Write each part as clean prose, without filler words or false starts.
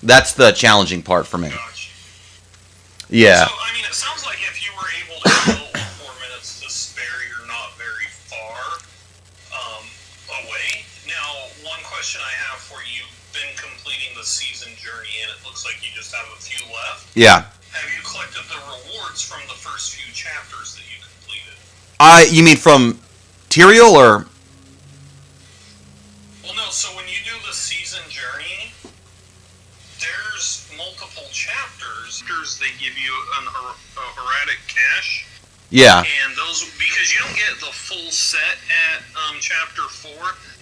That's the challenging part for me. Gotcha. Yeah. So, I mean, it sounds like if you were able to kill 4 minutes to spare, you're not very far away. Now, one question I have for you, you've been completing the season journey, and it looks like you just have a few left. Yeah. Have you collected the rewards from the first few chapters that you completed? You mean from Tyrael or? Well, no. So when you do the season journey, there's multiple chapters. They give you an erratic cache. Yeah. And those, because you don't get the full set at chapter 4,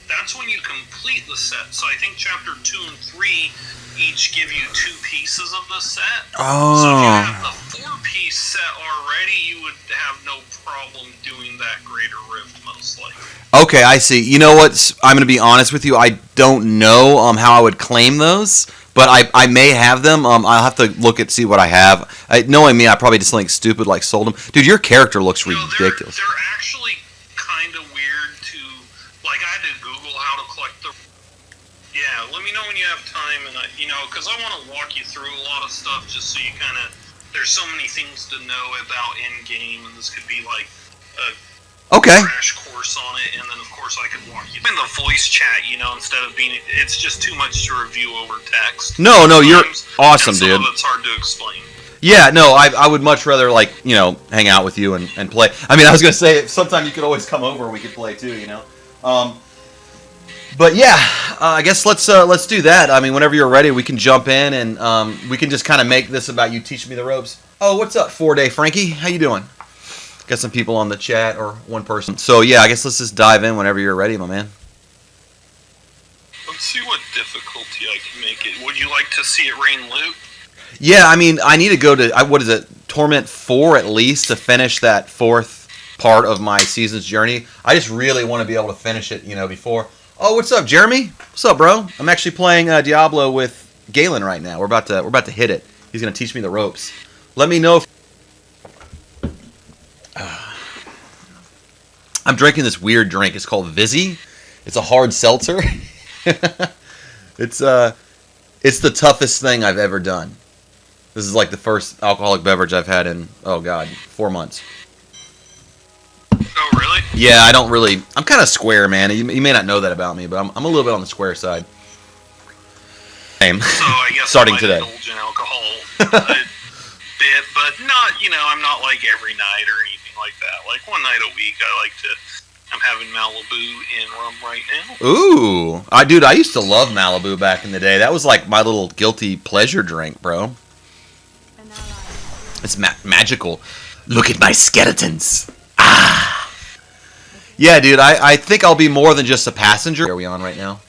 that's when you complete the set. So I think chapter 2 and 3 each give you 2 pieces of the set. Oh. So if you have the 4-piece set already, you would have no problem doing that Greater Rift, most likely. Okay, I see. You know what? I'm going to be honest with you. I don't know how I would claim those, but I may have them. I'll have to look at see what I have. Knowing me, I probably just something stupid like sold them. Dude, your character looks ridiculous. They're actually kind of weird to, like, I had to Google how to collect the. Yeah, let me know when you have time, and because I want to walk you through a lot of stuff just so you kind of. There's so many things to know about in game, and this could be like a crash course on it, and then of course I could walk you in the voice chat, instead of being. It's just too much to review over text. No, you're awesome, dude. Some of it's hard to explain. Yeah, no, I would much rather hang out with you and play. I mean, I was gonna say sometime you could always come over and we could play too, But yeah, I guess let's do that. I mean, whenever you're ready, we can jump in and we can just kind of make this about you teaching me the ropes. Oh, what's up, 4-Day Frankie? How you doing? Got some people on the chat or one person. So yeah, I guess let's just dive in whenever you're ready, my man. Let's see what difficulty I can make it. Would you like to see it rain loot? Yeah, I mean, I need to go to what is it, Torment 4 at least to finish that 4th part of my season's journey. I just really want to be able to finish it, before. Oh, what's up, Jeremy? What's up, bro? I'm actually playing Diablo with Galen right now. We're about to hit it. He's gonna teach me the ropes. Let me know if I'm drinking this weird drink. It's called Vizzy. It's a hard seltzer. It's the toughest thing I've ever done. This is like the first alcoholic beverage I've had in 4 months. Oh, really? Yeah, I'm kind of square, man. You may not know that about me, but I'm a little bit on the square side. Same. So I guess Starting I might today. Indulge in alcohol a bit, but not, I'm not like every night or anything like that. Like one night a week, I'm having Malibu and rum right now. Ooh, I used to love Malibu back in the day. That was like my little guilty pleasure drink, bro. It's magical. Look at my skeletons. Ah. Yeah, dude, I think I'll be more than just a passenger. Where are we on right now?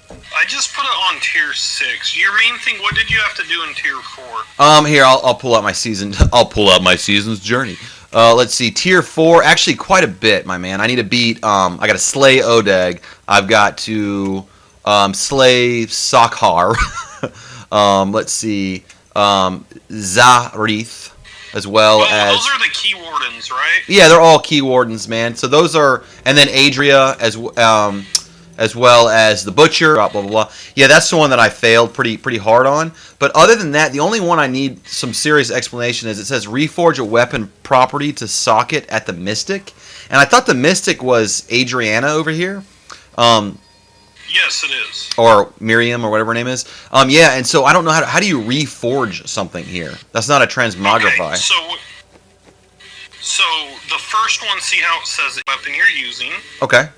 I just put it on tier 6. Your main thing, what did you have to do in tier 4? Here, I'll pull out my season. I'll pull out my season's journey. Let's see, tier 4, actually quite a bit, my man. I need to beat, I gotta slay Odeg. I've got to, slay Sakhar. Let's see, Zareth, as well as... Those are the key wardens, right? Yeah, they're all key wardens, man. So those are... And then Adria, as well as the Butcher, blah, blah, blah. Yeah, that's the one that I failed pretty hard on. But other than that, the only one I need some serious explanation is it says reforge a weapon property to socket at the Mystic. And I thought the Mystic was Adriana over here. Yes, it is. Or Miriam, or whatever her name is. Yeah, and so I don't know how do you reforge something here? That's not a transmogrify. Okay, so the first one, see how it says the weapon you're using. Okay.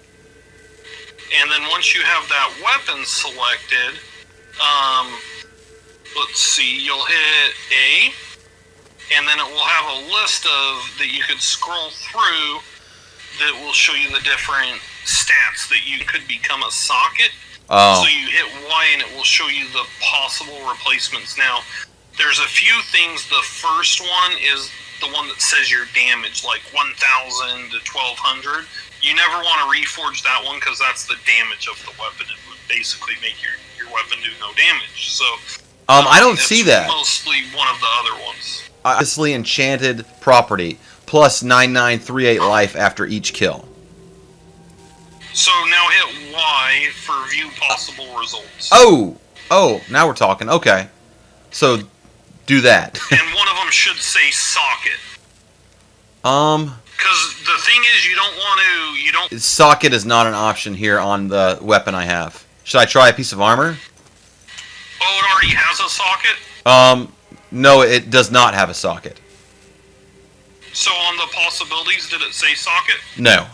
And then once you have that weapon selected, let's see, you'll hit A, and then it will have a list of that you could scroll through that will show you the different stats that you could become a socket. Oh. So you hit Y and it will show you the possible replacements. Now, there's a few things. The first one is the one that says your damage, like 1,000 to 1,200. You never want to reforge that one because that's the damage of the weapon. It would basically make your weapon do no damage. So I don't see that. Mostly one of the other ones. Obviously enchanted property plus 9938 life after each kill. So now hit Y for view possible results. Oh, Oh, now we're talking. Okay. So, do that. And one of them should say socket. Because the thing is, you don't... Socket is not an option here on the weapon I have. Should I try a piece of armor? Oh, it already has a socket? No, it does not have a socket. So on the possibilities, did it say socket? No.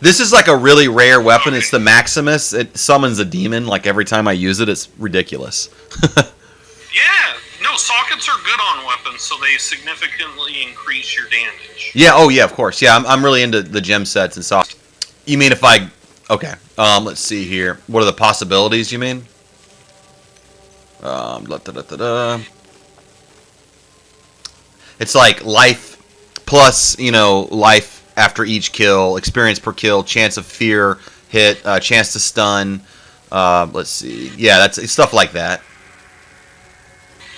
This is like a really rare weapon. Okay. It's the Maximus. It summons a demon. Like every time I use it, it's ridiculous. Yeah. No, sockets are good on weapons, so they significantly increase your damage. Yeah. Oh, yeah. Of course. Yeah. I'm really into the gem sets and sockets. You mean if I? Okay. Let's see here. What are the possibilities? You mean? It's like life plus, life after each kill, experience per kill, chance of fear hit, chance to stun. Let's see. Yeah, it's stuff like that.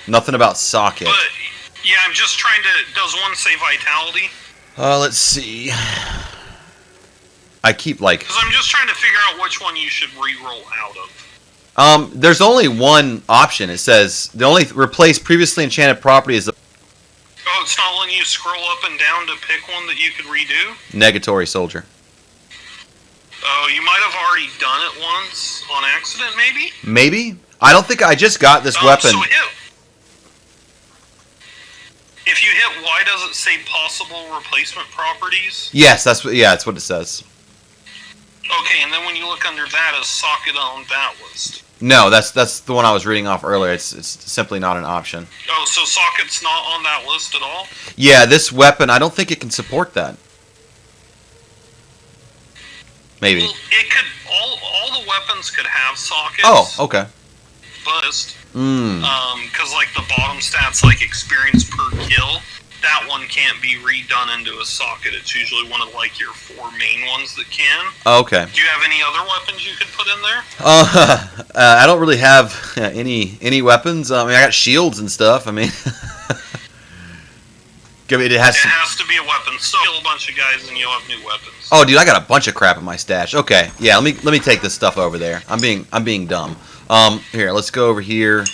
Nothing about socket. But yeah, I'm just trying to. Does one say vitality? Let's see. I keep like. Because I'm just trying to figure out which one you should re-roll out of. There's only one option. It says the only replace previously enchanted property is the. Oh, it's not letting you scroll up and down to pick one that you could redo? Negatory soldier. Oh, you might have already done it once on accident, maybe? Maybe? I don't think I just got this weapon. So if you hit Y, does it say possible replacement properties? Yes, that's what it says. Okay, and then when you look under that, is socket on that list? No, that's the one I was reading off earlier. It's simply not an option. Oh, so socket's not on that list at all? Yeah, this weapon, I don't think it can support that. Maybe. Well, it could. All the weapons could have sockets. Oh, okay. But because like the bottom stats, like experience per kill, that one can't be redone into a socket. It's usually one of like your 4 main ones that can. Okay. Do you have any other weapons you could put in there? I don't really have any weapons. I mean, I got shields and stuff. I mean, it has to be a weapon. So kill a bunch of guys and you'll have new weapons. Oh, dude, I got a bunch of crap in my stash. Okay, yeah, let me take this stuff over there. I'm being dumb. Here, let's go over here.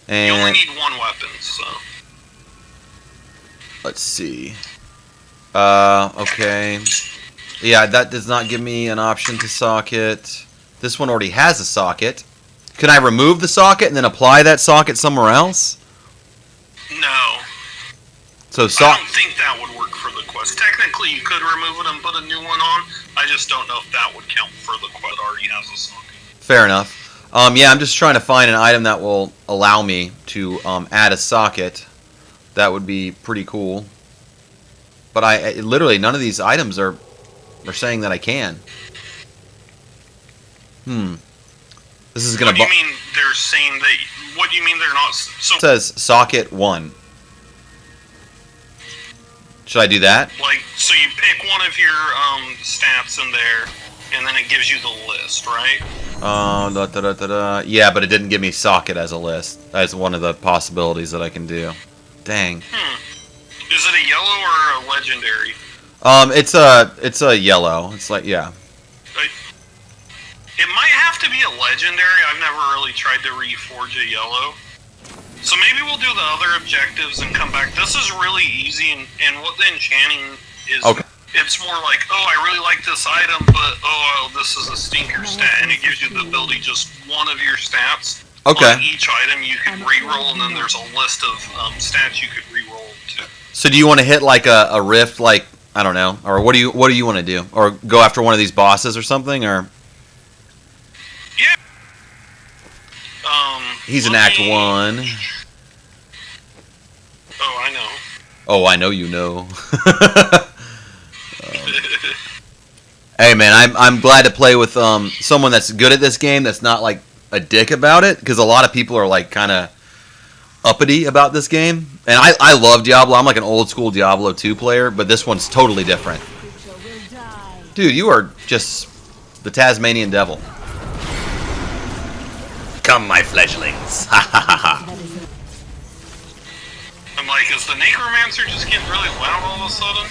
And you only need one weapon, so. Let's see. Okay. Yeah, that does not give me an option to socket. This one already has a socket. Can I remove the socket and then apply that socket somewhere else? No. So I don't think that would work for the quest. Technically, you could remove it and put a new one on. I just don't know if that would count for the quest that already has a socket. Fair enough. Yeah, I'm just trying to find an item that will allow me to add a socket. That would be pretty cool. But I literally none of these items are saying that I can. This is gonna. What do you mean they're saying that? What do you mean they're not? So it says socket 1. Should I do that? Like, so you pick one of your stats in there, and then it gives you the list, right? Yeah, but it didn't give me socket as a list, as one of the possibilities that I can do. Dang. Is it a yellow or a legendary? It's a yellow. It's like, yeah. It might have to be a legendary. I've never really tried to reforge a yellow. So maybe we'll do the other objectives and come back. This is really easy, and what the enchanting is, okay. It's more like, oh, I really like this item, but oh, this is a stinker stat, and it gives you the ability just one of your stats. Okay. On each item you can re-roll, and then there's a list of stats you could re-roll too. So do you want to hit like a rift, like, I don't know, or what do you want to do, or go after one of these bosses or something, or? Yeah. He's in Act 1. Oh, I know. Oh, I know you know. Hey man, I'm glad to play with someone that's good at this game, that's not like a dick about it, because a lot of people are like kind of uppity about this game. And I love Diablo. I'm like an old school Diablo 2 player, but this one's totally different. Dude, you are just the Tasmanian devil. Come, my fledglings. Ha ha ha ha. I'm like, is the necromancer just getting really loud all of a sudden?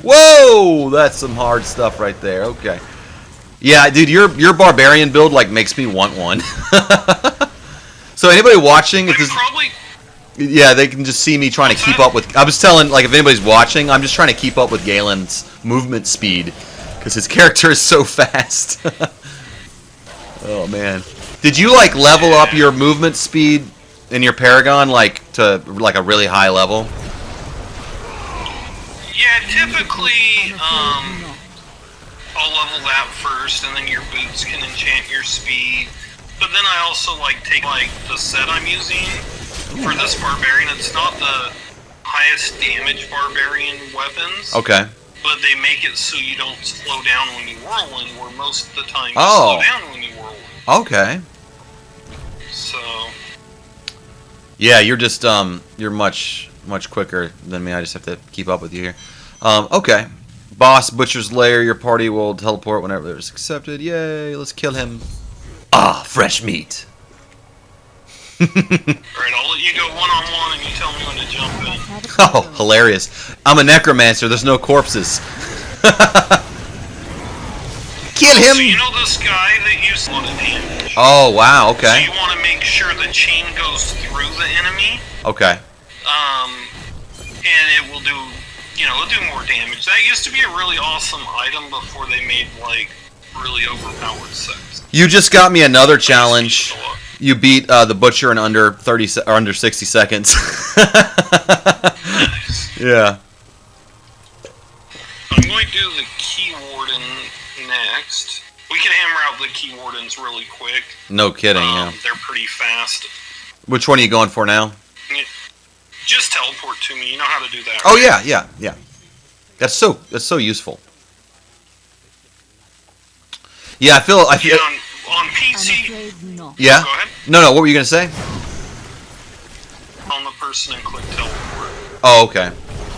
Whoa! That's some hard stuff right there. Okay. Yeah, dude, your barbarian build like makes me want one. So anybody watching, if this, Probably. yeah, they can just see me trying to keep up with. I was telling, like, if anybody's watching, I'm just trying to keep up with Galen's movement speed because his character is so fast. Oh man, did you like level up your movement speed in your Paragon like to like a really high level? Yeah, typically, I'll level that first, and then your boots can enchant your speed. But then I also like take like the set I'm using for this barbarian. It's not the highest damage barbarian weapons. Okay. But they make it so you don't slow down when you whirlwind, where most of the time you Oh. slow down when you whirlwind. Okay. So. Yeah, you're just you're much quicker than me. I just have to keep up with you here. Okay. Boss Butcher's Lair. Your party will teleport whenever it's accepted. Yay! Let's kill him. Ah, fresh meat. Alright, I'll let you go one-on-one and you tell me when to jump in. Oh, hilarious. I'm a necromancer. There's no corpses. Kill him! So you know this guy that you saw the damage? Oh, wow, So okay. you want to make sure the chain goes through the enemy. Okay. And it will do, you know, it'll do more damage. That used to be a really awesome item before they made, like, really overpowered sets. You just got me another challenge. You beat the Butcher in under 60 seconds. Nice. Yeah. I'm going to do the Key Warden next. We can hammer out the Key Wardens really quick. No kidding, yeah. They're pretty fast. Which one are you going for now? Just teleport to me. You know how to do that. Oh, right? yeah. That's so useful. Yeah, I feel Yeah, on PC. Yeah? Go ahead. No, what were you going to say? On the person and click teleport. Oh, okay.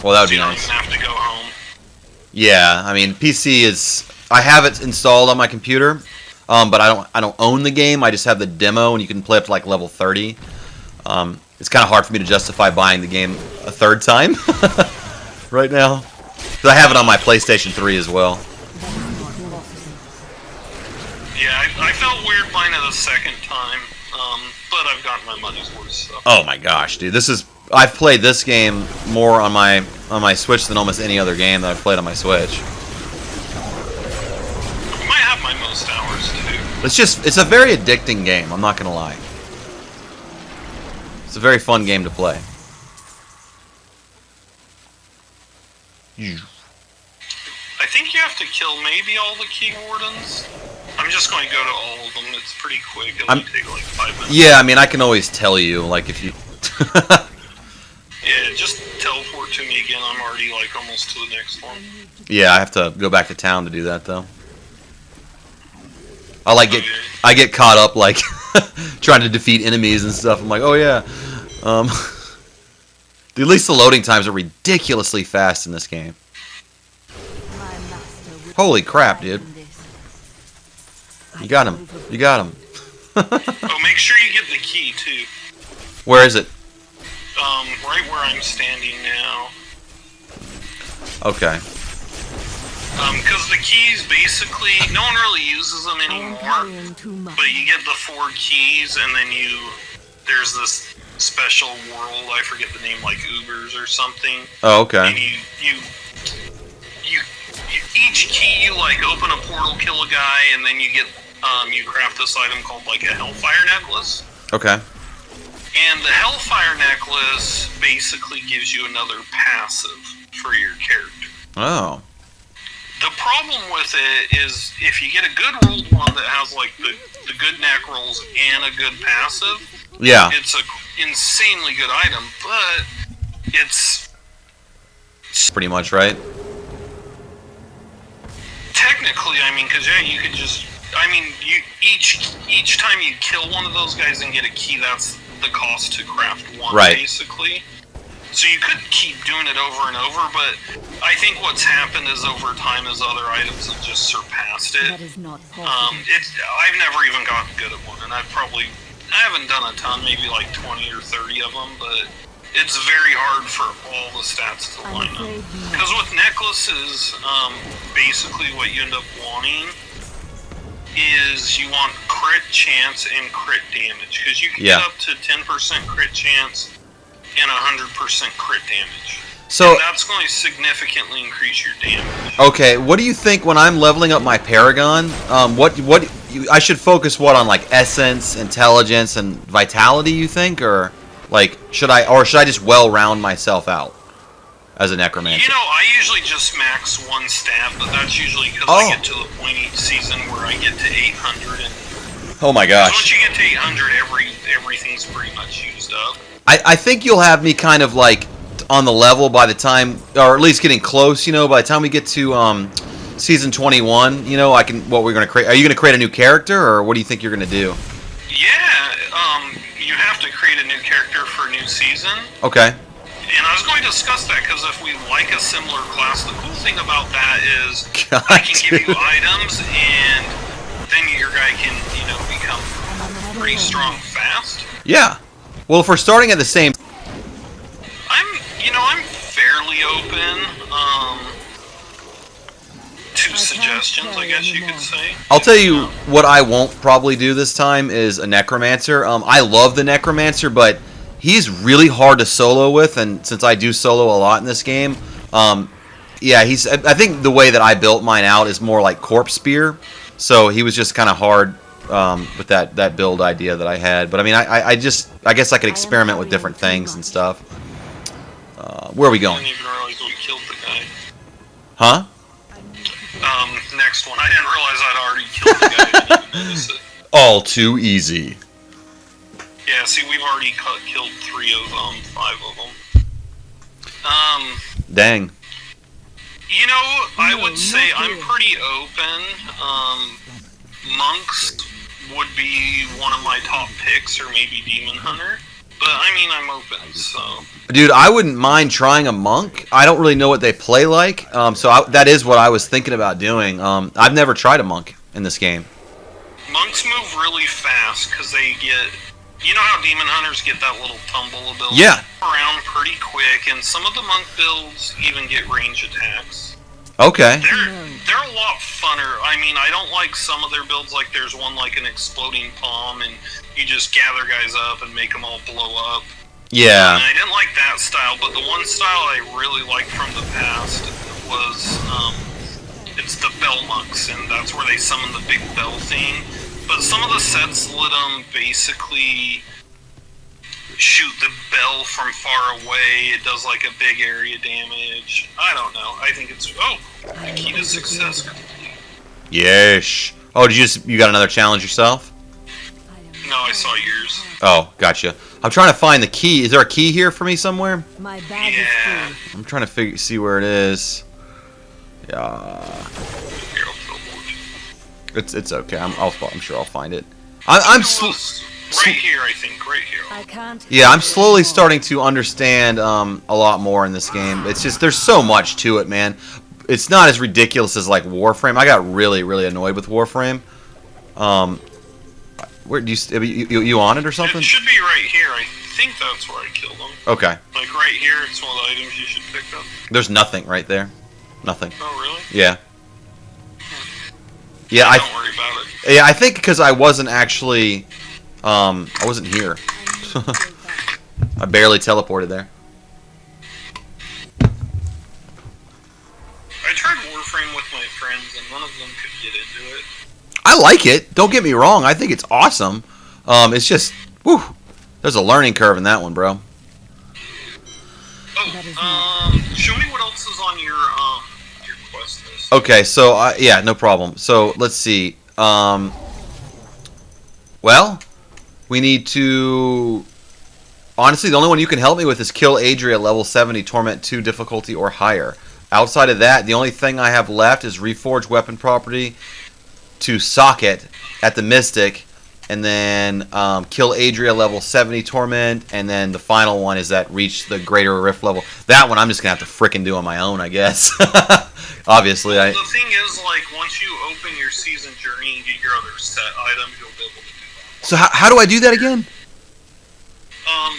Well, that would So be you don't nice. even have to go home. Yeah, I mean, PC is... I have it installed on my computer, but I don't own the game. I just have the demo, and you can play up to like level 30. It's kind of hard for me to justify buying the game a third time right now. But I have it on my PlayStation 3 as well. Yeah, I felt weird buying it a second time, but I've gotten my money's worth. So. Oh my gosh, dude! I've played this game more on my Switch than almost any other game that I've played on my Switch. I might have my most hours too. It's a very addicting game. I'm not gonna lie. It's a very fun game to play. I think you have to kill maybe all the Key Wardens. I'm just going to go to all of them. It's pretty quick. It'll take like 5 minutes. Yeah, I mean, I can always tell you, like, if you... Yeah, just teleport to me again. I'm already like almost to the next one. Yeah, I have to go back to town to do that, though. I get caught up, like, trying to defeat enemies and stuff. I'm like, oh yeah. At least the loading times are ridiculously fast in this game. Holy crap, dude. You got him. You got him. Oh, make sure you get the key too. Where is it? Right where I'm standing now. Okay. Because the keys basically, no one really uses them anymore. But you get the 4 keys, and then there's this special world. I forget the name, like Ubers or something. Oh, okay. And each key, you like open a portal, kill a guy, and then you get you craft this item called like a Hellfire necklace. Okay. And the Hellfire necklace basically gives you another passive for your character. Oh. The problem with it is if you get a good rolled one that has like the good neck rolls and a good passive, Yeah. it's a insanely good item, but it's Pretty much, right? technically, I mean, because yeah, you could just, I mean, each time you kill one of those guys and get a key, that's the cost to craft one, Right. basically. So you could keep doing it over and over, but I think what's happened is over time, as other items have just surpassed it. That is not I've never even gotten good at one, and I haven't done a ton, maybe like 20 or 30 of them, but it's very hard for all the stats to line up. Because with necklaces, basically what you end up wanting is you want crit chance and crit damage, because you can get up to 10% crit chance and 100% crit damage. So and that's going to significantly increase your damage. Okay, what do you think when I'm leveling up my Paragon? I should focus on like essence, intelligence, and vitality? You think, or like should I just well round myself out as a necromancer? You know, I usually just max one stat, but that's usually because I get to the point each season where I get to 800, and oh my gosh! Once you get to 800, everything's pretty much used up. I think you'll have me kind of like on the level by the time, or at least getting close. You know, by the time we get to season 21, you know, what we're gonna create. Are you gonna create a new character, or what do you think you're gonna do? Yeah, you have to create a new character for a new season. Okay. And I was going to discuss that because if we like a similar class, the cool thing about that is I can give you items, and then your guy can, you know, become pretty strong fast. Yeah. Well, if we're starting at the same, I'm fairly open to suggestions, I guess you could say. I'll tell you what I won't probably do this time is a necromancer. I love the necromancer, but he's really hard to solo with, and since I do solo a lot in this game, yeah, I think the way that I built mine out is more like corpse spear, so he was just kind of hard with that build idea that I had. But I mean, I guess I could experiment with different things and stuff. Where are we going? I didn't even realize we killed the guy. Huh? Next one. I didn't realize I'd already killed the guy. I didn't even notice it. All too easy. Yeah, see, we've already killed 3 of them, 5 of them. Dang. You know, I would say I'm pretty open. Monks would be one of my top picks, or maybe Demon Hunter. But, I mean, I'm open, so... Dude, I wouldn't mind trying a monk. I don't really know what they play like, so that is what I was thinking about doing. I've never tried a monk in this game. Monks move really fast, because they get... You know how Demon Hunters get that little tumble ability? Yeah. Around pretty quick, and some of the monk builds even get range attacks. Okay. They're a lot funner. I mean, I don't like some of their builds, like there's one like an exploding palm, and you just gather guys up and make them all blow up. Yeah. And I didn't like that style, but the one style I really liked from the past was, it's the Bell Monks, and that's where they summon the big bell thing. But some of the sets let them basically shoot the bell from far away. It does like a big area damage. I don't know. I think it's... Oh! The key to success complete. Yes. Oh, you got another challenge yourself? No, I saw yours. Oh, gotcha. I'm trying to find the key. Is there a key here for me somewhere? My bag is full. I'm trying to see where it is. Yeah. Here, I'll teleport. It's okay. I'm sure I'll find it. Right here, I think. Right here. I can't. Yeah, I'm slowly starting to understand a lot more in this game. It's just there's so much to it, man. It's not as ridiculous as like Warframe. I got really annoyed with Warframe. Where do you on it or something? It should be right here. I think that's where I killed them. Okay. Like right here, it's one of the items you should pick up. There's nothing right there. Nothing. Oh really? Yeah. Yeah, don't worry about it. Yeah, I think because I wasn't actually, I wasn't here. I barely teleported there. I tried Warframe with my friends, and none of them could get into it. I like it. Don't get me wrong. I think it's awesome. It's just, whew, there's a learning curve in that one, bro. Oh, show me what else is on your quest list. Okay, so yeah, no problem. So let's see. Well, we need to. Honestly, the only one you can help me with is kill Adria level 70, torment 2 difficulty or higher. Outside of that, the only thing I have left is reforge weapon property to socket at the Mystic, and then kill Adria level 70 torment, and then the final one is that reach the greater rift level. That one I'm just gonna have to frickin' do on my own, I guess. Obviously, well, the thing is, like, once you open your season journey and get your other set items, you'll be able to do that. So how do I do that again?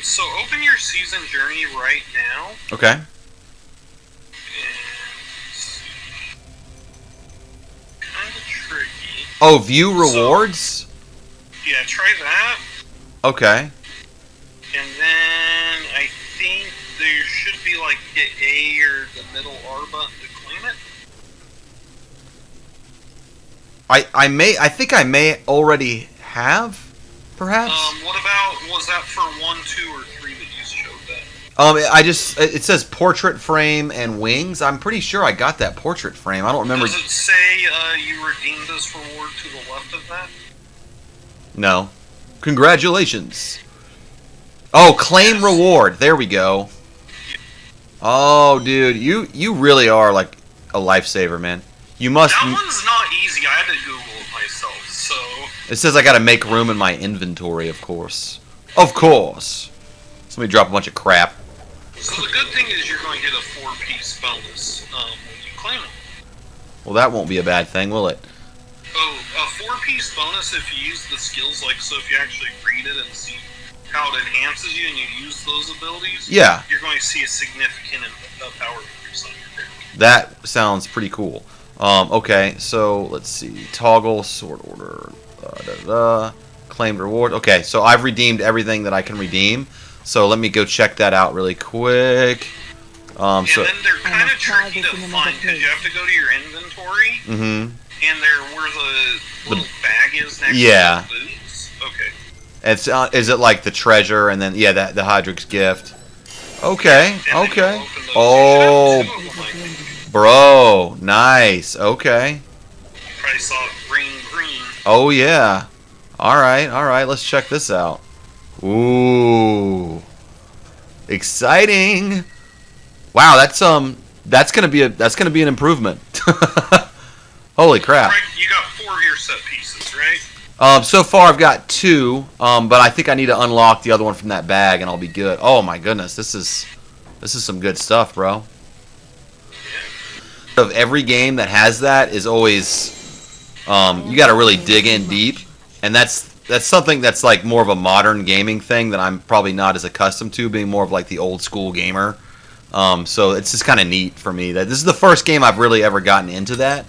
So open your season journey right now. Okay. And kind of tricky. Oh, view rewards? Yeah, try that. Okay. And then I think there should be like hit A or the middle R button to claim it. I think I may already have, perhaps. What about, was that for 1, 2, or 3 that you showed that? It says portrait frame and wings. I'm pretty sure I got that portrait frame. I don't remember. Does it say you redeemed this reward to the left of that? No. Congratulations. Oh, claim reward. There we go. Oh, dude, you really are like a lifesaver, man. You must. That one's not easy. I had to Google it myself, so. It says I gotta make room in my inventory, of course. Of course. Somebody drop a bunch of crap. So the good thing is you're going to get a 4-piece bonus when you claim it. Well, that won't be a bad thing, will it? Oh, a 4-piece bonus if you use the skills, like, so if you actually read it and see how it enhances you and you use those abilities, Yeah. you're going to see a significant power increase on your character. That sounds pretty cool. Okay, so let's see. Toggle sort order. Claimed reward. Okay, so I've redeemed everything that I can redeem. So let me go check that out really quick. And then they're kind of tricky to find because you have to go to your inventory. Mm-hmm. And where the little bag is next to the boots. Okay. It's is it like the treasure and then the Hydrix gift? Okay. And Okay. Oh. Bro, nice. Okay. You probably saw green. Oh yeah. All right. Let's check this out. Ooh, exciting! Wow, that's gonna be an improvement. Holy crap! Right, you got 4 of your set pieces, right? So far I've got 2, but I think I need to unlock the other one from that bag, and I'll be good. Oh my goodness, this is some good stuff, bro. Of every game that has that is always, you got to really dig in deep, and that's something that's like more of a modern gaming thing that I'm probably not as accustomed to, being more of like the old school gamer. So it's just kind of neat for me that this is the first game I've really ever gotten into that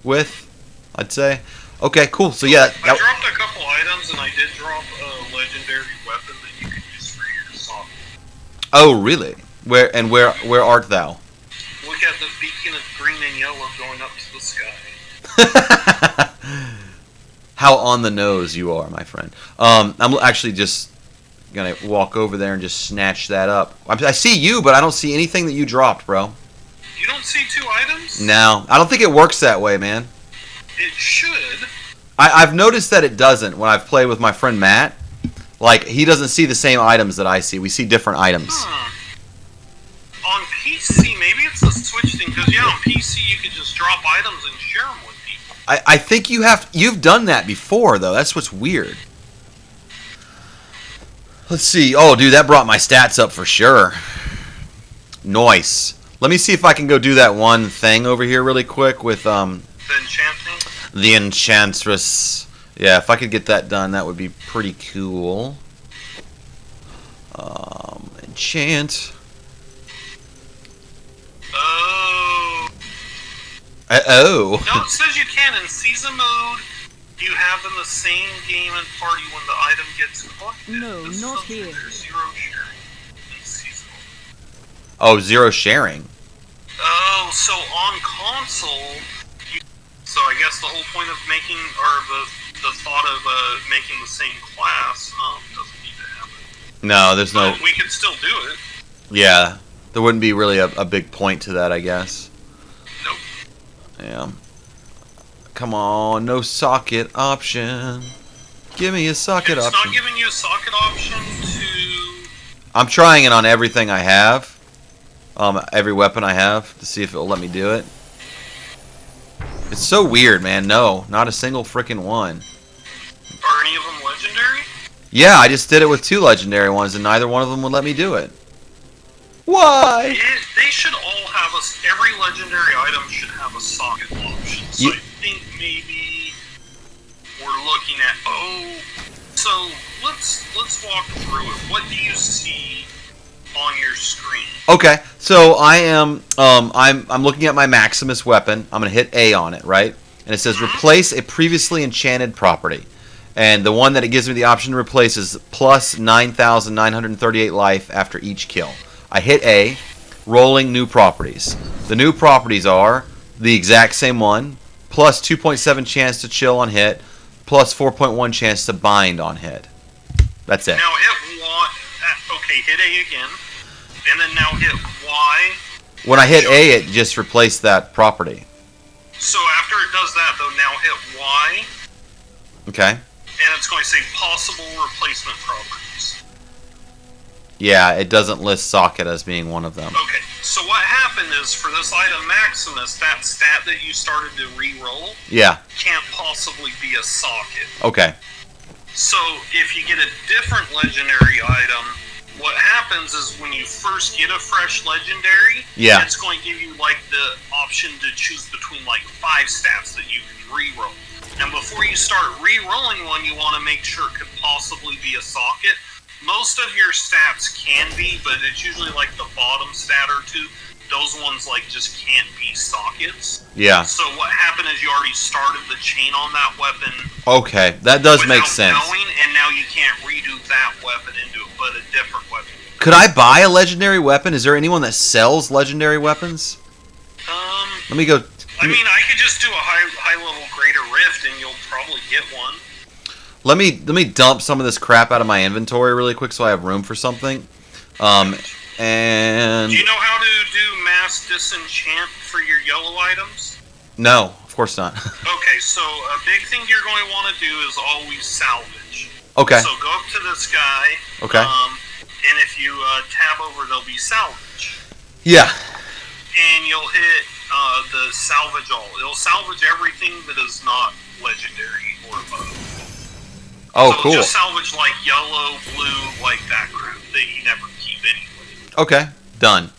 with, I'd say. Okay, cool. So yeah, I dropped a couple items, and I did drop a legendary weapon that you can use for your assault. Oh, really? Where art thou? Look at the beacon of green and yellow going up to the sky. How on the nose you are, my friend. I'm actually just gonna walk over there and just snatch that up. I see you, but I don't see anything that you dropped, bro. You don't see 2 items? No, I don't think it works that way, man. It should. I've noticed that it doesn't when I've played with my friend Matt. Like, he doesn't see the same items that I see. We see different items. On PC, maybe it's a Switch thing, because on PC you could just drop items and share them with people. I think you've done that before, though. That's what's weird. Let's see. Oh, dude, that brought my stats up for sure. Nice. Let me see if I can go do that one thing over here really quick with The enchanting? the Enchantress. Yeah, if I could get that done, that would be pretty cool. Enchant. Oh. Uh-oh. No, it says you can. In season mode, you have in the same game and party when the item gets collected. No, not here. There's 0 sharing in season mode. Oh, 0 sharing. Oh, so on console, so I guess the whole point of making, or the thought of making the same class doesn't need to happen. No, there's no... But we could still do it. Yeah, there wouldn't be really a big point to that, I guess. Nope. Yeah. Come on, no socket option. Give me a socket option. It's not giving you a socket option to... I'm trying it on everything I have. Every weapon I have to see if it'll let me do it. It's so weird, man. No, not a single freaking one. Are any of them legendary? Yeah, I just did it with 2 legendary ones, and neither one of them would let me do it. Why? They should all have every legendary item should have a socket option. So I think maybe we're looking at... Oh, so let's walk through it. What do you see on your screen? Okay, so I am I'm looking at my Maximus weapon. I'm gonna hit A on it, right? and it says replace a previously enchanted property. And the one that it gives me the option to replace is plus 9,938 life after each kill. I hit A, rolling new properties. The new properties are the exact same one, plus 2.7 chance to chill on hit, plus 4.1 chance to bind on hit. That's it. Now hit Y. Okay, hit A again, and then now hit Y. When I hit A, it just replaced that property. So after it does that, though, now hit Y. Okay. And it's going to say possible replacement properties. Yeah, it doesn't list socket as being one of them. Okay, so what happened is for this item Maximus, that stat that you started to re-roll Yeah. can't possibly be a socket. Okay. So if you get a different legendary item, what happens is when you first get a fresh legendary, Yeah. it's going to give you like the option to choose between like 5 stats that you can re-roll. And before you start re-rolling one, you want to make sure it could possibly be a socket. Most of your stats can be, but it's usually like the bottom stat or two. Those ones like just can't be sockets. Yeah. So what happened is you already started the chain on that weapon. Okay, that does make without sense. knowing, and now you can't redo that weapon into it, but a different weapon. Could I buy a legendary weapon? Is there anyone that sells legendary weapons? Let me go. I mean, I could just do a high level greater rift, and you'll probably get one. Let me dump some of this crap out of my inventory really quick so I have room for something. And Do you know how to do mass disenchant for your yellow items? no, of course not. Okay, so a big thing you're going to want to do is always salvage. Okay. So go up to this guy. Okay. And if you tab over, there'll be salvage. Yeah. And you'll hit the salvage all. It'll salvage everything that is not legendary or above. Oh, so cool. Just salvage like yellow, blue, like that crap that you never keep anyway. Okay. Done.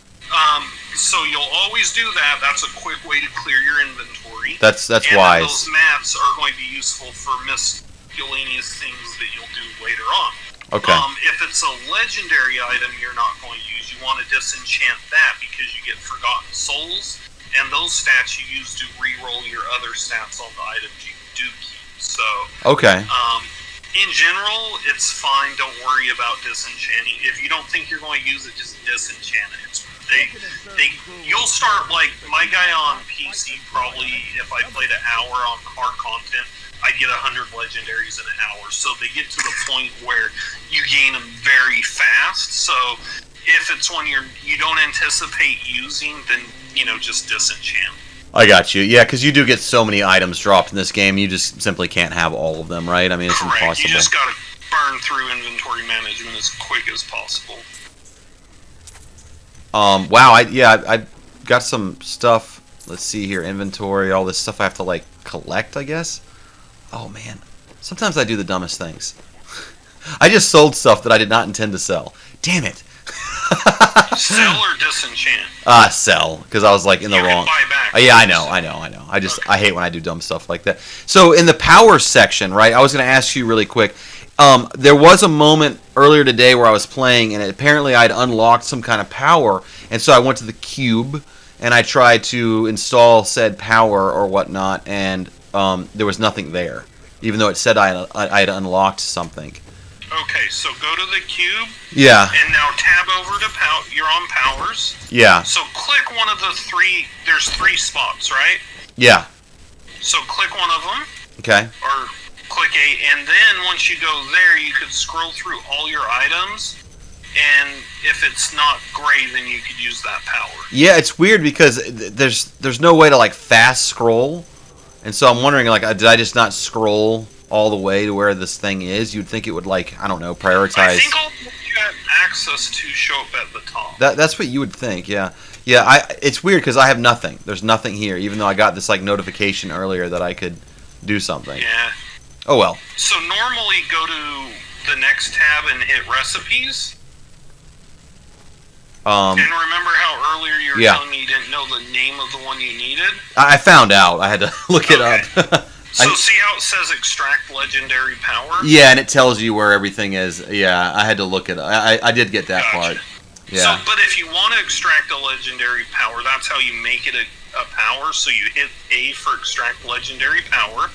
So you'll always do that. That's a quick way to clear your inventory. That's and wise. Those mats are going to be useful for miscellaneous things that you'll do later on. Okay. If it's a legendary item you're not going to use, you want to disenchant that because you get Forgotten Souls, and those stats you use to re-roll your other stats on the items you do keep. So, Okay. in general, it's fine. Don't worry about disenchanting. If you don't think you're going to use it, just disenchant it. You'll start, like, my guy on PC probably, if I played an hour on hard content, I'd get 100 legendaries in an hour. So they get to the point where you gain them very fast. So if it's one you don't anticipate using, then, just disenchant. I got you. Yeah, because you do get so many items dropped in this game, you just simply can't have all of them, right? I mean, it's Correct. impossible. You just got to burn through inventory management as quick as possible. Wow. I got some stuff. Let's see here. Inventory. All this stuff I have to like collect, I guess. Oh man. Sometimes I do the dumbest things. I just sold stuff that I did not intend to sell. Damn it. Sell or disenchant? Sell, because I was like in the You can wrong. buy back. Yeah, I know. I hate when I do dumb stuff like that. So in the power section, right? I was going to ask you really quick. There was a moment earlier today where I was playing, and apparently I'd unlocked some kind of power, and so I went to the cube and I tried to install said power or whatnot, and there was nothing there, even though it said I had unlocked something. Okay, so go to the cube. Yeah. And now tab over to you're on powers. Yeah. So click one of the 3. There's 3 spots, right? Yeah. So click one of them. Okay. Or click A, and then once you go there, you could scroll through all your items, and if it's not gray, then you could use that power. Yeah, it's weird because there's no way to like fast scroll, and so I'm wondering like did I just not scroll all the way to where this thing is? You'd think it would like I don't know prioritize. I think all you have access to show up at the top. That's what you would think. Yeah. Yeah. It's weird because I have nothing. There's nothing here, even though I got this like notification earlier that I could do something. Yeah. Oh well. So normally go to the next tab and hit recipes. And remember how earlier you were telling me you didn't know the name of the one you needed? I found out. I had to look it up. So see how it says extract legendary power? Yeah, and it tells you where everything is. Yeah, I had to look it up. I did get that part. Yeah. So, but if you want to extract a legendary power, that's how you make it a power. So you hit A for extract legendary power.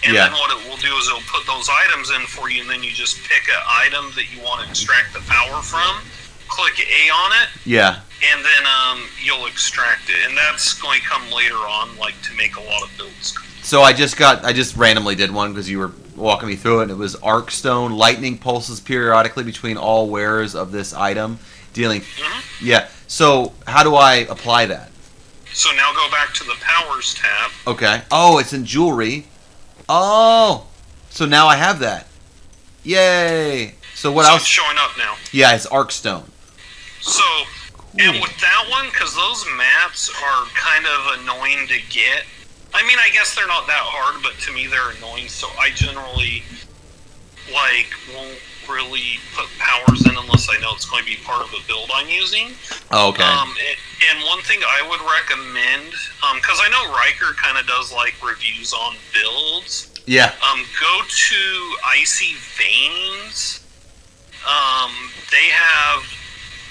And Yeah. then what it will do is it'll put those items in for you, and then you just pick an item that you want to extract the power from, click A on it, Yeah. and then you'll extract it. And that's going to come later on, like, to make a lot of builds. So I just randomly did one because you were walking me through it. And it was Arc Stone. Lightning pulses periodically between all wearers of this item, dealing. Mm-hmm. Yeah. So how do I apply that? So now go back to the Powers tab. Okay. Oh, it's in jewelry. Oh, so now I have that. Yay! So what So else? it's showing up now. Yeah, it's Arc Stone. So, and with that one, because those maps are kind of annoying to get. I mean, I guess they're not that hard, but to me they're annoying. So I generally won't really put powers in unless I know it's going to be part of a build I'm using. Oh, okay. And one thing I would recommend, because I know Riker kind of does like reviews on builds. Yeah. Go to Icy Veins. They have,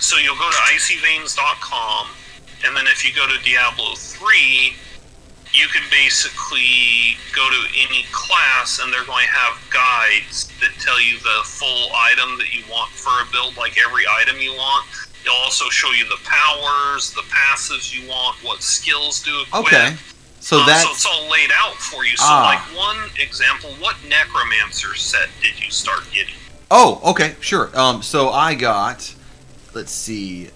so you'll go to icyveins.com, and then if you go to Diablo 3, you can basically go to any class, and they're going to have guides that tell you the full item that you want for a build, like every item you want. They'll also show you the powers, the passives you want, what skills do equip. Okay. So that's... So it's all laid out for you. So, like, one example, what Necromancer set did you start getting? Oh, okay, sure. So I got... Let's see.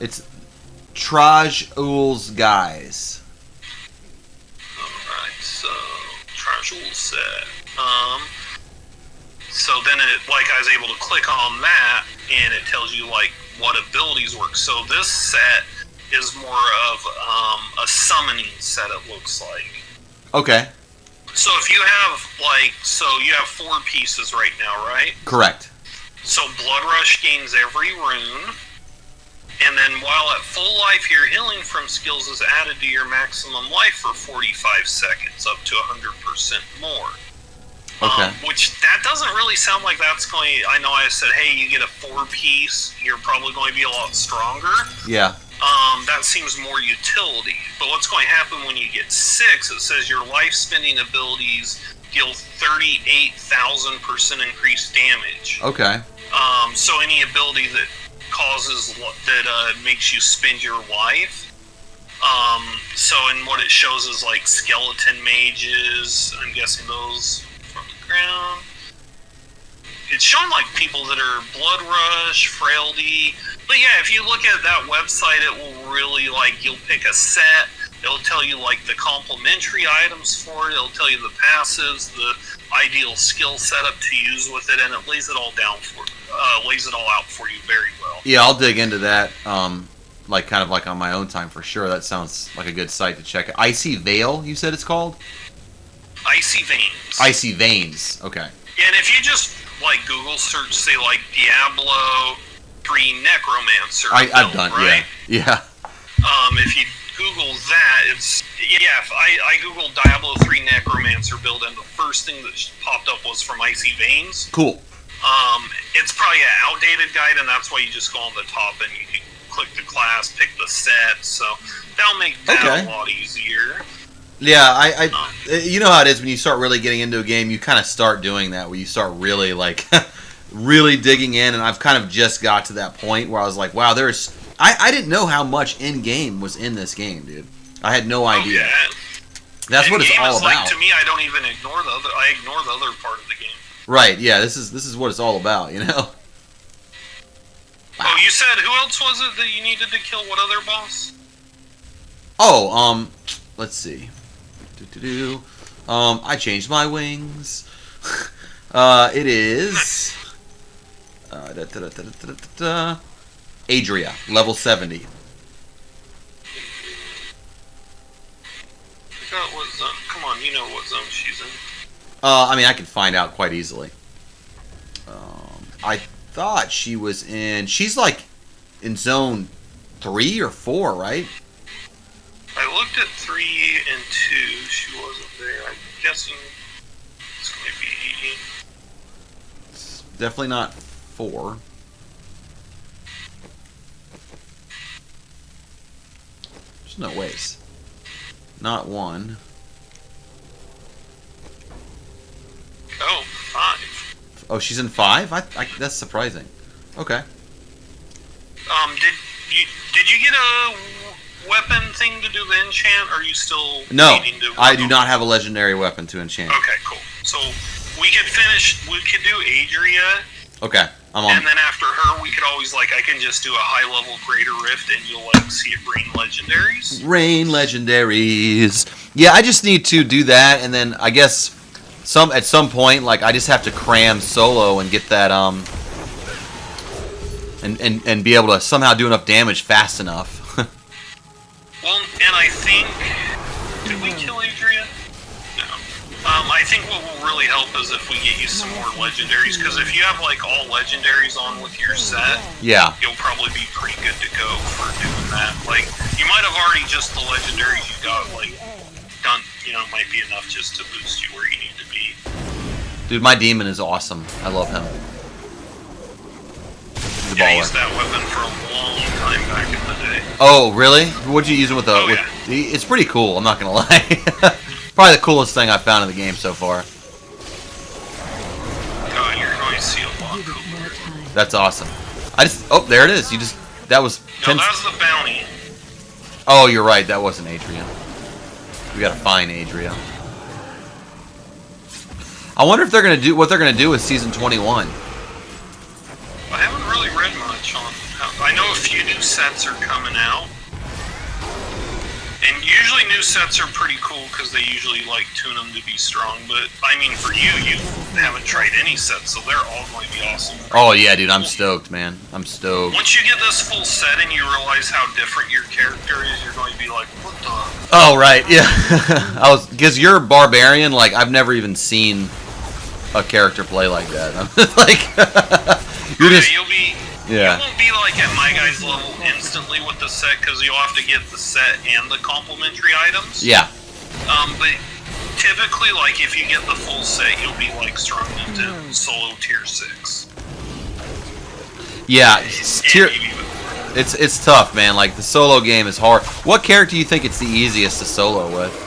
It's Traj'ul's Guise. Alright, so Traj'ul set. So then I was able to click on that, and it tells you like what abilities work. So this set is more of a summoning set, it looks like. Okay. So if you have you have 4 pieces right now, right? Correct. So Blood Rush gains every rune. And then while at full life, your healing from skills is added to your maximum life for 45 seconds, up to 100% more. Okay. Which, that doesn't really sound like that's going... I know I said, hey, you get a 4-piece, you're probably going to be a lot stronger. Yeah. That seems more utility. But what's going to happen when you get 6, it says your life-spending abilities deal 38,000% increased damage. Okay. So any ability that makes you spend your life. So in what it shows is like skeleton mages. I'm guessing those from the ground. It's showing like people that are blood rush, frailty. But yeah, if you look at that website, it will really you'll pick a set. It'll tell you like the complementary items for it. It'll tell you the passives, the ideal skill setup to use with it, and it lays it all out for you very well. Yeah, I'll dig into that. Kind of on my own time for sure. That sounds like a good site to check. Icy Veil, you said it's called? Icy Veins. Icy Veins. Okay. And if you just Google search, say Diablo 3 Necromancer, I've done. right? Yeah. If you Google that, if I Googled Diablo 3 Necromancer build, and the first thing that popped up was from Icy Veins. Cool. It's probably an outdated guide, and that's why you just go on the top and you can click the class, pick the set, so that'll make that a lot easier. Yeah, I you know how it is when you start really getting into a game, you kind of start doing that, where you start really, really digging in, and I've kind of just got to that point where I was like, wow, I didn't know how much in-game was in this game, dude. I had no idea. Yeah. That's what it's all about. To me, I don't even ignore I ignore the other part of the game. Right, yeah, this is what it's all about, you know? Wow. Oh, you said, who else was it that you needed to kill? What other boss? Oh, let's see. I changed my wings. It is... Adria, level 70. Come on, you know what zone she's in. I mean, I can find out quite easily. I thought she was in... She's in zone 3 or 4, right? I looked at 3 and 2. She wasn't there. I'm guessing it's going to be... It's definitely not 4. No ways. Not one. Oh, 5. Oh, she's in 5? That's surprising. Okay. Did you get a weapon thing to do the enchant? Or are you still No, needing to I do not have a legendary weapon to enchant. Okay, cool. So we could do Adria, Okay, I'm on. and then after her, we could always, like, I can just do a high-level Greater Rift, and you'll, like, see it rain legendaries. Rain legendaries. Yeah, I just need to do that, and then I guess at some point, like, I just have to cram solo and get that and be able to somehow do enough damage fast enough. Well, and I think... Did we kill Adria? No. I think what will really help is if we get you some more legendaries, because if you have, like, all legendaries on with your set, Yeah. you'll probably be pretty good to go for doing that. Like, you might have already just the legendaries you got, like, done, might be enough just to boost you where you need to be. Dude, my demon is awesome. I love him. He's a Yeah, I baller. used that weapon for a long time back in the day. Oh, really? What'd you use it with? Oh, yeah. It's pretty cool. I'm not gonna lie. Probably the coolest thing I've found in the game so far. God, you're going to see a lot cooler. That's awesome. Oh, there it is. That was No, 10. that was the bounty. Oh, you're right. That wasn't Adria. We gotta find Adria. I wonder if what they're gonna do with season 21. I haven't really read much on I know a few new sets are coming out. And usually new sets are pretty cool because they usually, like, tune them to be strong. But, I mean, for you haven't tried any sets, so they're all going to be awesome. Oh yeah, dude. I'm stoked, man. I'm stoked. Once you get this full set and you realize how different your character is, you're going to be like, what the... Oh right, yeah. Because you're a barbarian. Like I've never even seen a character play like that. I'm like, you're just. You'll be... Yeah. You won't be like at my guy's level instantly with the set because you'll have to get the set and the complementary items. Yeah. But typically, like if you get the full set, you'll be like strong into solo tier 6. Yeah. Maybe before. It's tough, man. Like the solo game is hard. What character do you think it's the easiest to solo with?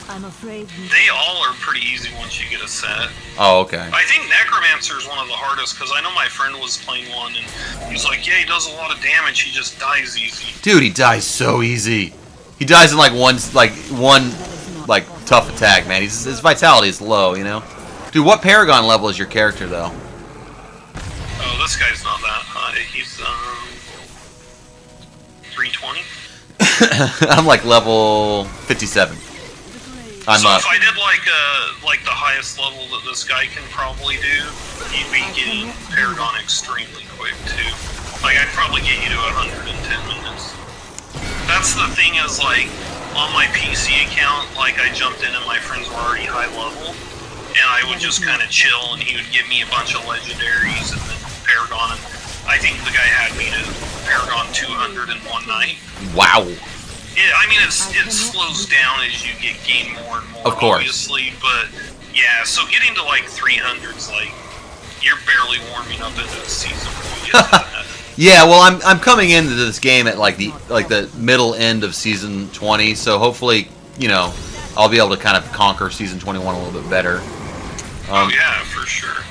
I'm afraid They all are pretty easy once you get a set. Oh, okay. I think Necromancer is one of the hardest because I know my friend was playing one and he's like, yeah, he does a lot of damage. He just dies easy. Dude, he dies so easy. He dies in like one tough attack, man. His vitality is low, you know. Dude, what Paragon level is your character though? Oh, this guy's not that high. He's 320. I'm like level 57. So if I did like the highest level that this guy can probably do, you'd be getting Paragon extremely quick too. Like I'd probably get you to 110 minutes. That's the thing is like on my PC account, like I jumped in and my friends were already high level, and I would just kind of chill and he would give me a bunch of legendaries and then Paragon. And I think the guy had me to Paragon 200 in one night. Wow. Yeah, I mean, it slows down as you gain more and more, of course. Obviously, but yeah, so getting to like 300's like, you're barely warming up into the season when you get to that. Yeah, well, I'm coming into this game at like the middle end of season 20, so hopefully, I'll be able to kind of conquer season 21 a little bit better. Oh yeah, for sure.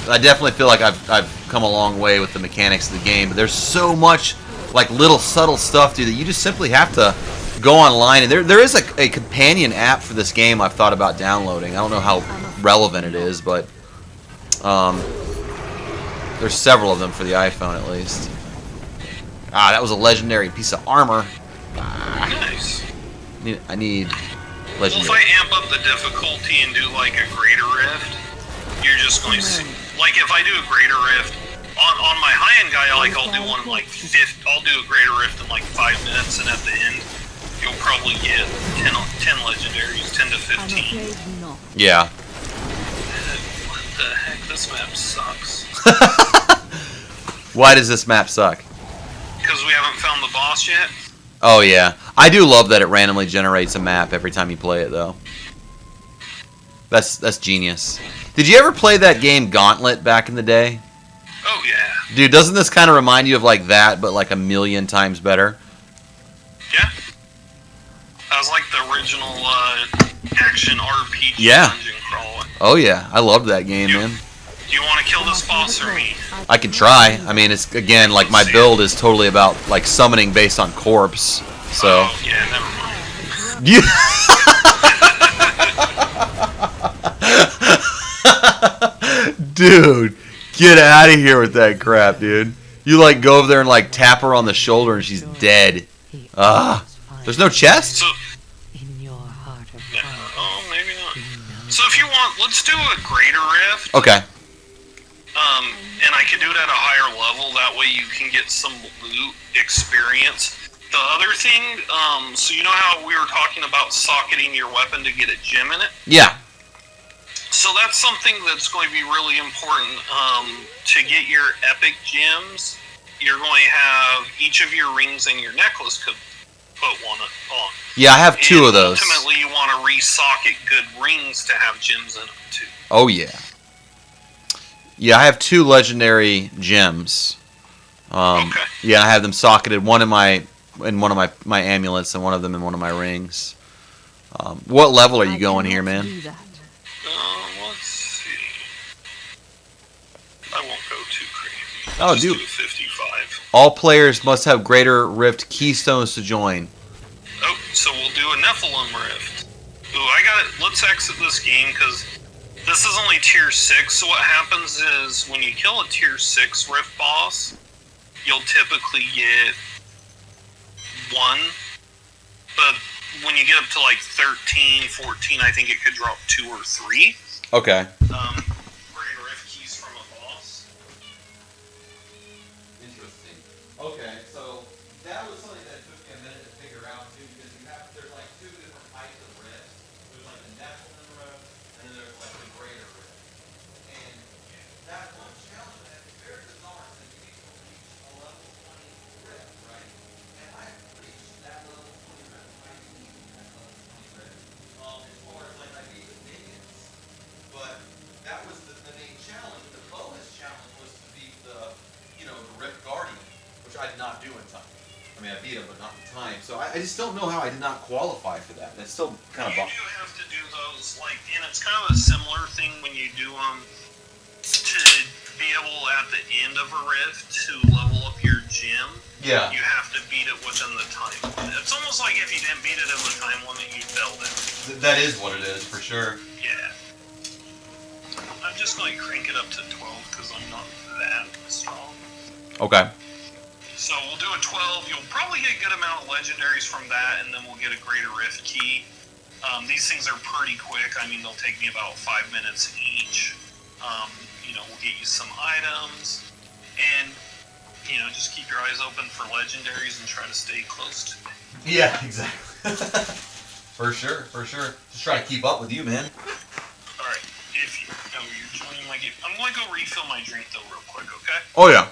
I definitely feel like I've come a long way with the mechanics of the game, but there's so much like little subtle stuff, dude, that you just simply have to go online. And there is a companion app for this game I've thought about downloading. I don't know how relevant it is, but there's several of them for the iPhone at least. Ah, that was a legendary piece of armor. Nice. I need Well, if legendary. I amp up the difficulty and do like a Greater Rift, you're just going to see, like if I do a Greater Rift, on my high-end guy, like I'll do one in like I'll do a Greater Rift in like 5 minutes, and at the end, you'll probably get 10 legendaries, 10 to 15. I'm afraid not. Yeah. What the heck? This map sucks. Why does this map suck? Because we haven't found the boss yet. Oh yeah, I do love that it randomly generates a map every time you play it, though. That's genius. Did you ever play that game Gauntlet back in the day? Oh yeah. Dude, doesn't this kind of remind you of like that, but like a million times better? Yeah. original action RPG Yeah. dungeon crawler. Oh yeah, I loved that game, man. Do you want to kill this boss or me? I can try. I mean, it's again like my build is totally about like summoning based on corpse. So. Oh, yeah, never mind. You. Dude, get out of here with that crap, dude. You like go over there and like tap her on the shoulder and she's dead. There's no chest? So, In your heart of no, hearts. oh, maybe not. So if you want, let's do a greater rift. Okay. And I can do it at a higher level. That way you can get some loot experience. The other thing, so you know how we were talking about socketing your weapon to get a gem in it? Yeah. So that's something that's going to be really important. To get your epic gems, you're going to have each of your rings and your necklace could put one on. Yeah, I have two of those. Ultimately, you want to re-socket good rings to have gems in them too. Oh yeah. Yeah, I have two legendary gems. Okay. Yeah, I have them socketed. One in one of my amulets, and one of them in one of my rings. What level are you going here, man? Let's see. I won't go too crazy. Oh, Just dude. do 55. All players must have Greater Rift keystones to join. Oh, so we'll do a Nephilim Rift. Ooh, I got it. Let's exit this game because this is only tier 6. So what happens is when you kill a tier 6 Rift boss, you'll typically get 1. But when you get up to like 13, 14, I think it could drop 2 or 3. Okay. Greater Rift keys from a boss. Interesting. Okay, so that was something that took me a minute to figure out too, because there's like two different types of rifts. There's like the Nephilim rift, and then there's like the Greater Rift. And that one challenge that is very bizarre is that you need to reach a level 20 rift, right? And I've reached that level 20 rift. I beat that level 20 rift. As far as like I beat the minions, but that was the main challenge. The bonus challenge was to beat the Rift Guardian, which I did not do in time. I mean, I beat him, but not in time. So I just don't know how I did not qualify for that. That's still kind of You do have to do those, like, and it's kind of a similar thing when you do them to be able at the end of a rift to level up your gem. Yeah. You have to beat it within the time. It's almost like if you didn't beat it in the time limit, you failed it. That is what it is, for sure. Yeah. I'm just going to crank it up to 12 because I'm not that strong. Okay. So we'll do a 12. You'll probably get a good amount of legendaries from that, and then we'll get a Greater Rift key. These things are pretty quick. I mean, they'll take me about 5 minutes each. We'll get you some items, and just keep your eyes open for legendaries and try to stay close to me. Yeah, exactly. For sure. Just try to keep up with you, man. All right. You're joining my game. I'm going to go refill my drink though, real quick. Okay. Oh yeah.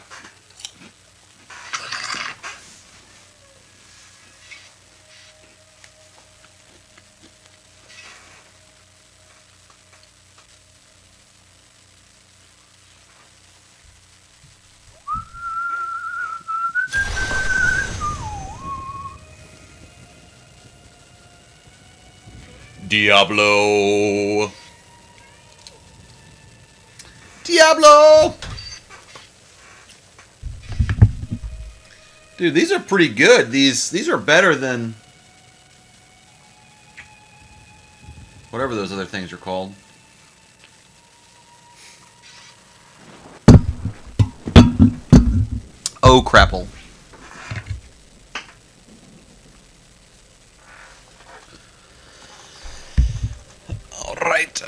Diablo. Dude, these are pretty good. These are better than whatever those other things are called. Oh, crapple. All right.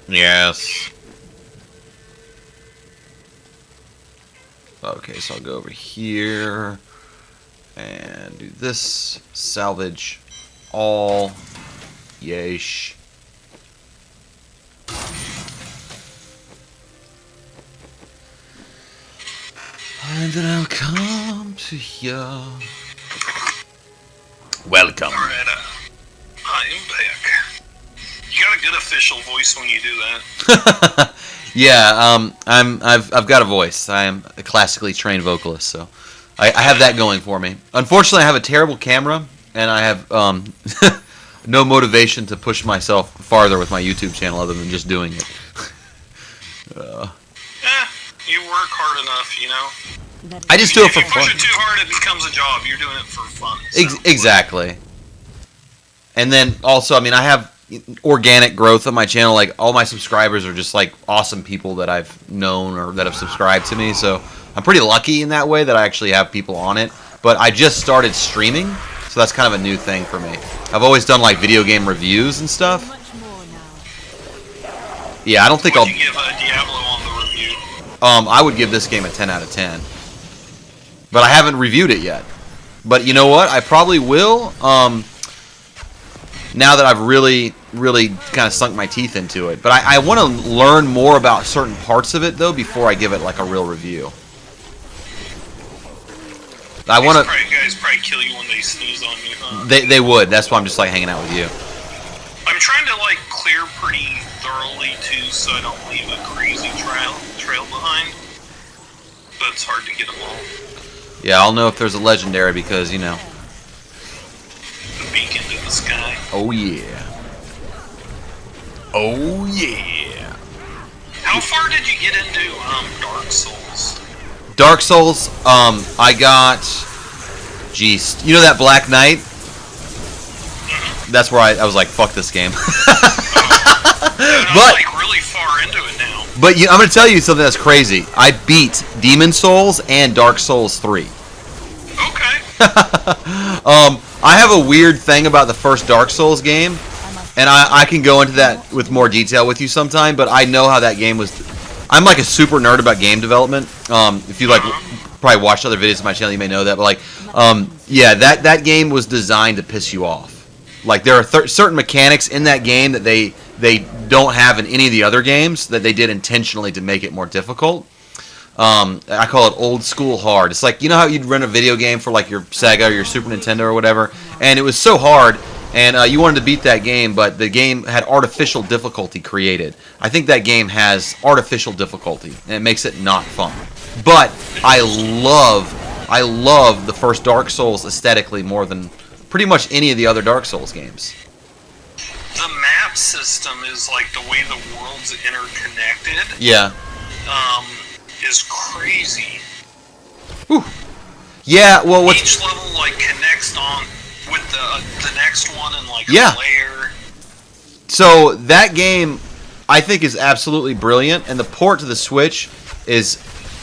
Yes. Okay, so I'll go over here and do this. Salvage all. Yeesh. And then I'll come to you. Welcome. Alright, I am artificial voice when you do that. Yeah, I've got a voice. I am a classically trained vocalist, so I have that going for me. Unfortunately, I have a terrible camera, and I have no motivation to push myself farther with my YouTube channel other than just doing it. You work hard enough, you know. I just do it for If you fun. push it too hard, it becomes a job. You're doing it for fun. So. Exactly. And then also, I mean, I have organic growth on my channel. Like, all my subscribers are just like awesome people that I've known or that have subscribed to me. So I'm pretty lucky in that way that I actually have people on it. But I just started streaming, so that's kind of a new thing for me. I've always done like video game reviews and stuff. Yeah, I don't think What'd you give Diablo on the review? I would give this game a 10 out of 10. But I haven't reviewed it yet. But you know what? I probably will. Now that I've really kind of sunk my teeth into it. But I want to learn more about certain parts of it, though, before I give it, like, a real review. I want to... Guys probably kill you when they sneeze on you, huh? They would. That's why I'm just, like, hanging out with you. I'm trying to, like, clear pretty thoroughly, too, so I don't leave a crazy trail behind. But it's hard to get them all. Yeah, I'll know if there's a legendary because, you know... The beacon to the sky. Oh, yeah. Oh, yeah. How far did you get into Dark Souls? Dark Souls, I got... Jeez. You know that Black Knight? That's where I was like, fuck this game. Dude, I'm like really far into it now. But I'm going to tell you something that's crazy. I beat Demon Souls and Dark Souls 3. Okay. I have a weird thing about the first Dark Souls game, and I can go into that with more detail with you sometime, but I know how that game was... I'm like a super nerd about game development. If you like probably watched other videos on my channel, you may know that, but like, yeah, that game was designed to piss you off. Like, there are certain mechanics in that game that they don't have in any of the other games that they did intentionally to make it more difficult. I call it old school hard. It's like, you know how you'd run a video game for like your Sega or your Super Nintendo or whatever, and it was so hard, and you wanted to beat that game, but the game had artificial difficulty created. I think that game has artificial difficulty, and it makes it not fun. But I love the first Dark Souls aesthetically more than pretty much any of the other Dark Souls games. The map system is like the way the world's interconnected. Yeah. Is crazy. Whew. Yeah, well, Each level like connects on with the next one and like Yeah. a layer. So that game, I think, is absolutely brilliant, and the port to the Switch is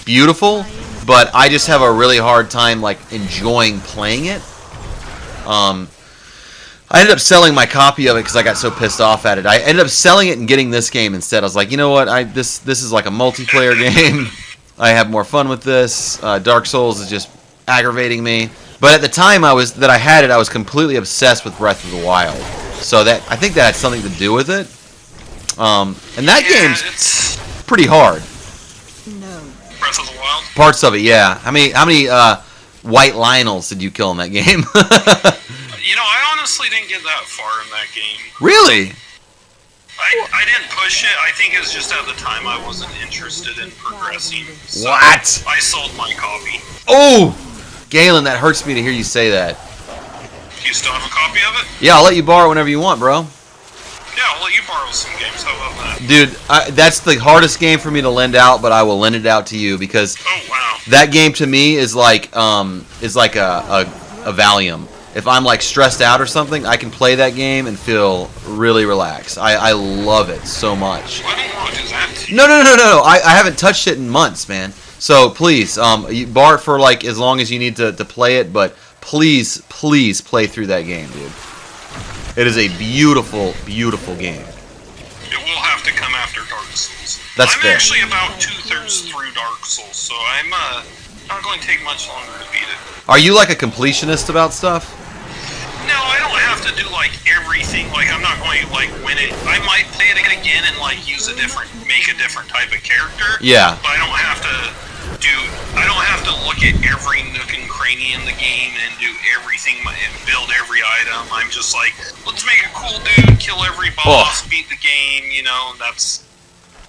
beautiful, but I just have a really hard time like enjoying playing it. I ended up selling my copy of it because I got so pissed off at it. I ended up selling it and getting this game instead. I was like, you know what? This is like a multiplayer game. I have more fun with this. Dark Souls is just aggravating me. But at the time I was completely obsessed with Breath of the Wild. So I think that had something to do with it. And that game's pretty hard. No. Breath of the Wild. Parts of it, yeah. How many White Lionels did you kill in that game? You know, I honestly didn't get that far in that game. Really? I didn't push it. I think it was just at the time I wasn't interested in progressing. So What? I sold my copy. Oh! Galen, that hurts me to hear you say that. Do you still have a copy of it? Yeah, I'll let you borrow whenever you want, bro. Yeah, I'll let you borrow some games. How about that? Dude, that's the hardest game for me to lend out, but I will lend it out to you because Oh, wow. that game to me is like a Valium. If I'm like stressed out or something, I can play that game and feel really relaxed. I love it so much. Well, I don't want to do that to you. No. I haven't touched it in months, man. So please, you borrow it for like as long as you need to play it, but please play through that game, dude. It is a beautiful, beautiful game. It will have to come after Dark Souls. That's I'm fair. actually about 2/3 through Dark Souls, so I'm not going to take much longer to beat it. Are you like a completionist about stuff? No, I don't have to do like everything. Like I'm not going to like win it. I might play it again and like make a different type of character. Yeah. But I don't have to look at every nook and cranny brainy in the game and do everything and build every item. I'm just like, let's make a cool dude, kill every boss, beat the game. You know, that's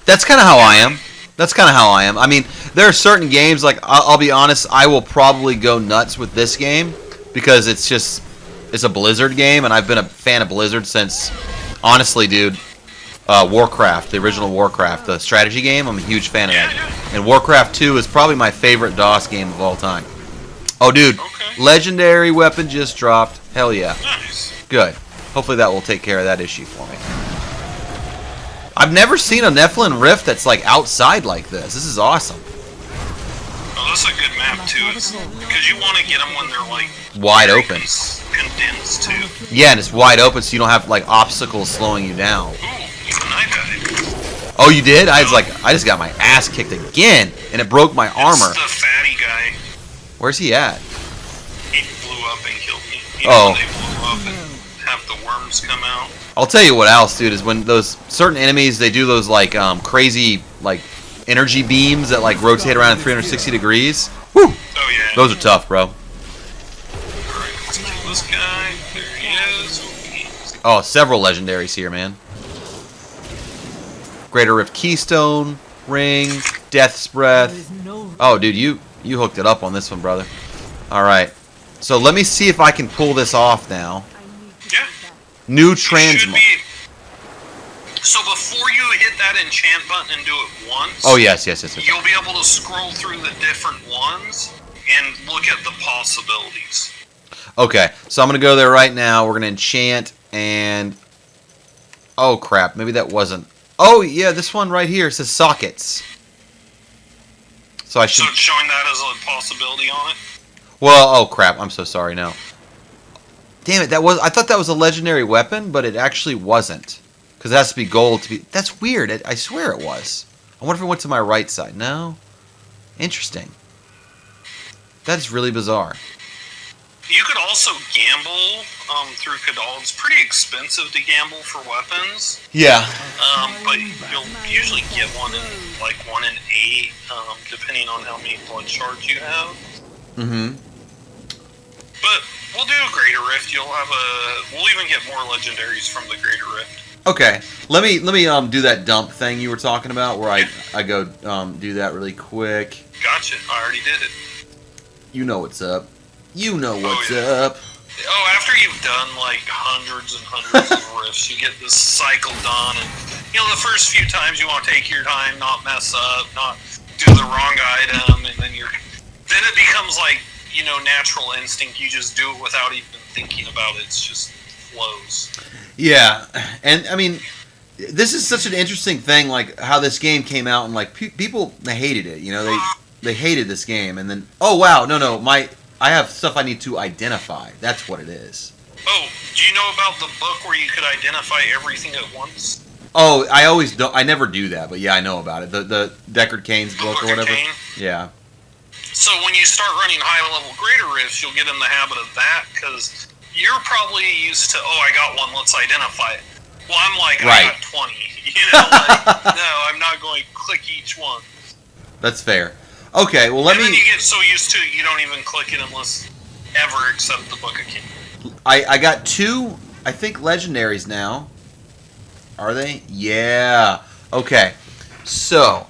kind of how I am. That's kind of how I am. I mean, there are certain games, like, I'll be honest, I will probably go nuts with this game because it's a Blizzard game, and I've been a fan of Blizzard since, honestly, dude, Warcraft, the original Warcraft, the strategy game. I'm a huge fan of that. And Warcraft 2 is probably my favorite DOS game of all time. Oh, dude, legendary weapon just dropped. Hell yeah. Nice. Good. Hopefully that will take care of that issue for me. I've never seen a Nephilim Rift that's like outside like this. This is awesome. Oh, that's a good map too. Because you want to get them when they're like wide open. Condensed too. Yeah, and it's wide open, so you don't have like obstacles slowing you down. Ooh, even I died. Oh, you did? I just got my ass kicked again, and it broke my armor. It's the fatty guy. Where's he at? He blew up and killed me. You Oh. know, they blew up and have the worms come out. I'll tell you what else, dude, is when those certain enemies, they do those like crazy like energy beams that like rotate around 360 degrees. Woo! Oh yeah. Those are tough, bro. Alright, let's kill this guy. There he is. Oh, several legendaries here, man. Greater Rift Keystone, Ring, Death's Breath. Oh, dude, you hooked it up on this one, brother. Alright. So let me see if I can pull this off now. Yeah. New transmog. So before you hit that enchant button and do it once, Oh, yes. you'll be able to scroll through the different ones and look at the possibilities. Okay, so I'm going to go there right now. We're going to enchant and... Oh, crap. Maybe that wasn't... Oh, yeah, this one right here says sockets. So I should... So it's showing that as a possibility on it? Well, oh, crap. I'm so sorry. No. Damn it, I thought that was a legendary weapon, but it actually wasn't. Because it has to be gold to be... That's weird. I swear it was. I wonder if it went to my right side. No? Interesting. That is really bizarre. You could also gamble through Kadal. It's pretty expensive to gamble for weapons. Yeah. But you'll usually get one in 8, depending on how many blood shards you have. Mm-hmm. But we'll do a Greater Rift. We'll even get more legendaries from the Greater Rift. Okay. Let me do that dump thing you were talking about, where I go do that really quick. Gotcha. I already did it. You know what's up. You know what's up. Oh, after you've done like hundreds and hundreds of rifts, you get this cycle done, and you know the first few times you want to take your time, not mess up, not do the wrong item, and then it becomes like, you know, natural instinct. You just do it without even thinking about it. It's just flows. Yeah, and I mean, this is such an interesting thing, like how this game came out, and like people they hated it. You know, they hated this game, and then I have stuff I need to identify. That's what it is. Oh, do you know about the book where you could identify everything at once? Oh, I never do that, but yeah, I know about it. The Deckard Cain's book or whatever. Cain? Yeah. So when you start running high-level Greater Rifts, you'll get in the habit of that, because you're probably used to, I got one, let's identify it. Well, I'm like, right. I got 20. You know, like, no, I'm not going to click each one. That's fair. Okay, well, let me... And then you get so used to it, you don't even click it unless ever except the Book of King. I got 2, I think, legendaries now. Are they? Yeah. Okay. So,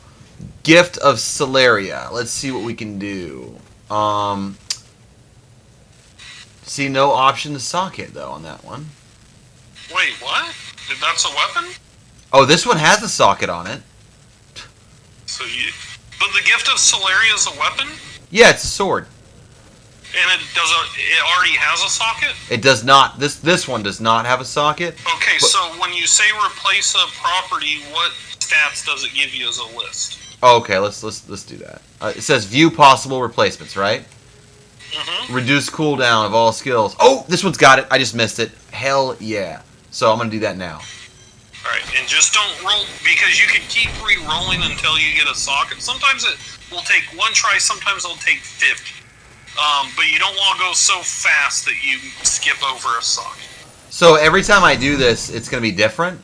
Gift of Celeria. Let's see what we can do. See, no option to socket, though, on that one. Wait, what? That's a weapon? Oh, this one has a socket on it. But the Gift of Celeria is a weapon? Yeah, it's a sword. And it already has a socket? It does not. This one does not have a socket. Okay, so when you say replace a property, what stats does it give you as a list? Okay, let's do that. It says view possible replacements, right? Mm-hmm. Reduce cooldown of all skills. Oh, this one's got it. I just missed it. Hell yeah. So I'm gonna do that now. Alright, and just don't roll, because you can keep re-rolling until you get a socket. Sometimes it will take 1 try, sometimes it'll take 50. But you don't want to go so fast that you skip over a socket. So every time I do this, it's going to be different?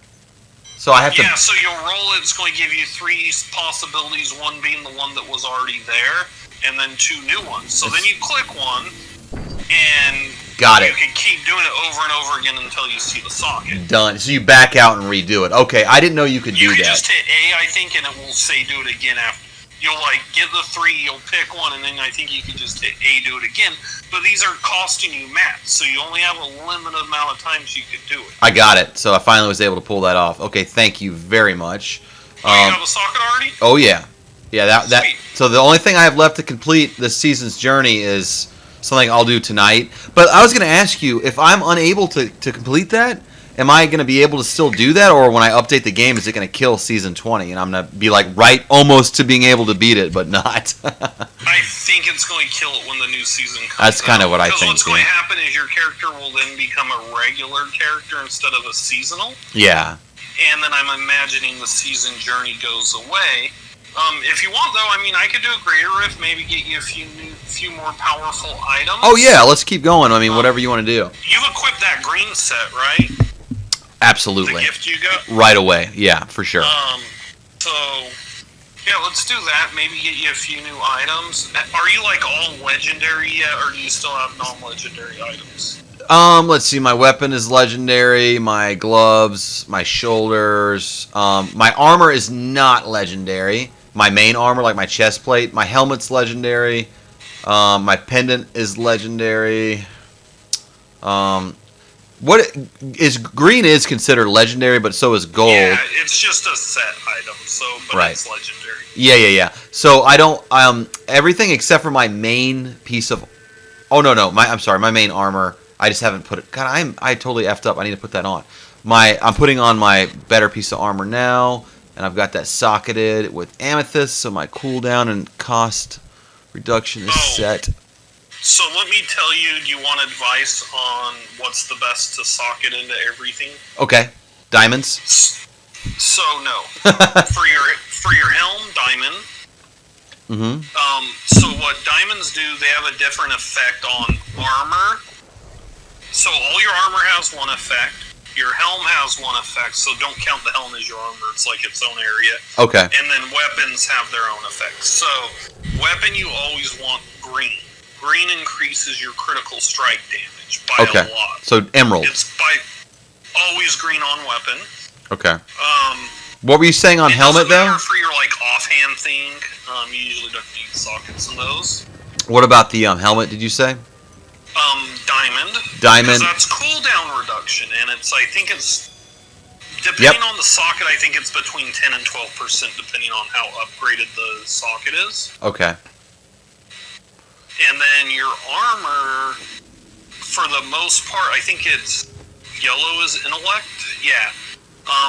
So I have to... Yeah, so you'll roll it, it's going to give you 3 possibilities, one being the one that was already there. and then 2 new ones. So then you click one, and Got it. you can keep doing it over and over again until you see the socket. Done. So you back out and redo it. Okay, I didn't know you could do You can that. just hit A, I think, and it will say do it again after. You'll get the 3, you'll pick one, and then I think you can just hit A, do it again. But these are costing you mats, so you only have a limited amount of times you could do it. I got it. So I finally was able to pull that off. Okay, thank you very much. Oh, you have a socket already? Oh yeah, yeah. That. Sweet. So the only thing I have left to complete this season's journey is something I'll do tonight. But I was going to ask you, if I'm unable to complete that, am I going to be able to still do that, or when I update the game, is it going to kill season 20 and I'm going to be right almost to being able to beat it, but not? I think it's going to kill it when the new season comes. That's kind of what I think. Because what's going to happen is your character will then become a regular character instead of a seasonal. Yeah. And then I'm imagining the season journey goes away. If you want, though, I mean, I could do a greater rift, maybe get you a few more powerful items. Oh yeah, let's keep going. I mean, whatever you want to do. You've equipped that green set, right? Absolutely. The gift you got? Right away. Yeah, for sure. So, yeah, let's do that. Maybe get you a few new items. Are you, all legendary yet, or do you still have non-legendary items? Let's see. My weapon is legendary. My gloves, my shoulders. My armor is not legendary. My main armor, like my chest plate. My helmet's legendary. My pendant is legendary. What is green is considered legendary, but so is gold. Yeah, it's just a set item, but right. It's legendary. Yeah. So I don't everything except for my main piece of. Oh no, I'm sorry, my main armor. I just haven't put it. God, I totally effed up. I need to put that on. I'm putting on my better piece of armor now, and I've got that socketed with amethyst, so my cooldown and cost reduction is set. So let me tell you, do you want advice on what's the best to socket into everything? Okay. Diamonds? So no. for your helm, diamond. Mm-hmm. So what diamonds do, they have a different effect on armor. So all your armor has one effect. Your helm has one effect, so don't count the helm as your armor. It's like its own area. Okay. And then weapons have their own effects. So weapon, you always want green. Green increases your critical strike damage by a lot. So emerald. It's always green on weapon. Okay. What were you saying on helmet though? For your offhand thing, you usually don't need sockets in those. What about the helmet? Did you say? Diamond. Diamond. Because that's cooldown reduction, and I think it's depending on the socket. I think it's between 10 and 12%, depending on how upgraded the socket is. Okay. And then your armor, for the most part, I think it's yellow is intellect. Yeah.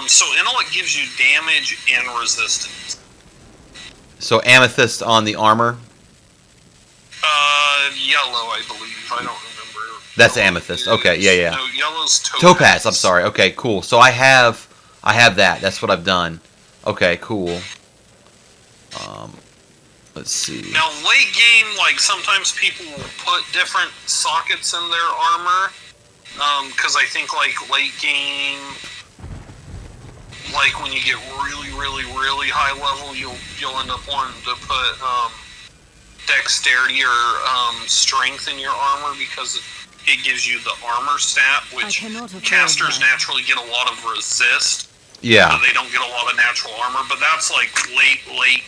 So intellect gives you damage and resistance. So amethyst on the armor? Yellow, I believe. I don't remember. That's amethyst. Okay, yeah. No, yellow's topaz. Topaz, I'm sorry. Okay, cool. So I have that. That's what I've done. Okay, cool. Let's see. Now, late game, sometimes people will put different sockets in their armor, because I think, late game, when you get really, really, really high level, you'll end up wanting to put, dexterity or, strength in your armor, because it gives you the armor stat, which casters naturally get a lot of resist. Yeah. So they don't get a lot of natural armor, but that's late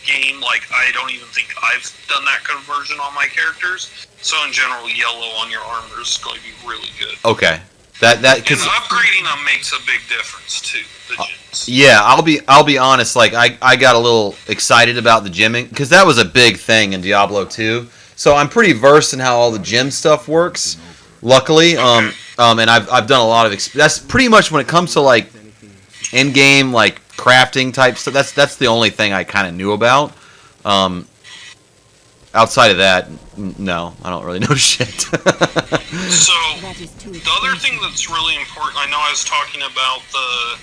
game. I don't even think I've done that conversion on my characters. So in general, yellow on your armor is going to be really good. Okay. That and upgrading them makes a big difference too. The gyms. Yeah, I'll be honest. I got a little excited about the gymming because that was a big thing in Diablo 2. So I'm pretty versed in how all the gym stuff works. Luckily, and I've done a lot of. That's pretty much when it comes to in-game crafting type stuff. That's the only thing I kind of knew about. Outside of that, no, I don't really know shit. So the other thing that's really important, I know I was talking about the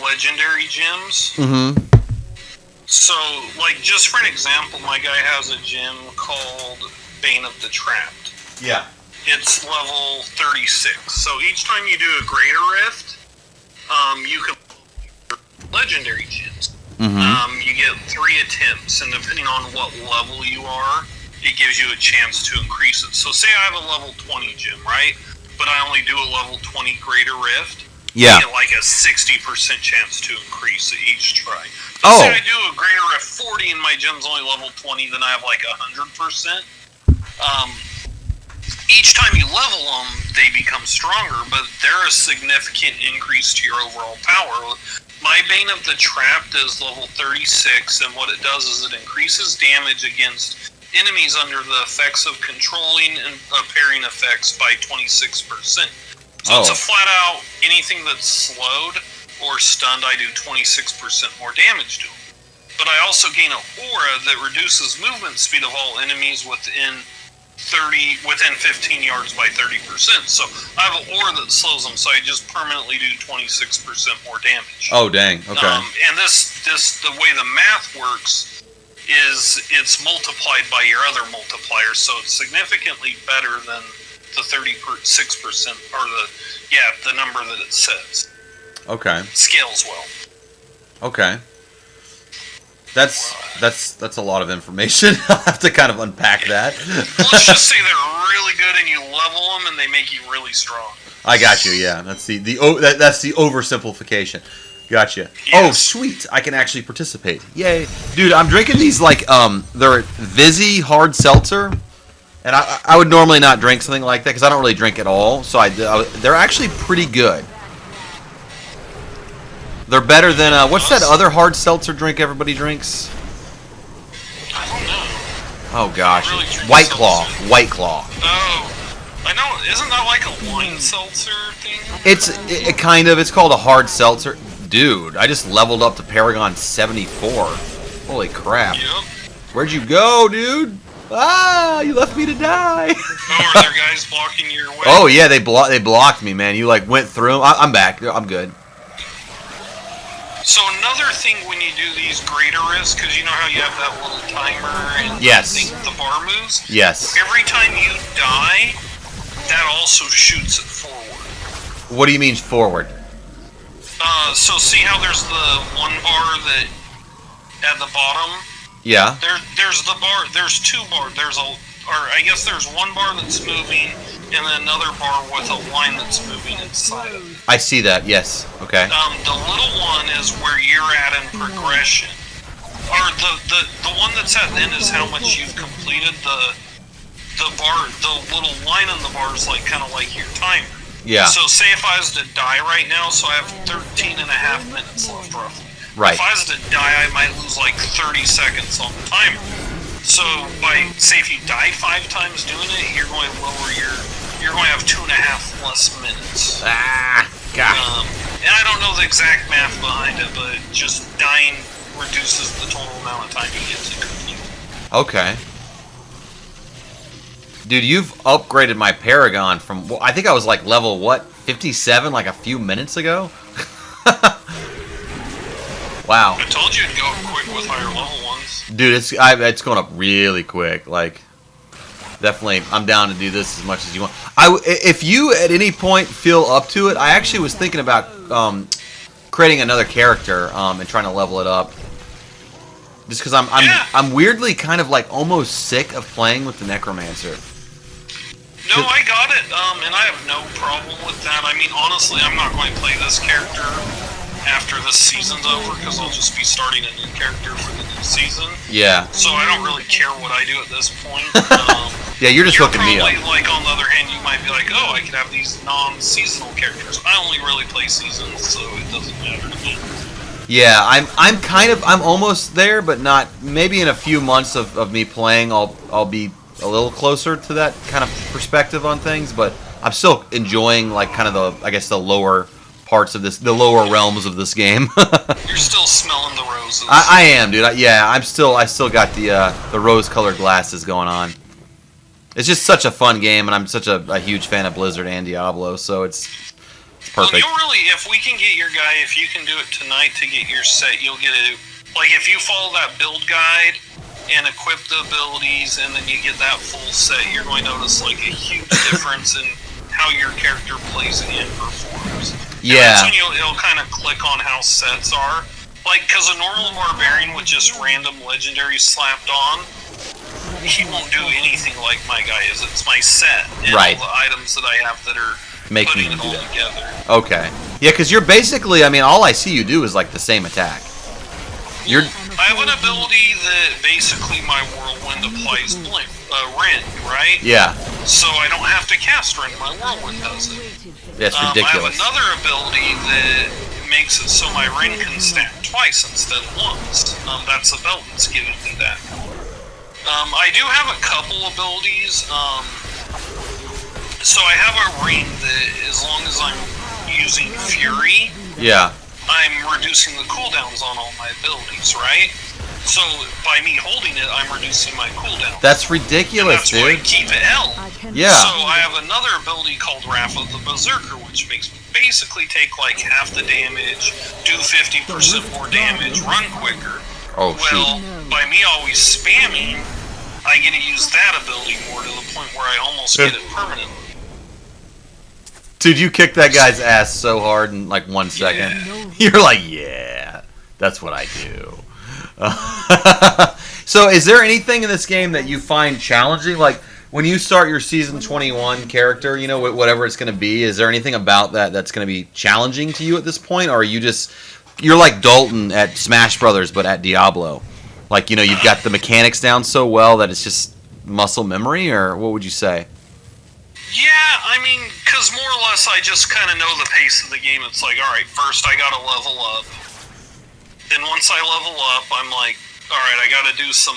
legendary gems. Mm-hmm. So just for an example, my guy has a gem called Bane of the Trapped. Yeah. It's level 36. So each time you do a greater rift, you can legendary gems. You get 3 attempts, and depending on what level you are, it gives you a chance to increase it. So say I have a level 20 gem, right? But I only do a level 20 Greater Rift. Yeah. You get like a 60% chance to increase it each try. So Oh. say I do a Greater Rift 40 and my gem's only level 20, then I have like 100%. Each time you level them, they become stronger, but they're a significant increase to your overall power. My Bane of the Trapped is level 36, and what it does is it increases damage against enemies under the effects of controlling and parrying effects by 26%. So it's a flat out, anything that's slowed or stunned, I do 26% more damage to them. But I also gain an aura that reduces movement speed of all enemies within 15 yards by 30%. So I have an aura that slows them, so I just permanently do 26% more damage. Oh, dang. Okay. And this the way the math works is it's multiplied by your other multipliers, so it's significantly better than the 36% or the number that it says. Okay. Scales well. Okay. That's a lot of information. I'll have to kind of unpack that. Let's just say they're really good, and you level them, and they make you really strong. I got you. Yeah, that's the oversimplification. Gotcha. Yes. Oh, sweet! I can actually participate. Yay, dude! I'm drinking these like they're Vizzy hard seltzer, and I would normally not drink something like that because I don't really drink at all. So they're actually pretty good. They're better than what's that other hard seltzer drink everybody drinks? I don't know. Oh gosh, I really drink White Claw. seltzer. White Claw. Oh, I know. Isn't that like a wine seltzer thing? It kind of. It's called a hard seltzer. Dude, I just leveled up to Paragon 74. Holy crap. Yep. Where'd you go, dude? Ah, you left me to die. Oh, are there guys blocking your way? Oh yeah, they blocked me, man. You like went through 'em. I'm back. I'm good. So another thing when you do these greater rifts, because you know how you have that little timer and Yes. thing with the bar moves? Yes. Every time you die, that also shoots it forward. What do you mean forward? So see how there's the one bar that at the bottom? Yeah. There's the bar. There's 2 bars. I guess there's one bar that's moving, and then another bar with a line that's moving inside of it. I see that. Yes. Okay. The little one is where you're at in progression. Or the one that's at the end is how much you've completed. The bar, the little line on the bar is like kind of like your timer. Yeah. So say if I was to die right now, so I have 13 and a half minutes left roughly. Right. If I was to die, I might lose like 30 seconds on the timer. So say if you die 5 times doing it, you're going to you're going to have 2.5 less minutes. Ah. God. And I don't know the exact math behind it, but just dying reduces the total amount of time you get to complete. Okay. Dude, you've upgraded my Paragon from... Well, I think I was like level, 57 like a few minutes ago? Wow. I told you it'd go quick with higher level ones. Dude, it's going up really quick. Like, definitely, I'm down to do this as much as you want. If you at any point feel up to it, I actually was thinking about creating another character and trying to level it up. Just because I'm weirdly kind of like almost sick of playing with the Necromancer. No, I got it, and I have no problem with that. I mean, honestly, I'm not going to play this character after this season's over, because I'll just be starting a new character for the new season. Yeah. So I don't really care what I do at this point. Yeah, you're just hooking me up. Like, on the other hand, you might be like, oh, I could have these non-seasonal characters. I only really play seasons, so it doesn't matter to me. Yeah, I'm almost there, but not. Maybe in a few months of me playing, I'll be a little closer to that kind of perspective on things. But I'm still enjoying like kind of the lower parts of the lower realms of this game. You're still smelling the roses. I am, dude. I still got the rose-colored glasses going on. It's just such a fun game, and I'm such a huge fan of Blizzard and Diablo, so it's perfect. Well, if we can get your guy, if you can do it tonight to get your set, you'll get it. Like, if you follow that build guide and equip the abilities, and then you get that full set, you're going to notice, like, a huge difference in how your character plays and performs. Yeah. And that's when it'll kind of click on how sets are. Like, because a normal barbarian with just random legendaries slapped on, he won't do anything like my guy is. It's my set and Right. all the items that I have that are Making putting him it do all that. together. Okay. Yeah, because you're basically, I mean, all I see you do is like the same attack. You're I have an ability that basically my whirlwind applies rend, right? yeah. So I don't have to cast rend. My whirlwind does it. That's I have ridiculous. another ability that makes it so my ring can stack twice instead of once. That's a belt that's giving me that. I do have a couple abilities. So I have a ring that, as long as I'm using Fury, Yeah. I'm reducing the cooldowns on all my abilities, right? So by me holding it, I'm reducing my cooldown. That's ridiculous, That's why I dude. keep it held. Yeah. So I have another ability called Wrath of the Berserker, which makes me basically take like half the damage, do 50% more damage, run quicker. Oh, Well, shoot. by me always spamming, I get to use that ability more to the point where I almost get it permanently. Dude, you kicked that guy's ass so hard in like 1 second. Yeah. You're like, yeah, that's what I do. So is there anything in this game that you find challenging? Like, when you start your Season 21 character, you know, whatever it's going to be, is there anything about that that's going to be challenging to you at this point? Or are you just, you're like Dalton at Smash Brothers, but at Diablo? Like, you know, you've got the mechanics down so well that it's just muscle memory, or what would you say? Yeah, I mean, because more or less I just kind of know the pace of the game. It's like, alright, first I gotta level up. Then once I level up, I'm like, alright, I gotta do some,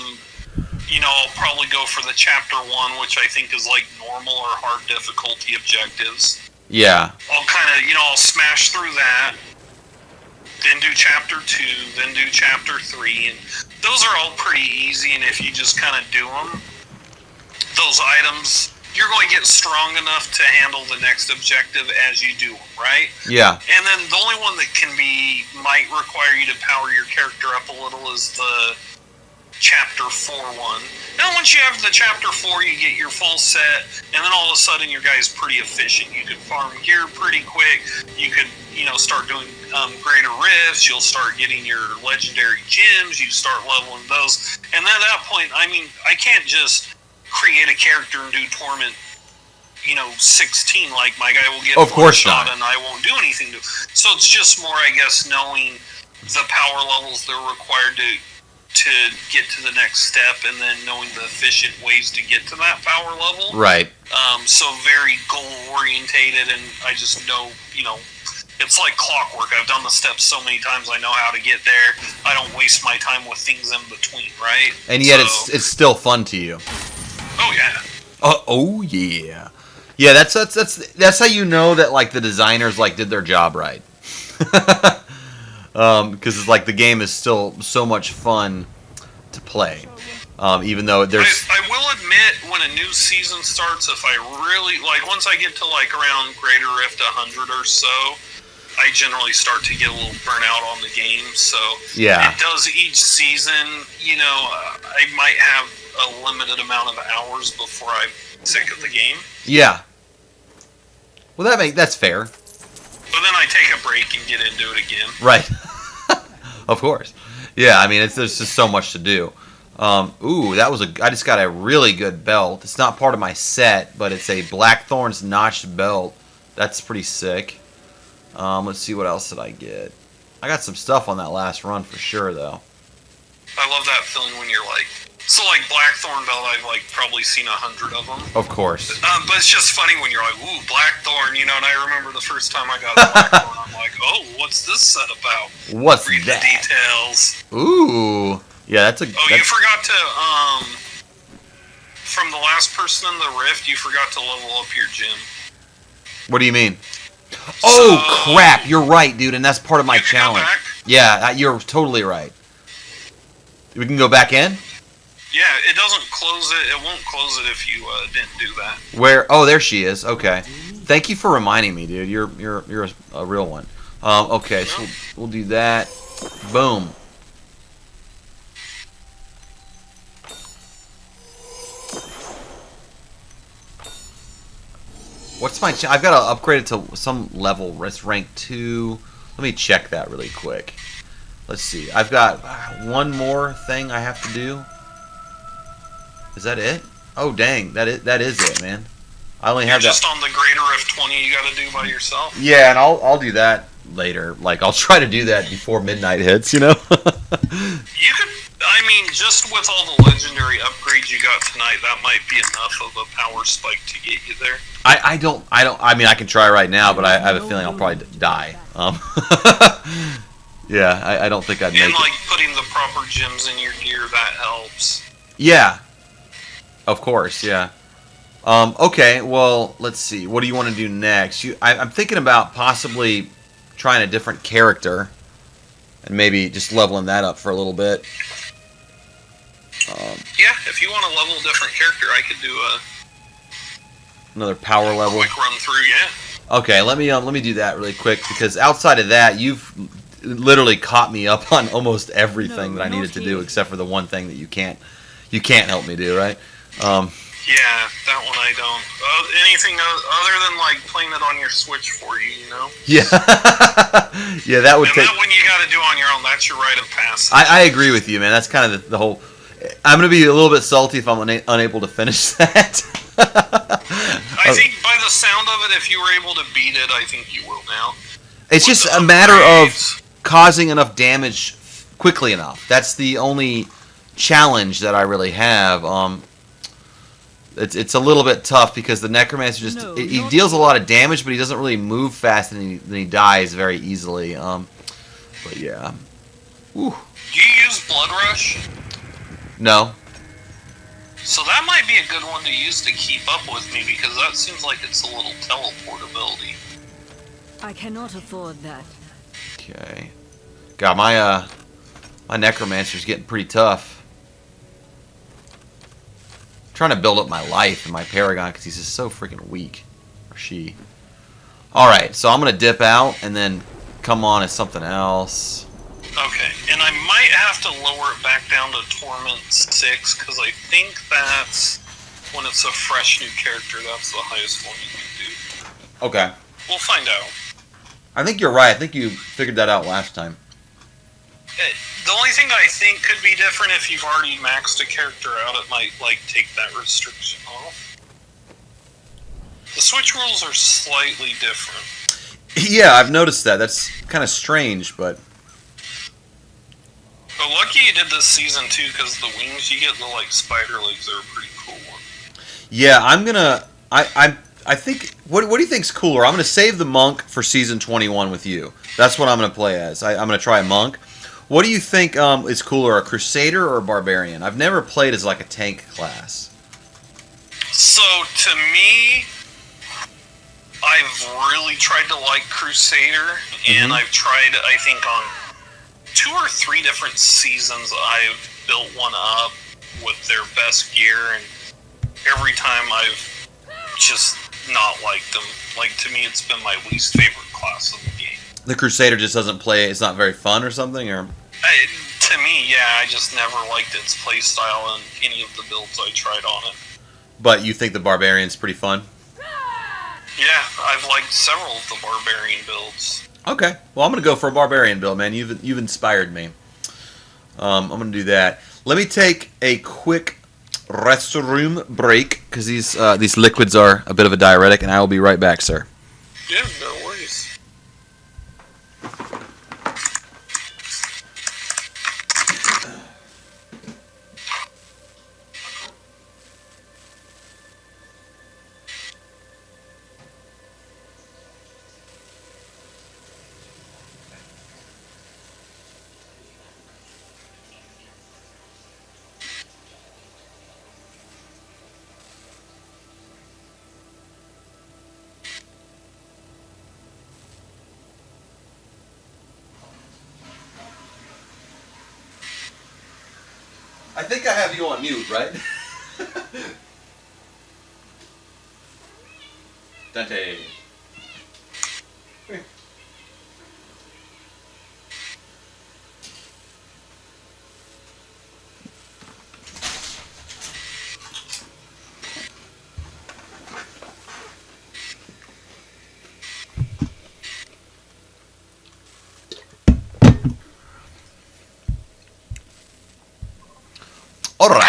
you know, I'll probably go for the Chapter 1, which I think is like normal or hard difficulty objectives. Yeah. I'll kind of, you know, I'll smash through that. Then do Chapter 2, then do Chapter 3, and those are all pretty easy, and if you just kind of do them, those items, you're going to get strong enough to handle the next objective as you do them, right? Yeah. And then the only one that might require you to power your character up a little is the Chapter 4 one. Now, once you have the Chapter 4, you get your full set, and then all of a sudden your guy's pretty efficient. You can farm gear pretty quick. You could, you know, start doing greater rifts. You'll start getting your legendary gems. You start leveling those. And then at that point, I mean, I can't just create a character and do Torment, you know, 16, like my guy will get Of course shot not. and I won't do anything to. So it's just more, I guess, knowing the power levels that are required to get to the next step, and then knowing the efficient ways to get to that power level. Right. So very goal orientated, and I just know, you know, it's like clockwork. I've done the steps so many times, I know how to get there. I don't waste my time with things in between, right? And yet So- it's still fun to you. Oh yeah. Oh yeah. Yeah, that's how you know that like the designers like did their job right. Because it's like the game is still so much fun to play, even though there's. I will admit, when a new season starts, if I really like, once I get to like around Greater Rift 100 or so, I generally start to get a little burnout on the game. So Yeah. it does each season. You know, I might have a limited amount of hours before I'm sick of the game. Yeah. Well, that's fair. But then I take a break and get into it again. Right. Of course. Yeah, I mean, there's just so much to do. Ooh, I just got a really good belt. It's not part of my set, but it's a Blackthorn's notched belt. That's pretty sick. Let's see, what else did I get? I got some stuff on that last run for sure, though. I love that feeling when you're like, so like Blackthorn belt, I've like probably seen 100 of them. Of course. But it's just funny when you're like, ooh, Blackthorn, you know, and I remember the first time I got a Blackthorn, I'm like, oh, what's this set about? What's Read that? the details. Ooh. Yeah, that's a. Oh, you forgot to, from the last person in the Rift, you forgot to level up your gym. What do you mean? Oh, So- crap. You're right, dude, and that's part of my You can go challenge. back. Yeah, you're totally right. We can go back in? Yeah, it doesn't close it. It won't close it if you didn't do that. Where? Oh, there she is. Okay. Thank you for reminding me, dude. You're a real one. Okay, so we'll do that. Boom. What's my? I've got to upgrade it to some level. It's rank 2. Let me check that really quick. Let's see. I've got one more thing I have to do. Is that it? Oh dang, that is it, man. I only have just that. on the greater of 20 you got to do by yourself. Yeah, and I'll do that later. Like I'll try to do that before midnight hits. You know. You could. I mean, just with all the legendary upgrades you got tonight, that might be enough of a power spike to get you there. I don't. I mean, I can try right now, but I have a feeling I'll probably die. Yeah, I don't think I'd make and like it. putting the proper gems in your gear, that helps. Yeah. Of course, yeah. Okay, well, let's see. What do you want to do next? I'm thinking about possibly trying a different character and maybe just leveling that up for a little bit. Yeah, if you want to level a different character, I could do Another power a level. quick run through. Yeah. Okay, let me do that really quick because outside of that, you've literally caught me up on almost everything that I needed to do except for the one thing that you can't help me do, right? Yeah, that one I don't. Anything other than like playing it on your Switch for you, you know? Yeah. Yeah, that would and take... that one you got to do on your own. That's your rite of passage. I agree with you, man. That's kind of the whole... I'm going to be a little bit salty if I'm unable to finish that. I think by the sound of it, if you were able to beat it, I think you will now. It's just a matter of causing enough damage quickly enough. That's the only challenge that I really have. It's a little bit tough because the Necromancer just he deals a lot of damage, but he doesn't really move fast, and then he dies very easily. But yeah. Whew. Do you use Blood Rush? No. So that might be a good one to use to keep up with me because that seems like it's a little teleport ability. I cannot afford that. Okay. God, my Necromancer's getting pretty tough. Trying to build up my life and my Paragon because he's just so freaking weak. Or she. Alright, so I'm going to dip out and then come on as something else. Okay, and I might have to lower it back down to Torment 6 because I think that's when it's a fresh new character, that's the highest one you can do. Okay. We'll find out. I think you're right. I think you figured that out last time. The only thing I think could be different if you've already maxed a character out, it might like take that restriction off. The Switch rules are slightly different. Yeah, I've noticed that. That's kind of strange, but... But lucky you did this season too, because the wings you get, the like spider legs, are a pretty cool one. Yeah, I'm gonna... I think... What do you think's cooler? I'm gonna save the Monk for Season 21 with you. That's what I'm gonna play as. I'm gonna try a Monk. What do you think is cooler, a Crusader or a Barbarian? I've never played as like a tank class. So to me, I've really tried to like Crusader, and I've tried, I think, on 2 or 3 different seasons, I've built one up with their best gear, and every time I've just not liked them. Like, to me, it's been my least favorite class of the game. The Crusader just doesn't play, it's not very fun or something, or? To me, yeah, I just never liked its playstyle in any of the builds I tried on it. But you think the Barbarian's pretty fun? Yeah, I've liked several of the Barbarian builds. Okay, well I'm gonna go for a Barbarian build, man. You've inspired me. I'm gonna do that. Let me take a quick restroom break because these liquids are a bit of a diuretic, and I will be right back, sir. Yeah, no worries. I think I have you on mute, right? Dante.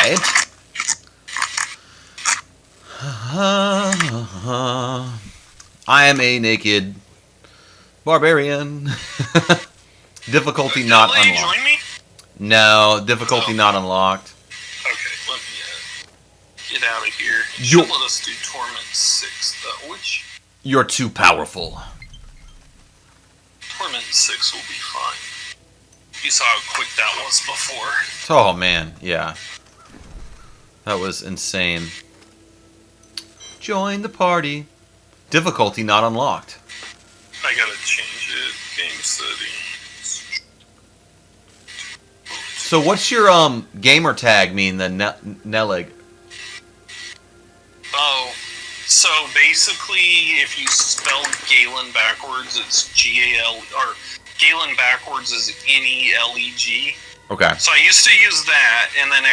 right. I am a naked barbarian. Difficulty not Will you unlocked. join me? No, difficulty not unlocked. Okay, let me get out of here. It You- should let us do Torment 6, though, which You're too powerful. Torment 6 will be fine. You saw how quick that was before. Oh man, yeah. That was insane. Join the party. Difficulty not unlocked. I gotta change it. Game settings. So what's your gamer tag mean, the Neleg? Oh, so basically, if you spell Galen backwards, it's G-A-L, or Galen backwards is N-E-L-E-G. Okay. So I used to use that, and then,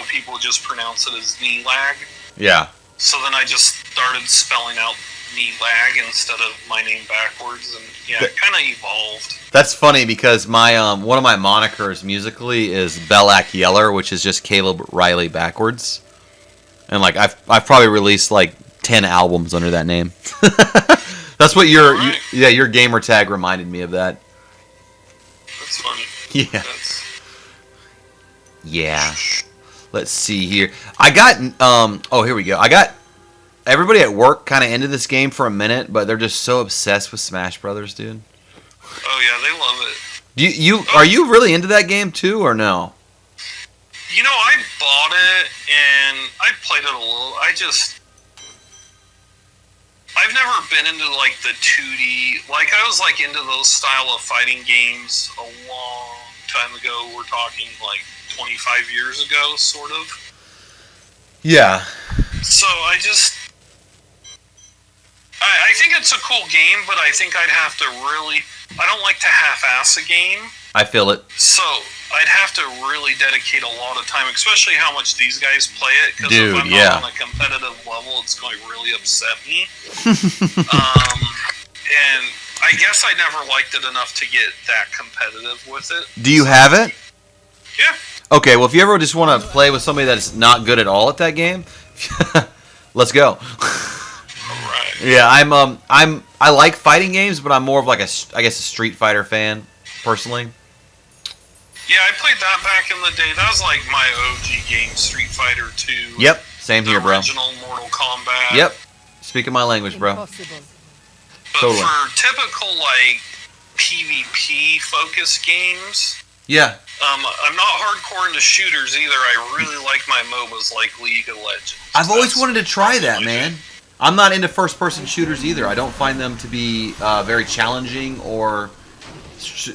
people just pronounce it as knee lag. Yeah. So then I just started spelling out knee lag instead of my name backwards, and yeah, it kind of evolved. That's funny because my one of my monikers musically is Belak Yeller, which is just Caleb Riley backwards. And like I've probably released like 10 albums under that name. That's what your gamer tag reminded me of that. That's funny. Yeah. That's... Yeah. Let's see here. I got oh, here we go. I got everybody at work kind of into this game for a minute, but they're just so obsessed with Smash Brothers, dude. Oh yeah, they love it. Are you really into that game too, or no? You know, I bought it and I played it a little. I've never been into like the 2D. Like I was like into those style of fighting games a long time ago. We're talking like 25 years ago, sort of. Yeah. So I think it's a cool game, but I think I'd have to really... I don't like to half-ass a game. I feel it. So I'd have to really dedicate a lot of time, especially how much these guys play it. Because if I'm not on a competitive level, it's going to really upset me. And I guess I never liked it enough to get that competitive with it. Do you have it? Yeah. Okay, well, if you ever just want to play with somebody that's not good at all at that game, let's go. Alright. Yeah, I like fighting games, but I'm more of like a Street Fighter fan, personally. Yeah, I played that back in the day. That was like my OG game, Street Fighter 2. Yep, same here, bro. The original Mortal Kombat. Yep, speaking my language, bro. Impossible. But Totally. for typical, like, PvP-focused games, Yeah. I'm not hardcore into shooters either. I really like my MOBAs like League of Legends. I've always wanted to try that, man. I'm not into first-person shooters either. I don't find them to be very challenging, or...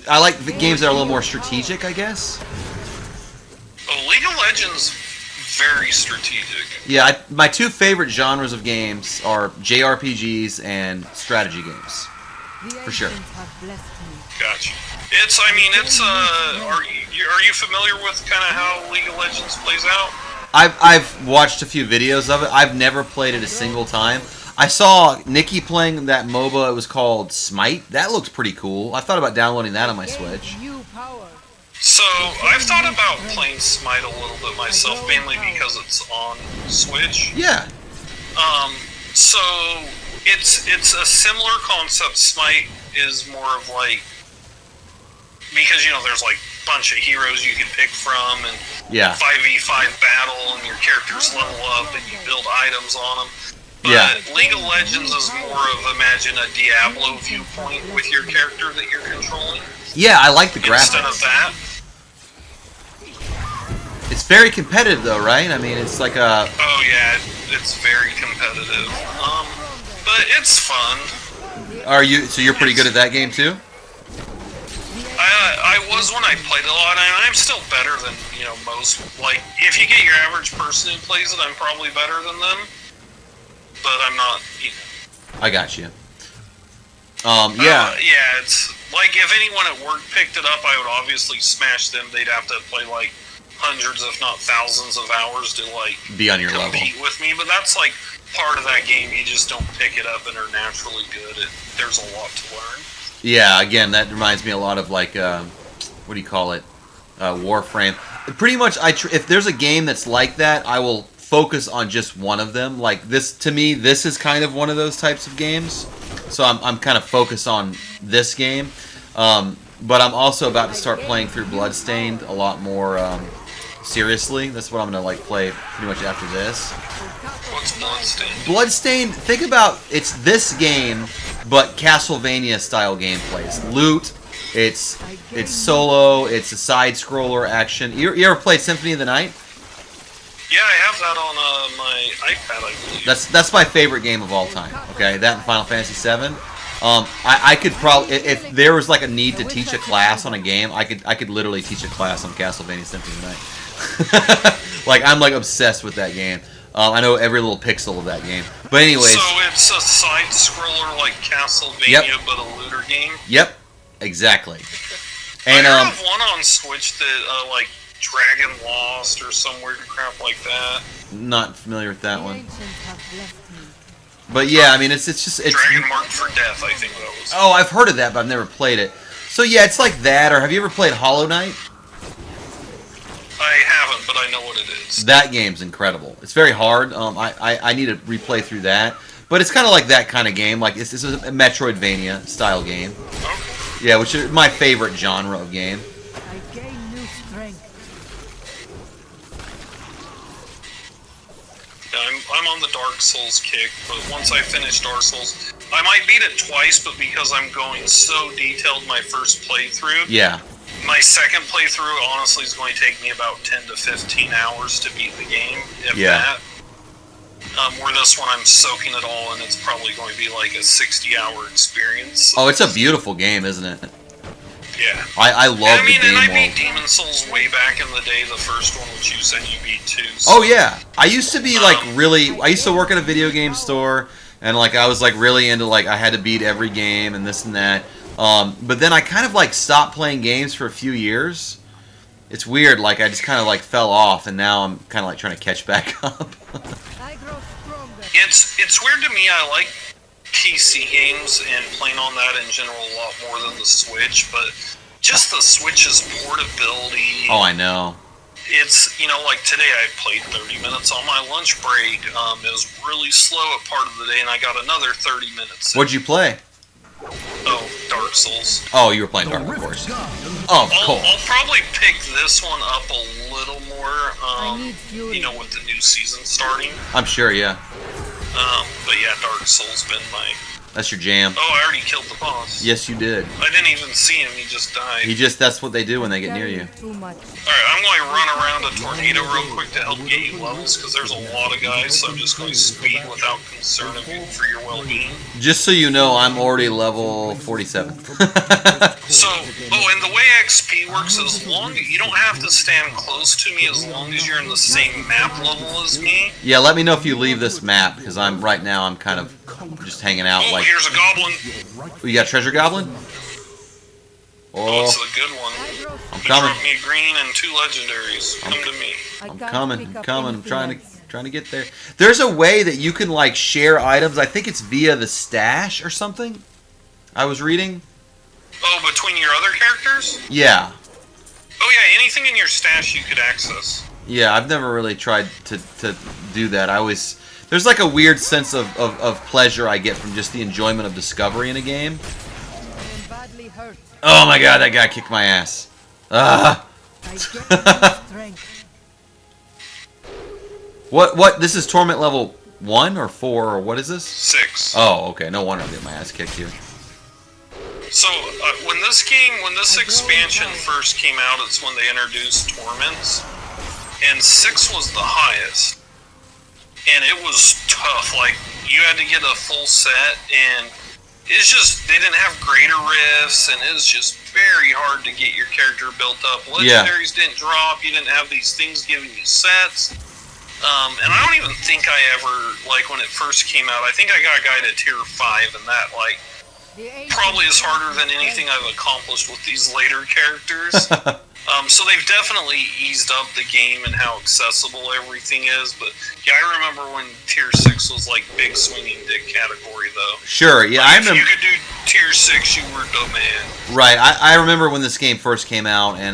I like the games that are a little more strategic, I guess. Oh, League of Legends, very strategic. Yeah, my two favorite genres of games are JRPGs and strategy games. For sure. Gotcha. Are you familiar with kind of how League of Legends plays out? I've watched a few videos of it. I've never played it a single time. I saw Nikki playing that MOBA. It was called Smite. That looked pretty cool. I thought about downloading that on my Switch. So, I've thought about playing Smite a little bit myself, mainly because it's on Switch. Yeah. So, it's a similar concept. Smite is more of like... Because, there's like a bunch of heroes you can pick from, and 5v5 battle, and your characters level up, and you build items on them. But League of Legends is more of, imagine, a Diablo viewpoint with your character that you're controlling. Yeah, I like the graphics. Instead of that. It's very competitive, though, right? I mean, it's like a... Oh, yeah, it's very competitive. But it's fun. So you're pretty good at that game, too? I was when I played a lot, and I'm still better than, most. Like, if you get your average person who plays it, I'm probably better than them. But I'm not, I got you. Yeah, it's like if anyone at work picked it up, I would obviously smash them. They'd have to play like hundreds, if not thousands, of hours to like be on your compete with me. But that's like part of that game. You just don't pick it up and are naturally good. There's a lot to learn. Yeah, again, that reminds me a lot of like, what do you call it? Warframe. Pretty much, if there's a game that's like that, I will focus on just one of them. Like this, to me, this is kind of one of those types of games. So I'm kind of focused on this game. But I'm also about to start playing through Bloodstained a lot more seriously. That's what I'm gonna like play pretty much after this. What's Bloodstained? Bloodstained. Think about it's this game, but Castlevania style gameplay. It's loot. It's solo. It's a side scroller action. You ever played Symphony of the Night? Yeah, I have that on my iPad, I believe. That's my favorite game of all time. Okay, that and Final Fantasy VII. I could probably, if there was like a need to teach a class on a game, I could literally teach a class on Castlevania Symphony of the Night. Like I'm like obsessed with that game. I know every little pixel of that game. But anyways. So it's a side scroller like Castlevania, Yep. but a looter game. Yep, exactly. And I have one on Switch that like Dragon Lost or some weird crap like that. Not familiar with that one. But yeah, I mean it's Dragon Marked for Death, I think that was. Oh, I've heard of that, but I've never played it. So yeah, it's like that. Or have you ever played Hollow Knight? I haven't, but I know what it is. That game's incredible. It's very hard. I need to replay through that. But it's kind of like that kind of game. Like it's a Metroidvania style game. Okay. Yeah, which is my favorite genre of game. I gain new strength. Yeah, I'm on the Dark Souls kick, but once I finish Dark Souls, I might beat it twice, but because I'm going so detailed my first playthrough, Yeah. my second playthrough honestly is going to take me about 10 to 15 hours to beat the game, if Yeah. that. Where this one I'm soaking it all in, it's probably going to be like a 60-hour experience. Oh, it's a beautiful game, isn't it? Yeah. I love I mean, the game and I world. beat Demon Souls way back in the day, the first one, which you said you beat too. So. Oh yeah, I used to be like really. I used to work at a video game store, and like I was like really into like I had to beat every game and this and that. But then I kind of like stopped playing games for a few years. It's weird, like I just kind of like fell off, and now I'm kind of like trying to catch back up. I grow stronger. It's weird to me. I like PC games and playing on that in general a lot more than the Switch, but just the Switch's portability. Oh, I know. It's, you know, like today I played 30 minutes on my lunch break. It was really slow at part of the day, and I got another 30 minutes. What'd you play? Oh, Dark Souls. Oh, you were playing Dark, of course. Oh, cool. I'll probably pick this one up a little more, I need fury. you know, with the new season starting. I'm sure, yeah. But yeah, Dark Souls been my... That's your jam. Oh, I already killed the boss. Yes, you did. I didn't even see him, he just died. That's what they do when they get near you. Too much. Alright, I'm going to run around a tornado real quick to help get you levels, because there's a lot of guys, so I'm just going to speed without concern of you for your well-being. Just so you know, I'm already level 47. So, and the way XP works is you don't have to stand close to me as long as you're in the same map level as me. Yeah, let me know if you leave this map, because right now I'm kind of just hanging out. Oh, Like, here's a goblin. you got a treasure goblin? Oh, Oh, it's a good one. I'm He coming. dropped me a green and 2 legendaries. Come to me. I'm coming. I'm trying to get there. There's a way that you can like share items. I think it's via the stash or something. I was reading. Oh, between your other characters? Yeah. Oh yeah, anything in your stash you could access. Yeah, I've never really tried to do that. There's like a weird sense of pleasure I get from just the enjoyment of discovery in a game. I am badly hurt. Oh my god, that guy kicked my ass. Ah. I gain new strength. What? This is Torment level 1 or 4 or what is this? 6. Oh, okay. No wonder I get my ass kicked here. So, when this expansion first came out, it's when they introduced Torments. And 6 was the highest. And it was tough. Like, you had to get a full set, and it's just, they didn't have greater rifts, and it was just very hard to get your character built up. Legendaries didn't drop, you didn't have these things giving you sets. And I don't even think I ever, like, when it first came out, I think I got a guy to tier 5, and that, like, probably is harder than anything I've accomplished with these later characters. So they've definitely eased up the game and how accessible everything is. But yeah, I remember when tier 6 was like big swinging dick category, though. Sure, yeah, like, I if remember. you could do tier 6, you were the man. Right, I remember when this game first came out, and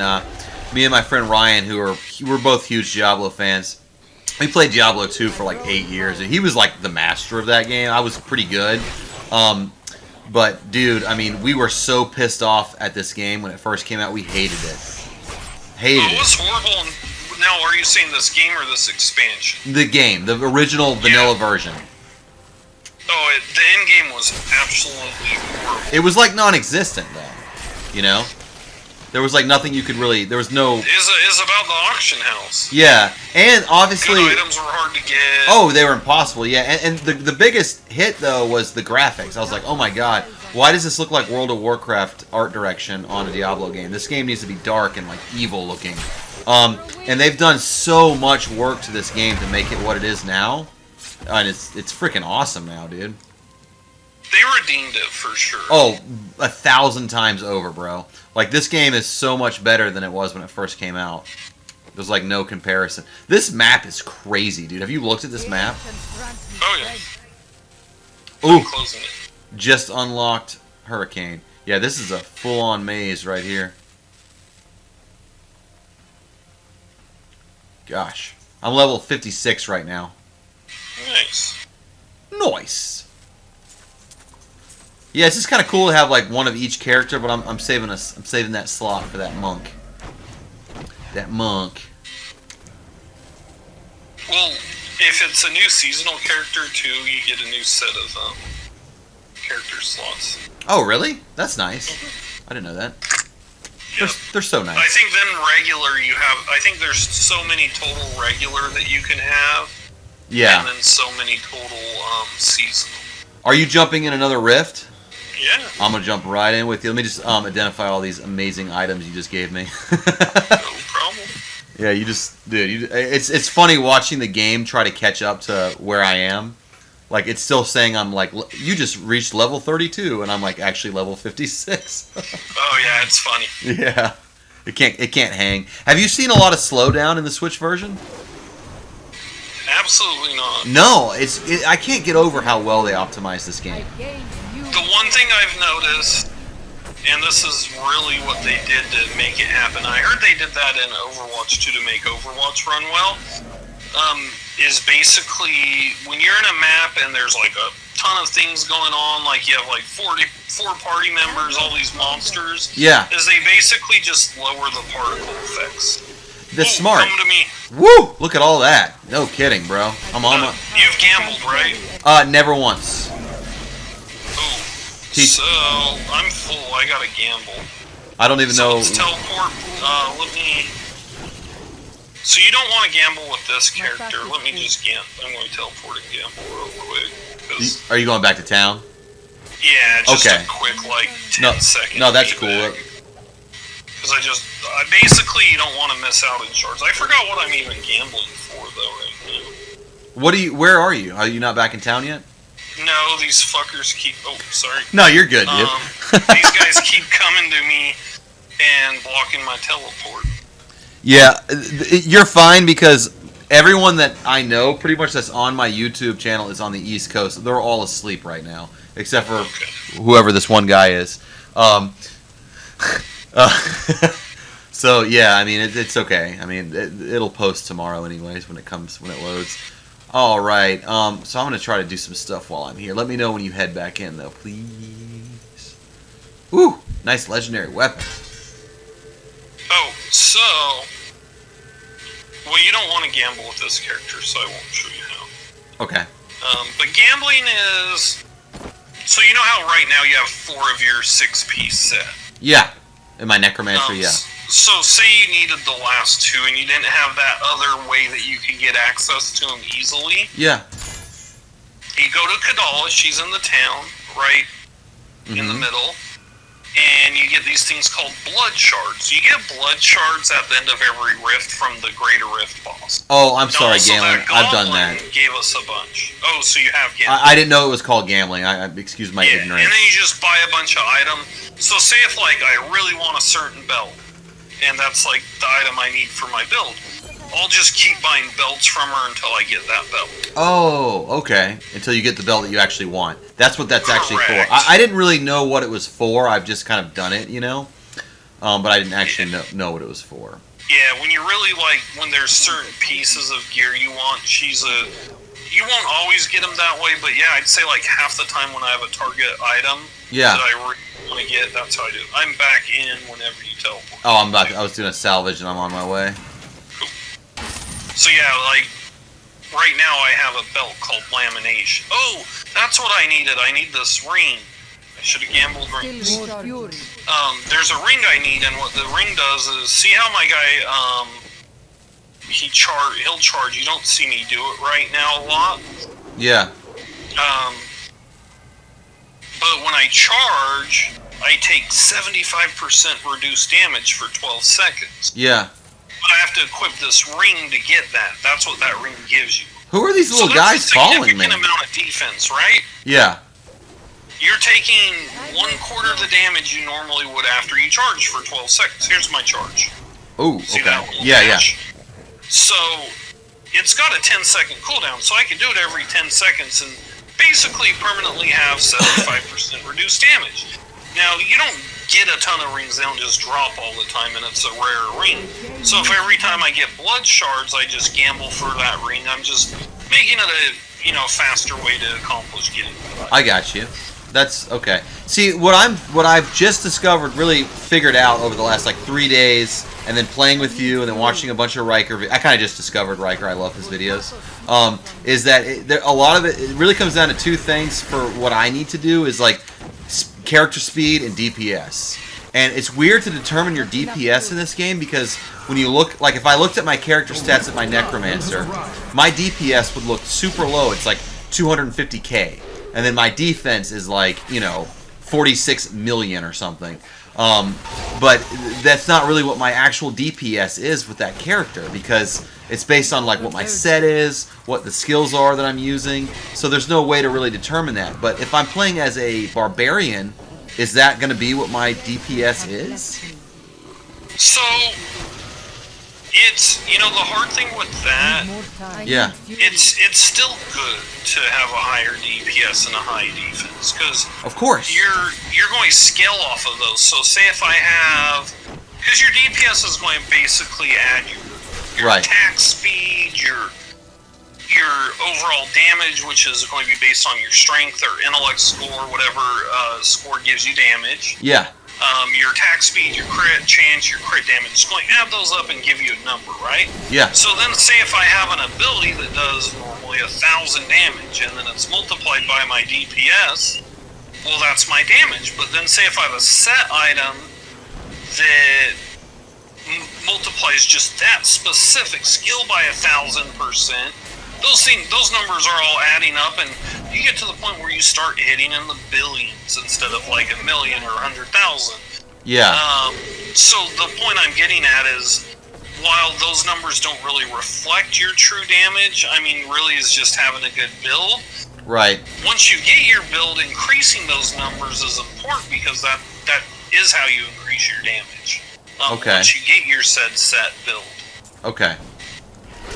Me and my friend Ryan, we're both huge Diablo fans. We played Diablo 2 for like 8 years, and he was like the master of that game. I was pretty good. But, dude, I mean, we were so pissed off at this game when it first came out. We hated it. It was horrible. Now, are you saying this game or this expansion? The game. The original vanilla version. Oh, the end game was absolutely horrible. It was like non-existent, though. You know? There was like nothing you could really... There was no... Is about the auction house. Yeah. And obviously... Good items were hard to get. Oh, they were impossible, yeah. And the biggest hit, though, was the graphics. I was like, oh my god, why does this look like World of Warcraft art direction on a Diablo game? This game needs to be dark and like evil looking. And they've done so much work to this game to make it what it is now. And it's freaking awesome now, dude. They redeemed it for sure. Oh, 1,000 times over, bro. Like, this game is so much better than it was when it first came out. There's like no comparison. This map is crazy, dude. Have you looked at this map? Oh yeah. Ooh, I'm closing it. just unlocked Hurricane. Yeah, this is a full-on maze right here. Gosh, I'm level 56 right now. Nice. Nice. Yeah, it's just kind of cool to have like one of each character, but I'm saving that slot for that monk. That monk. Well, if it's a new seasonal character too, you get a new set of character slots. Oh, really? That's nice. I didn't know that. They're so nice. I think then regular you have. I think there's so many total regular that you can have. Yeah. And then so many total seasonal. Are you jumping in another rift? Yeah. I'm gonna jump right in with you. Let me just identify all these amazing items you just gave me. No problem. Yeah, you just, dude. It's funny watching the game try to catch up to where I am. Like, it's still saying I'm like, you just reached level 32, and I'm like actually level 56. Oh yeah, it's funny. Yeah, it can't hang. Have you seen a lot of slowdown in the Switch version? Absolutely not. No, I can't get over how well they optimized this game. The one thing I've noticed, and this is really what they did to make it happen, I heard they did that in Overwatch 2 to make Overwatch run well, is basically when you're in a map and there's like a ton of things going on, like you have like 44 party members, all these monsters, Yeah. is they basically just lower the particle effects. That's smart. Come to me. Woo! Look at all that. No kidding, bro. I'm on my... You've gambled, right? Never once. Ooh. Teach- So, I'm full. I gotta gamble. I don't even So know... let's teleport. Let me... So you don't want to gamble with this character. Let me just gamble. I'm going to teleport and gamble real quick. Are you going back to town? Yeah, just Okay. a quick, like, 10 No, second no, that's feedback. cool. Because basically, you don't want to miss out in shards. I forgot what I'm even gambling for, though, right now. Where are you? Are you not back in town yet? No, these fuckers keep... Oh, sorry. No, you're good, dude. These guys keep coming to me and blocking my teleport. Yeah, you're fine because everyone that I know, pretty much that's on my YouTube channel, is on the East Coast. They're all asleep right now, except for whoever this one guy is. So yeah, I mean it's okay. I mean it'll post tomorrow anyways when it loads. All right. So I'm gonna try to do some stuff while I'm here. Let me know when you head back in though, please. Ooh, nice legendary weapon. Oh, so... Well, you don't want to gamble with this character, so I won't show you how. Okay. But gambling is... So you know how right now you have 4 of your 6-piece set? Yeah. In my necromancer, yeah. So say you needed the last 2 and you didn't have that other way that you could get access to them easily. Yeah. You go to Kadala, she's in the town, right in the middle. And you get these things called blood shards. You get blood shards at the end of every rift from the Greater Rift boss. Oh, I'm sorry, Also, gambling. that I've done goblin that. Gave us a bunch. Oh, so you have gambling. I didn't know it was called gambling. I excuse my ignorance. And then you just buy a bunch of items. So say if like I really want a certain belt, and that's like the item I need for my build, I'll just keep buying belts from her until I get that belt. Oh, okay. Until you get the belt that you actually want. That's what that's actually for. Correct. I didn't really know what it was for. I've just kind of done it, you know? But I didn't actually know what it was for. Yeah, when you really like, when there's certain pieces of gear you want, you won't always get them that way, but yeah, I'd say like half the time when I have a target item Yeah. that I really want to get, that's how I do it. I'm back in whenever you teleport. Oh, I'm back. I was doing a salvage and I'm on my way. So yeah, like, right now I have a belt called Lamination. Oh, that's what I needed. I need this ring. I should have gambled rings. Still more fury. There's a ring I need, and what the ring does is, see how my guy, he'll charge. You don't see me do it right now a lot. Yeah. But when I charge, I take 75% reduced damage for 12 seconds. Yeah. But I have to equip this ring to get that. That's what that ring gives you. Who are these little so guys that's a calling me? significant amount of defense, right? Yeah. You're taking 1/4 of the damage you normally would after you charge for 12 seconds. Here's my charge. Oh, See okay. that little Yeah, dash? So, it's got a 10-second cooldown, so I can do it every 10 seconds and basically permanently have 75% reduced damage. Now, you don't get a ton of rings, they don't just drop all the time, and it's a rare ring. So if every time I get blood shards, I just gamble for that ring, I'm just making it a, faster way to accomplish getting it. I got you. That's okay. See, what I've just discovered, really figured out over the last like 3 days, and then playing with you, and then watching a bunch of Riker. I kind of just discovered Riker. I love his videos. Is that a lot of it really comes down to two things for what I need to do is like character speed and DPS. And it's weird to determine your DPS in this game because when you look, like if I looked at my character stats at my Necromancer, my DPS would look super low. It's like 250k. And then my defense is like, 46 million or something. But that's not really what my actual DPS is with that character because it's based on like what my set is, what the skills are that I'm using. So there's no way to really determine that. But if I'm playing as a barbarian, is that going to be what my DPS is? So, it's, the hard thing with that, Yeah. it's still good to have a higher DPS and a high defense, because Of course. you're going to scale off of those. So say if I have, because your DPS is going to basically add your Right. attack speed, your overall damage, which is going to be based on your strength or intellect score, whatever score gives you damage. Yeah. Your attack speed, your crit chance, your crit damage. It's going to add those up and give you a number, right? Yeah. So then say if I have an ability that does normally 1,000 damage, and then it's multiplied by my DPS, well, that's my damage. But then say if I have a set item that multiplies just that specific skill by 1,000%, those numbers are all adding up, and you get to the point where you start hitting in the billions instead of like 1 million or 100,000. Yeah. So the point I'm getting at is, while those numbers don't really reflect your true damage, I mean, really is just having a good build. Right. Once you get your build, increasing those numbers is important because that is how you increase your damage. Okay. Once you get your set build. Okay.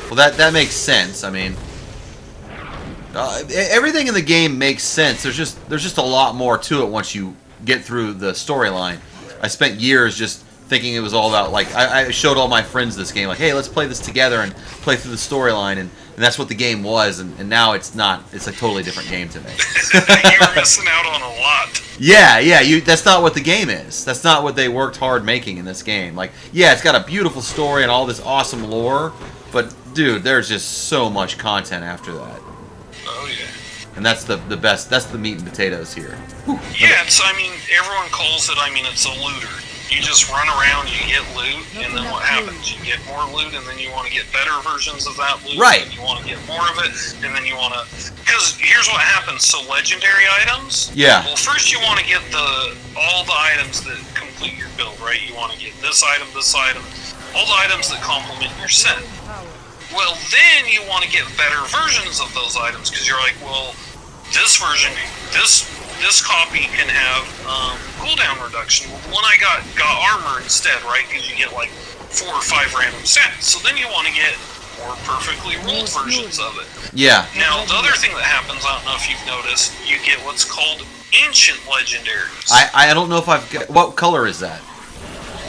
Well, that makes sense. I mean, everything in the game makes sense. There's just a lot more to it once you get through the storyline. I spent years just thinking it was all about, like, I showed all my friends this game, like, hey, let's play this together and play through the storyline, and that's what the game was, and now it's not. It's a totally different game to me. You're missing out on a lot. Yeah, that's not what the game is. That's not what they worked hard making in this game. Like, yeah, it's got a beautiful story and all this awesome lore, but, dude, there's just so much content after that. Oh, yeah. And that's the best, that's the meat and potatoes here. Whew. Yeah, everyone calls it, it's a looter. You just run around, you get loot, and then what happens? You get more loot, and then you want to get better versions of that loot. Right. And you want to get more of it, and then you want to... Because here's what happens. So legendary items... Yeah. Well, first you want to get all the items that complete your build, right? You want to get this item, all the items that complement your set. Well, then you want to get better versions of those items, because you're like, well, this version, this copy can have cooldown reduction. Well, when I got armor instead, right? Because you get like 4 or 5 random stats. So then you want to get more perfectly rolled versions of it. Yeah. Now, the other thing that happens, I don't know if you've noticed, you get what's called ancient legendaries. I don't know if I've got... What color is that?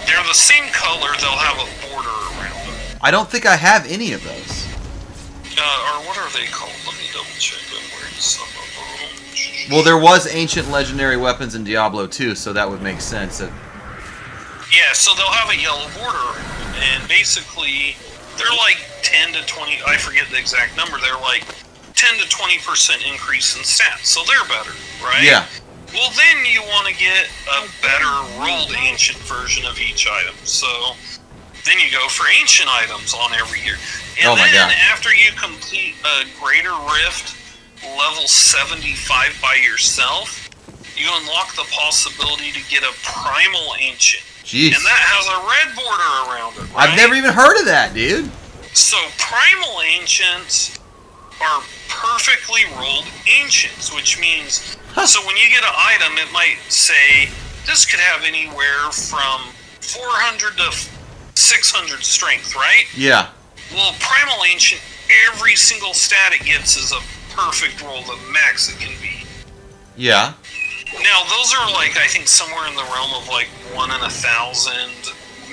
They're the same color, they'll have a border I don't think I have any of those. Or what are they called? Let me double check. I'm wearing some of them. Well, there was ancient legendary weapons in Diablo 2, so that would make sense. Yeah, so they'll have a yellow border, and basically they're like 10 to 20. I forget the exact number. They're like 10 to 20% increase in stats, so they're better, right? Yeah. Well, then you want to get a better rolled ancient version of each item. So then you go for ancient items on every year. And Oh my then God. after you complete a Greater Rift level 75 by yourself, you unlock the possibility to get a Primal Ancient. Jeez. And that has a red border around it, right? I've never even heard of that, dude. So Primal Ancients are perfectly rolled Ancients, which means... So when you get an item, it might say, this could have anywhere from 400 to 600 strength, right? Yeah. Well, Primal Ancient, every single stat it gets is a perfect roll, the max it can be. Yeah. Now, those are like, I think, somewhere in the realm of like 1 in 1,000,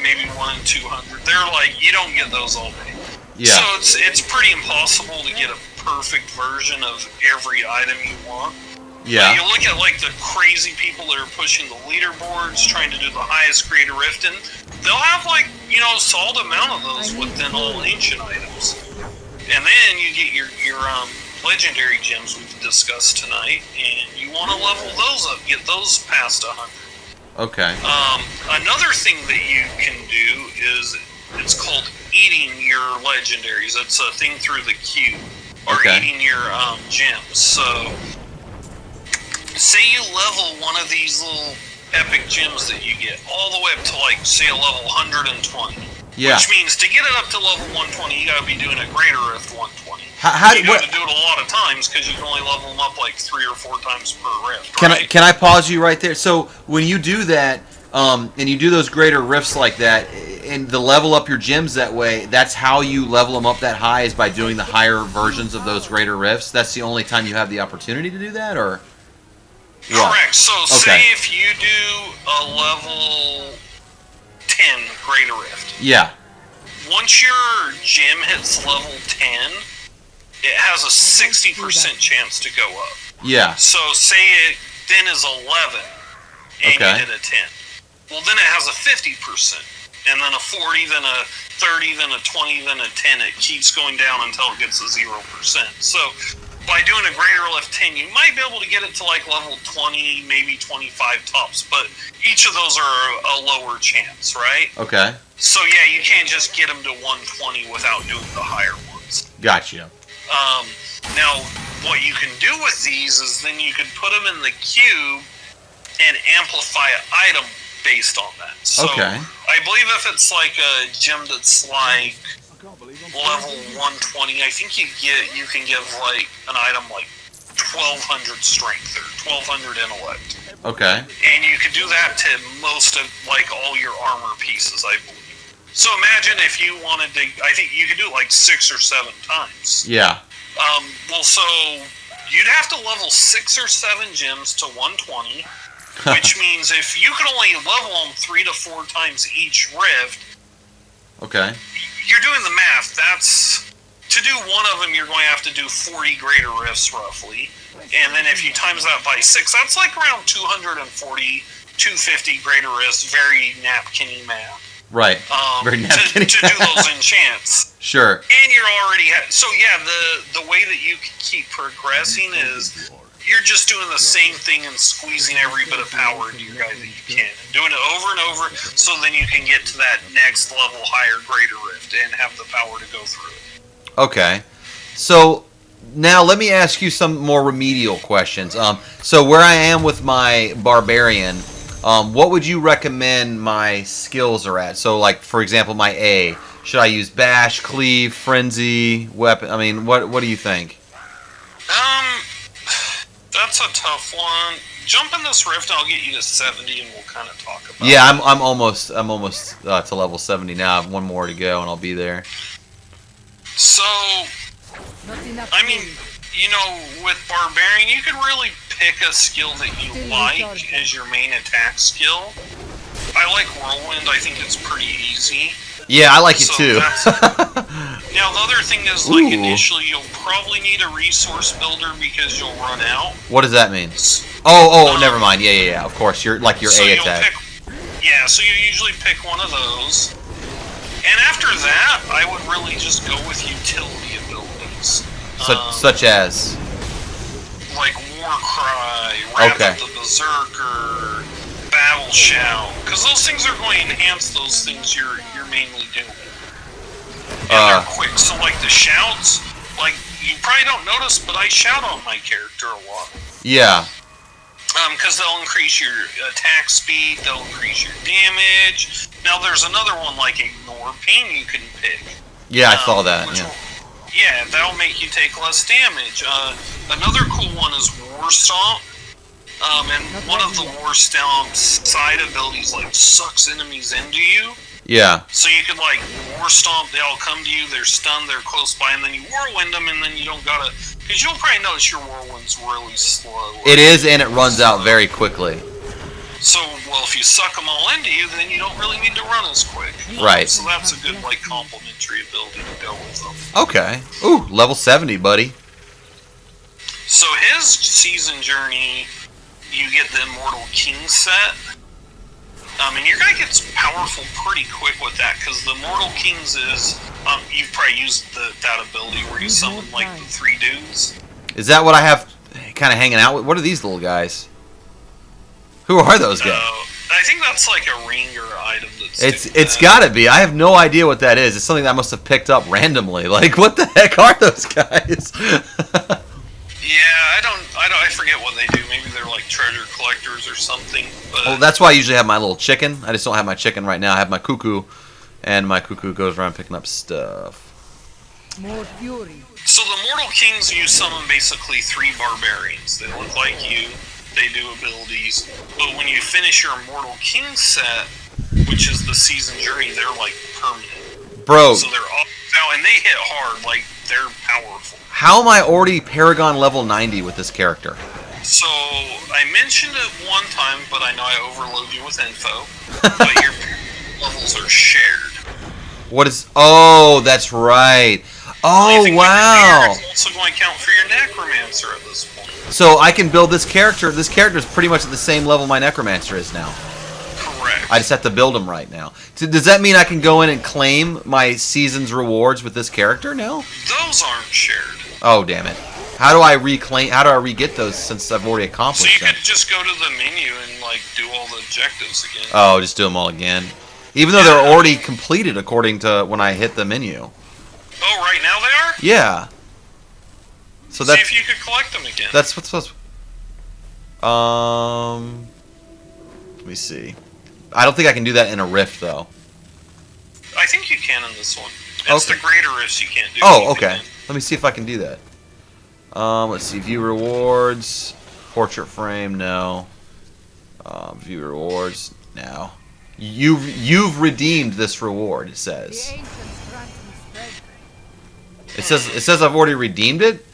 maybe 1 in 200. They're like, you don't get those all day. Yeah. So it's pretty impossible to get a perfect version of every item you want. Yeah. You look at like the crazy people that are pushing the leaderboards, trying to do the highest Greater Rift, and they'll have like, you know, a solid amount of those within all ancient items. And then you get your legendary gems we've discussed tonight, and you want to level those up, get those past 100. Okay. Another thing that you can do is it's called eating your legendaries. It's a thing through the queue, or Okay. eating your gems. So say you level one of these little epic gems that you get all the way up to like, say, a level 120. Yeah. Which means to get it up to level 120, you gotta be doing a Greater Rift 120. How You what, gotta do it a lot of times because you can only level them up like 3 or 4 times per rift, can right? I pause you right there? So when you do that, and you do those greater rifts like that, and the level up your gems that way, that's how you level them up that high, is by doing the higher versions of those greater rifts. That's the only time you have the opportunity to do that, or what? Correct. So Okay. say if you do a level 10 Greater Rift, Yeah. once your gem hits level 10, it has a 60% chance to go up. Yeah. So say it then is 11, and Okay. you did a 10. Well, then it has a 50%, and then a 40, then a 30, then a 20, then a 10. It keeps going down until it gets to 0%. So by doing a Greater Rift 10, you might be able to get it to like level 20, maybe 25 tops, but each of those are a lower chance, right? Okay. So yeah, you can't just get them to 120 without doing the higher ones. Gotcha. Now, what you can do with these is then you could put them in the cube and amplify an item based on that. So Okay. I believe if it's like a gem that's like level 120, I think you can give like an item like 1200 strength or 1200 intellect. Okay. And you could do that to most of like all your armor pieces, I believe. So imagine if you wanted to, I think you could do it like 6 or 7 times. Yeah. Well, so you'd have to level 6 or 7 gems to 120, which means if you could only level them 3 to 4 times each rift, Okay. you're doing the math. That's, to do one of them, you're going to have to do 40 greater rifts roughly. And then if you times that by 6, that's like around 240, 250 greater rifts, very napkin-y math. Right. Very napkin-y. to do those enchants. Sure. And you're already so yeah, the way that you can keep progressing is you're just doing the same thing and squeezing every bit of power into your guy that you can, and doing it over and over, so then you can get to that next level higher greater rift and have the power to go through it. Okay. So now let me ask you some more remedial questions. So where I am with my barbarian, what would you recommend my skills are at? So like, for example, my A. Should I use bash, cleave, frenzy, weapon? I mean, what do you think? That's a tough one. Jump in this rift, and I'll get you to 70, and we'll kind of talk about Yeah, it. I'm almost to level 70 now. I have one more to go, and I'll be there. So, Not enough I mean, food. you know, with Barbarian, you can really pick a skill that you like as your main attack skill. I like Whirlwind. I think it's pretty easy. Yeah, I like it So too. Now, the other thing is, like, Ooh. initially you'll probably need a resource builder because you'll run out. What does that mean? Oh, never mind. Yeah. Of course, you're like your So A you'll attack. so you usually pick one of those. And after that, I would really just go with utility abilities. Such as. Like Warcry, Wrath Okay. of the Berserker, Battle Shout. Because those things are going to enhance those things you're mainly doing. And they're quick. So, like, the shouts, like, you probably don't notice, but I shout on my character a lot. Yeah. Because they'll increase your attack speed, they'll increase your damage. Now, there's another one like Ignore Pain you can pick. Yeah, I saw that. which Yeah. Yeah, that'll make you take less damage. Another cool one is War Stomp. And one of the War Stomp's side abilities, like, sucks enemies into you. Yeah. So you could, like, War Stomp, they all come to you, they're stunned, they're close by, and then you Whirlwind them, and then you don't gotta... Because you'll probably notice your Whirlwind's really slow. It is, and it runs out very quickly. So, well, if you suck them all into you, then you don't really need to run as quick. Right. So that's a good, like, complementary ability to go with them. Okay. Ooh, level 70, buddy. So his season journey, you get the Immortal King set. And your guy gets powerful pretty quick with that, because the Immortal Kings is, you've probably used that ability where you summon, like, the 3 dudes. Is that what I have kind of hanging out with? What are these little guys? Who are those guys? I think that's like a ringer item that's... It's gotta be. I have no idea what that is. It's something that I must have picked up randomly. Like, what the heck are those guys? Yeah, I forget what they do. Maybe they're like treasure collectors or something. But Well, that's why I usually have my little chicken. I just don't have my chicken right now. I have my cuckoo, and my cuckoo goes around picking up stuff. More fury. So the Mortal Kings, you summon basically 3 barbarians. They look like you. They do abilities. But when you finish your Immortal King set, which is the season journey, they're like permanent. Bro, So they're all out, and they hit hard. Like, they're powerful. how am I already Paragon level 90 with this character? So I mentioned it one time, but I know I overload you with info. But your levels are shared. What is... Oh, that's right. Oh, Anything wow. It's also going to count for your Necromancer at this point. So I can build this character. This character is pretty much at the same level my Necromancer is now. Correct. I just have to build him right now. So does that mean I can go in and claim my season's rewards with this character now? Those aren't shared. Oh, damn it. How do I re-get those since I've already So accomplished you them? could just go to the menu and, like, do all the objectives again. Oh, just do them all again. Even though they're already completed according to when I hit the menu. Oh, right now they are? Yeah. So See that's if you could collect them again. that's what's supposed. Let me see. I don't think I can do that in a rift though. I think you can in this one. It's Okay. the greater rifts you can't do. Oh, anything okay. in. Let me see if I can do that. Let's see. View rewards. Portrait frame. No. View rewards. No. You've redeemed this reward. It The says. ancients grant me strength. It says I've already redeemed it.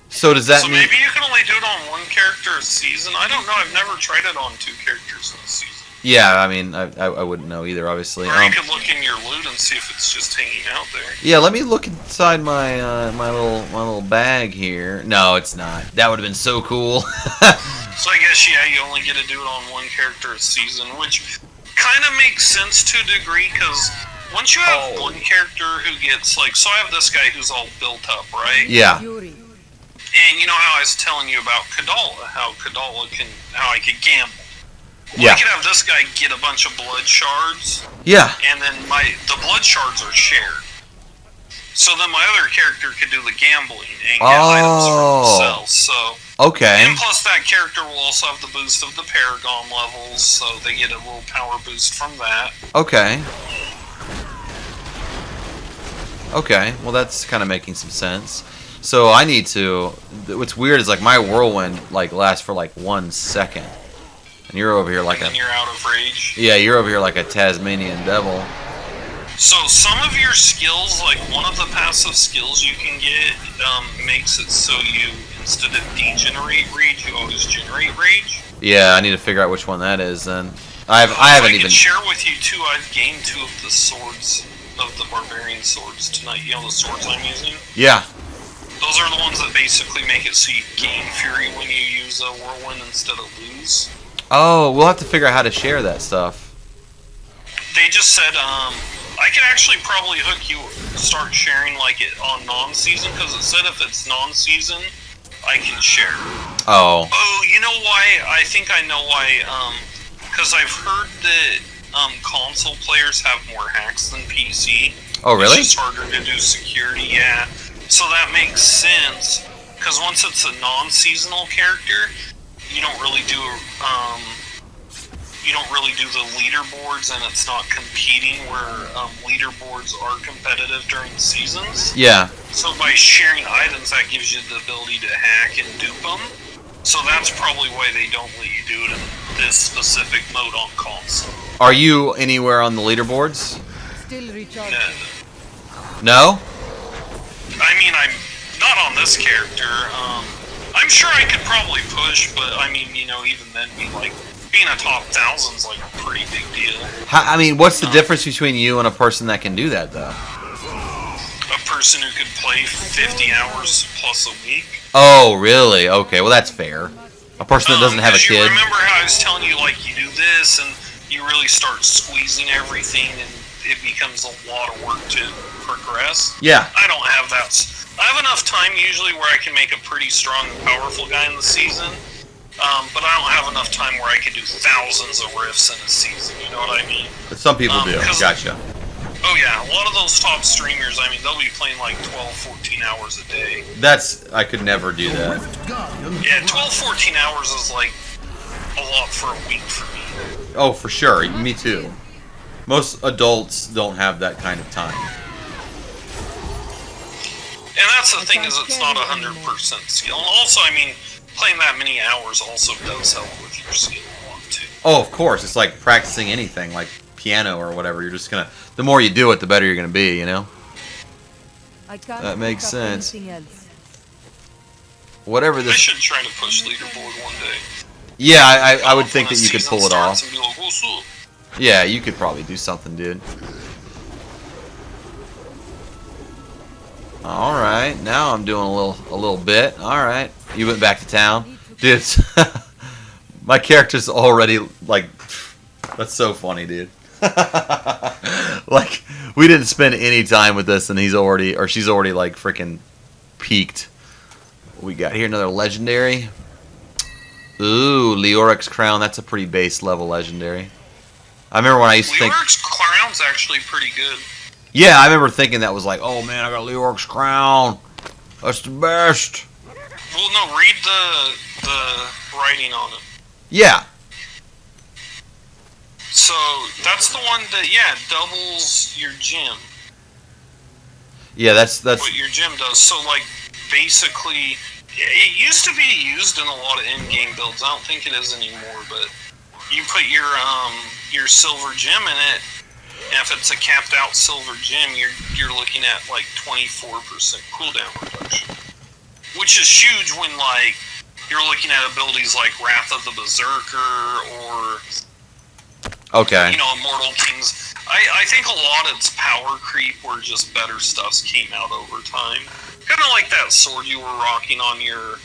So does that So mean? maybe you can only do it on one character a season. I don't know. I've never tried it on 2 characters in a season. Yeah. I mean, I wouldn't know either. Obviously. Or you could look in your loot and see if it's just hanging out there. Yeah, let me look inside my my little bag here. No, it's not. That would have been so cool. So I guess, yeah, you only get to do it on one character a season, which kind of makes sense to a degree, because once you have one character who gets, like, so I have this guy who's all built up, right? Yeah. Fury. And you know how I was telling you about Kadala, how I could gamble. Well, Yeah. I could have this guy get a bunch of blood shards, Yeah. and then the blood shards are shared. So then my other character could do the gambling and get items for themselves. So, Okay. and plus that character will also have the boost of the Paragon levels, so they get a little power boost from that. Okay. Okay. Well, that's kind of making some sense. So I need to. What's weird is like my whirlwind like lasts for like 1 second, and you're over here like And then you're out of rage. Yeah, you're over here like a Tasmanian devil. So some of your skills, like one of the passive skills you can get, makes it so you, instead of degenerate rage, you always generate rage. Yeah, I need to figure out which one that is then. I haven't I even. can share with you too. I've gained 2 of the swords of the barbarian swords tonight. You know the swords I'm using? Yeah. Those are the ones that basically make it so you gain fury when you use a whirlwind instead of lose. Oh, we'll have to figure out how to share that stuff. They just said, I could actually probably hook you, start sharing like it on non-season, because it said if it's non-season, I can share. Oh. Oh, you know why? I think I know why, because I've heard that console players have more hacks than PC. Oh, really? It's just harder to do security, yeah. So that makes sense, because once it's a non-seasonal character, you don't really do the leaderboards, and it's not competing where leaderboards are competitive during the seasons. Yeah. So by sharing items, that gives you the ability to hack and dupe them. So that's probably why they don't let you do it in this specific mode on console. Are you anywhere on the leaderboards? Still recharging. No? I mean, I'm not on this character. I'm sure I could probably push, but I mean, you know, even then, being a top 1000's like a pretty big deal. I mean, what's the difference between you and a person that can do that, though? A person who could play 50 hours plus a week. Oh, really? Okay, well, that's fair. A person that doesn't have a kid. You remember how I was telling you, like, you do this, and you really start squeezing everything, and it becomes a lot of work to progress? Yeah. I don't have that. I have enough time usually where I can make a pretty strong and powerful guy in the season, but I don't have enough time where I can do thousands of riffs in a season, you know what I mean? But some people do. Gotcha. Oh yeah, a lot of those top streamers, I mean, they'll be playing like 12, 14 hours a day. I could never do that. Yeah, 12, 14 hours is like a lot for a week for me. Oh, for sure. Me too. Most adults don't have that kind of time. And that's the thing, is it's not 100% skill. And also, I mean, playing that many hours also does help with your skill a lot too. Oh, of course. It's like practicing anything, like piano or whatever. You're just gonna. The more you do it, the better you're gonna be. You know. That makes sense. Whatever I this. should try to push leaderboard one day. Yeah, I would think that you could pull it off. And be like, "What's up?" Yeah, you could probably do something, dude. All right, now I'm doing a little bit. All right, you went back to town, dude. My character's already like, that's so funny, dude. Like, we didn't spend any time with this, and she's already like freaking peaked. We got here another legendary. Ooh, Leoric's crown. That's a pretty base level legendary. I remember when I used to think. Leoric's crown's actually pretty good. Yeah, I remember thinking that was like, oh man, I got Leoric's crown. That's the best. Well, no, read the writing on it. Yeah. So that's the one that doubles your gem. Yeah, that's what your gem does. So like basically, it used to be used in a lot of in-game builds. I don't think it is anymore, but you put your silver gem in it. And if it's a capped out silver gem, you're looking at like 24% cooldown reduction, which is huge when like you're looking at abilities like Wrath of the Berserker or Immortal Kings. I think a lot of it's power creep, where just better stuffs came out over time. Kind of like that sword you were rocking on your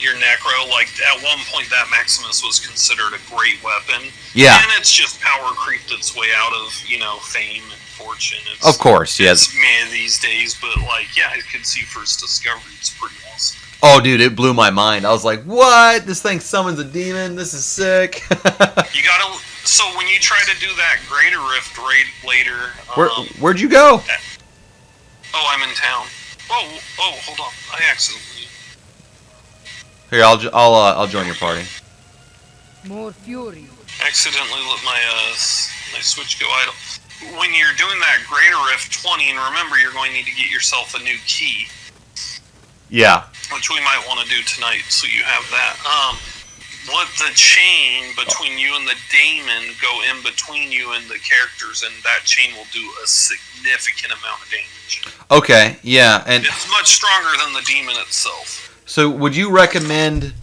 Necro. Like at one point, that Maximus was considered a great weapon. Yeah. And it's just power creeped its way out of fame and fortune. It's, of course, yes. It's meh these days, but like I could see for its discovery, it's pretty awesome. Oh, dude, it blew my mind. I was like, what? This thing summons a demon? This is sick. So when you try to do that Greater Rift raid later... Where'd you go? Oh, I'm in town. Oh, hold on. I accidentally... Here, I'll join your party. More fury. Accidentally let my Switch go idle. When you're doing that Greater Rift 20, and remember, you're going to need to get yourself a new key. Yeah. Which we might want to do tonight, so you have that. Let the chain between you and the daemon go in between you and the characters, and that chain will do a significant amount of damage. Okay, yeah, and it's much stronger than the demon itself. So would you recommend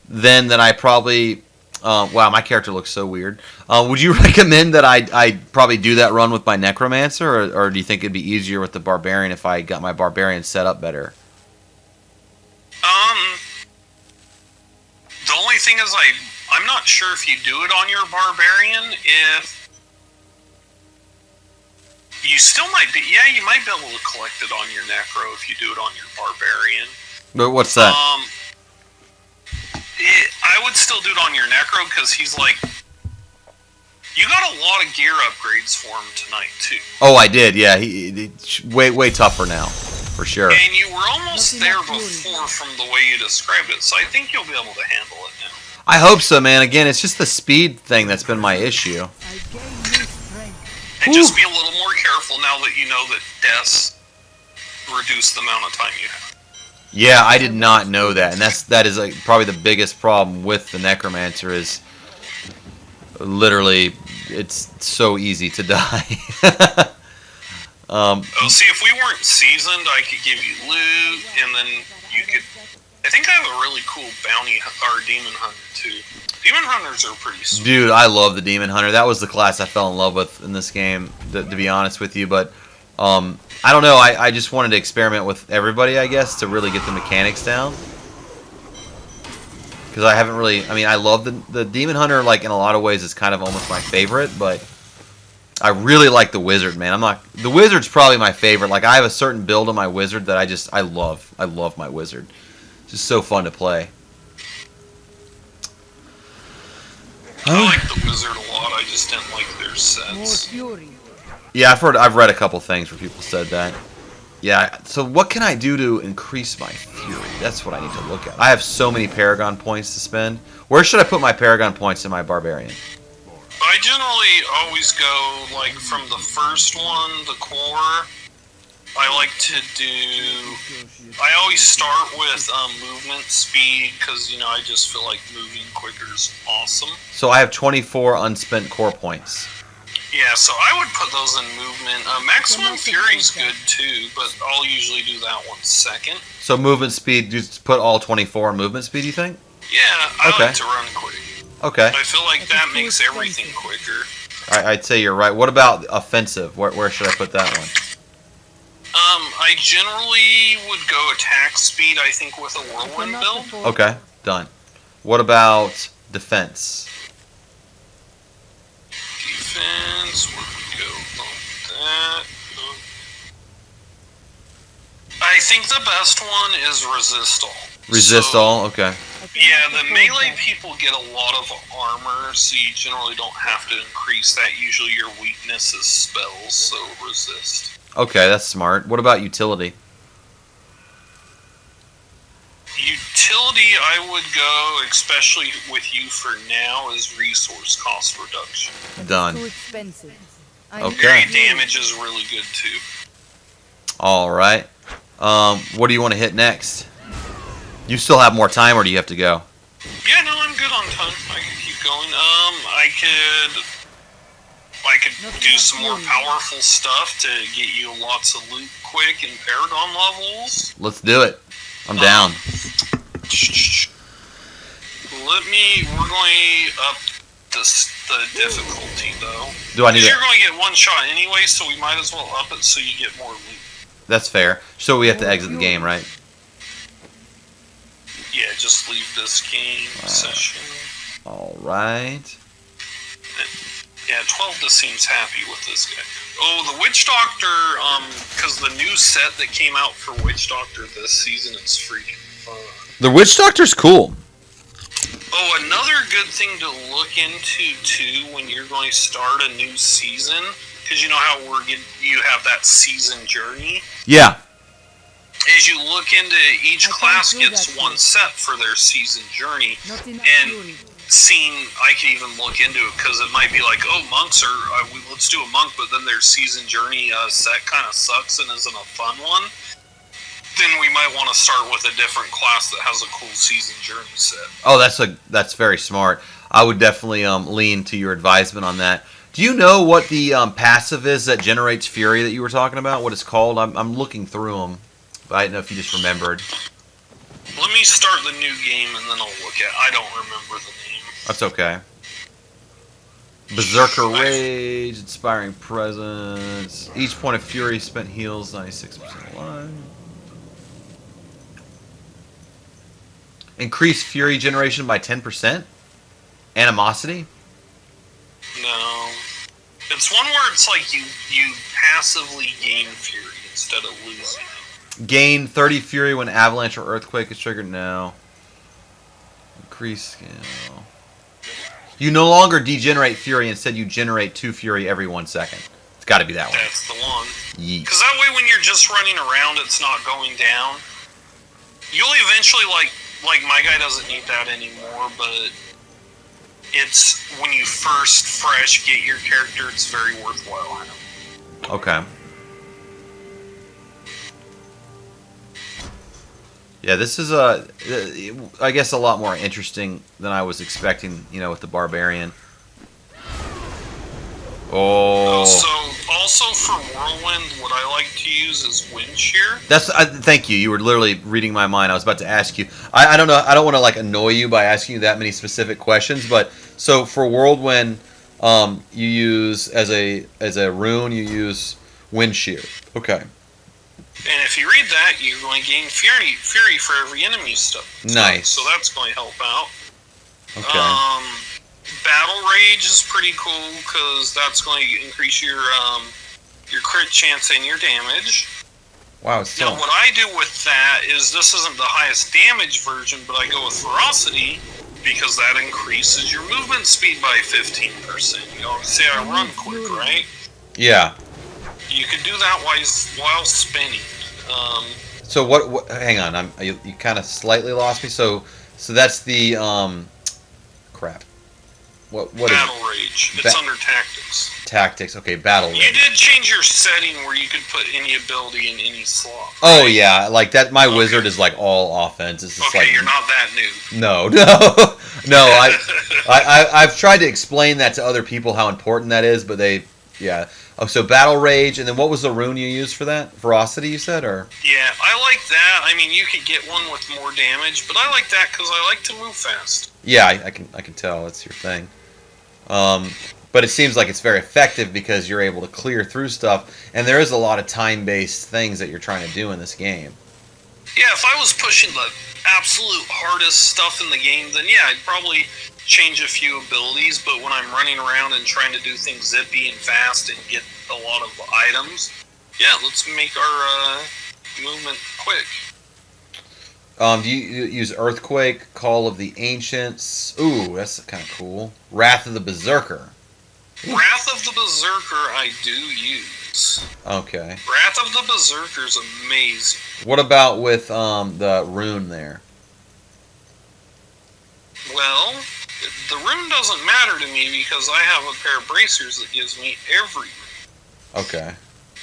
then that I probably Wow, my character looks so weird. Would you recommend that I probably do that run with my Necromancer, or do you think it'd be easier with the Barbarian if I got my Barbarian set up better? The only thing is, I'm not sure if you do it on your Barbarian, if you still might be, yeah, you might be able to collect it on your Necro if you do it on your Barbarian. But what's that? I would still do it on your Necro, because he's like, you got a lot of gear upgrades for him tonight, too. Oh, I did, yeah. He's way tougher now, for sure. And you were almost there before from the way you described it, so I think you'll be able to handle it now. I hope so, man. Again, it's just the speed thing that's been my issue. And just be a little more careful now that you know that deaths reduce the amount of time you have. Yeah, I did not know that, and that is like probably the biggest problem with the Necromancer is literally it's so easy to die. See, if we weren't seasoned, I could give you loot, and then you could. I think I have a really cool bounty or demon hunter too. Demon hunters are pretty sweet. Dude, I love the demon hunter. That was the class I fell in love with in this game, to be honest with you. But I don't know. I just wanted to experiment with everybody, I guess, to really get the mechanics down. Because I haven't really. I mean, I love the demon hunter. Like in a lot of ways, it's kind of almost my favorite. But I really like the wizard, man. The wizard's probably my favorite. Like I have a certain build of my wizard that I love. I love my wizard. It's just so fun to play. I like the wizard a lot. I just didn't like their sets. Yeah, I've read a couple things where people said that. Yeah. So what can I do to increase my fury? That's what I need to look at. I have so many Paragon points to spend. Where should I put my Paragon points in my Barbarian? I generally always go like from the first one, the core. I like to do. I always start with movement speed because I just feel like moving quicker is awesome. So I have 24 unspent core points. Yeah, so I would put those in movement. Maximum Fury's good too, but I'll usually do that one second. So movement speed, just put all 24 in movement speed, you think? Yeah, I like to run quick. Okay. I feel like that makes everything quicker. I'd say you're right. What about offensive? Where should I put that one? I generally would go attack speed, I think, with a whirlwind build. Okay, done. What about defense? Defense, where we go from that? I think the best one is resist all. Resist all, okay. Yeah, the melee people get a lot of armor, so you generally don't have to increase that. Usually your weakness is spells, so resist. Okay, that's smart. What about utility? Utility, I would go, especially with you for now, is resource cost reduction. Done. Too expensive. Okay. Parry damage is really good too. All right. What do you want to hit next? You still have more time, or do you have to go? Yeah, no, I'm good on time. I can keep going. I could do some more powerful stuff to get you lots of loot quick and Paragon levels. Let's do it. I'm down. We're going up the difficulty, though. Do I need You're going to get one shot anyway, so we might as well up it so you get more loot. That's fair. So we have to exit the game, right? Yeah, just leave this game session. All right. Yeah, 12 just seems happy with this guy. Oh, the Witch Doctor, because the new set that came out for Witch Doctor this season is freaking fun. The Witch Doctor's cool. Oh, another good thing to look into, too, when you're going to start a new season, because you know how you have that season journey? Yeah. Is you look into each class gets one set for their season journey, and I can even look into it because it might be like, oh, monks are let's do a monk, but then their season journey set kind of sucks and isn't a fun one. Then we might want to start with a different class that has a cool season journey set. Oh, that's very smart. I would definitely lean to your advisement on that. Do you know what the passive is that generates fury that you were talking about? What it's called? I'm looking through them. I don't know if you just remembered. Let me start the new game and then I'll look at it. I don't remember the name. That's okay. Berserker Rage, Inspiring Presence. Each point of fury spent heals 96% alive. Increase fury generation by 10%? Animosity? No. It's one where it's like you passively gain fury instead of losing it. Gain 30 fury when avalanche or earthquake is triggered? No. Increase scale. You no longer degenerate fury, instead you generate 2 fury every 1 second. It's got to be that one. That's the one. Yeet. Because that way when you're just running around, it's not going down. You'll eventually, like my guy doesn't need that anymore, but it's when you first fresh get your character, it's very worthwhile. Okay. Yeah, this is I guess a lot more interesting than I was expecting, you know, with the barbarian. Oh. Also for Whirlwind, what I like to use is Wind Shear. That's thank you. You were literally reading my mind. I was about to ask you. I don't know. I don't want to like annoy you by asking you that many specific questions, but so for Whirlwind, you use as a rune, you use Wind Shear. Okay. And if you read that, you're going to gain fury for every enemy stuff. Nice. So that's going to help out. Okay. Battle Rage is pretty cool because that's going to increase your crit chance and your damage. Wow. It's Now, what I do with that is this isn't the highest damage version, but I go with Ferocity because that increases your movement speed by 15%. You always say I run quick, right? Yeah. You could do that while spinning. So what? Hang on. You kind of slightly lost me. So that's the crap. What is Battle Rage. It's under Tactics. Tactics? Okay, Battle Rage. You did change your setting where you could put any ability in any slot. Right? Oh yeah, like that. My wizard is like all offense. It's just okay, like, you're not that new. No. I've tried to explain that to other people how important that is, but yeah. Oh, so Battle Rage, and then what was the rune you used for that? Ferocity, you said, or? Yeah, I like that. I mean, you could get one with more damage, but I like that because I like to move fast. Yeah, I can tell that's your thing. But it seems like it's very effective because you're able to clear through stuff, and there is a lot of time-based things that you're trying to do in this game. Yeah, if I was pushing the absolute hardest stuff in the game, then yeah, I'd probably change a few abilities, but when I'm running around and trying to do things zippy and fast and get a lot of items, yeah, let's make our movement quick. Do you use Earthquake, Call of the Ancients? Ooh, that's kind of cool. Wrath of the Berserker. Wrath of the Berserker I do use. Okay. Wrath of the Berserker is amazing. What about with the rune there? Well, the rune doesn't matter to me because I have a pair of bracers that gives me every rune. Okay.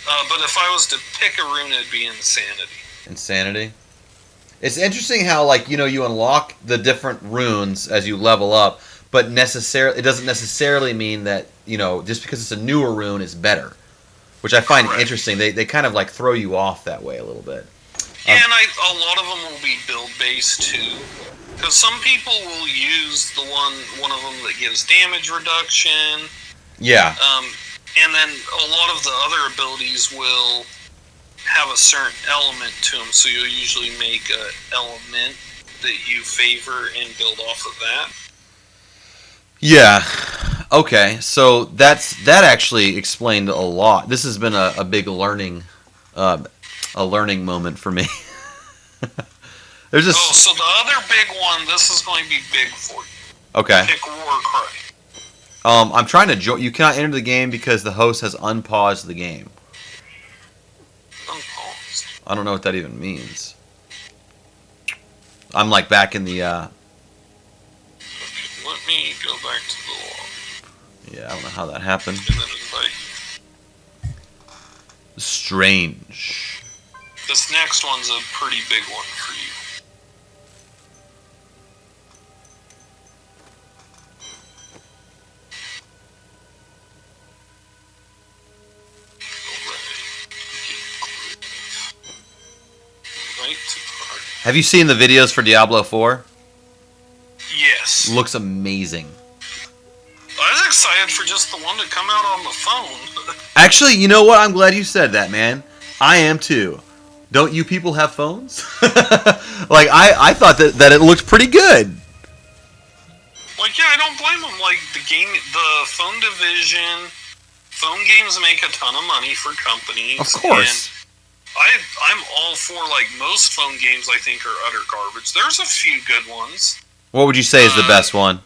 But if I was to pick a rune, it'd be Insanity. Insanity? It's interesting how, like, you know, you unlock the different runes as you level up, but it doesn't necessarily mean that, you know, just because it's a newer rune is better. Which I find interesting. They kind of, like, throw you off that way a little bit. Yeah, and a lot of them will be build-based, too. Because some people will use the one of them that gives damage reduction. Yeah. And then a lot of the other abilities will have a certain element to them, so you'll usually make an element that you favor and build off of that. Yeah. Okay. So that actually explained a lot. This has been a big learning moment for me. There's just so the other big one. This is going to be big for you. Okay. Pick Warcry. I'm trying to join. You cannot enter the game because the host has unpaused the game. Unpaused. I don't know what that even means. I'm like back in the. Okay, let me go back to the log. Yeah, I don't know how that happened. And then invite. Strange. This next one's a pretty big one for you. Have you seen the videos for Diablo 4? Yes. Looks amazing. I was excited for just the one to come out on the phone. Actually, you know what? I'm glad you said that, man. I am too. Don't you people have phones? Like, I thought that it looked pretty good. Like, yeah, I don't blame them. Like, the phone division, phone games make a ton of money for companies. Of course. And I'm all for, like, most phone games I think are utter garbage. There's a few good ones. What would you say is the best one?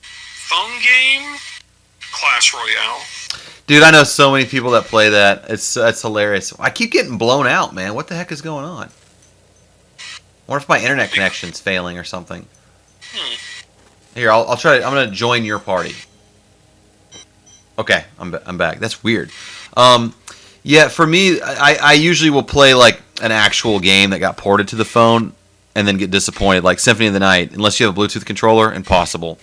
Phone game, Clash Royale. Dude, I know so many people that play that. It's hilarious. I keep getting blown out, man. What the heck is going on? I wonder if my internet connection's failing or something. Here, I'll try. I'm gonna join your party. Okay, I'm back. That's weird. Yeah, for me, I usually will play like an actual game that got ported to the phone, and then get disappointed. Like Symphony of the Night, unless you have a Bluetooth controller, impossible.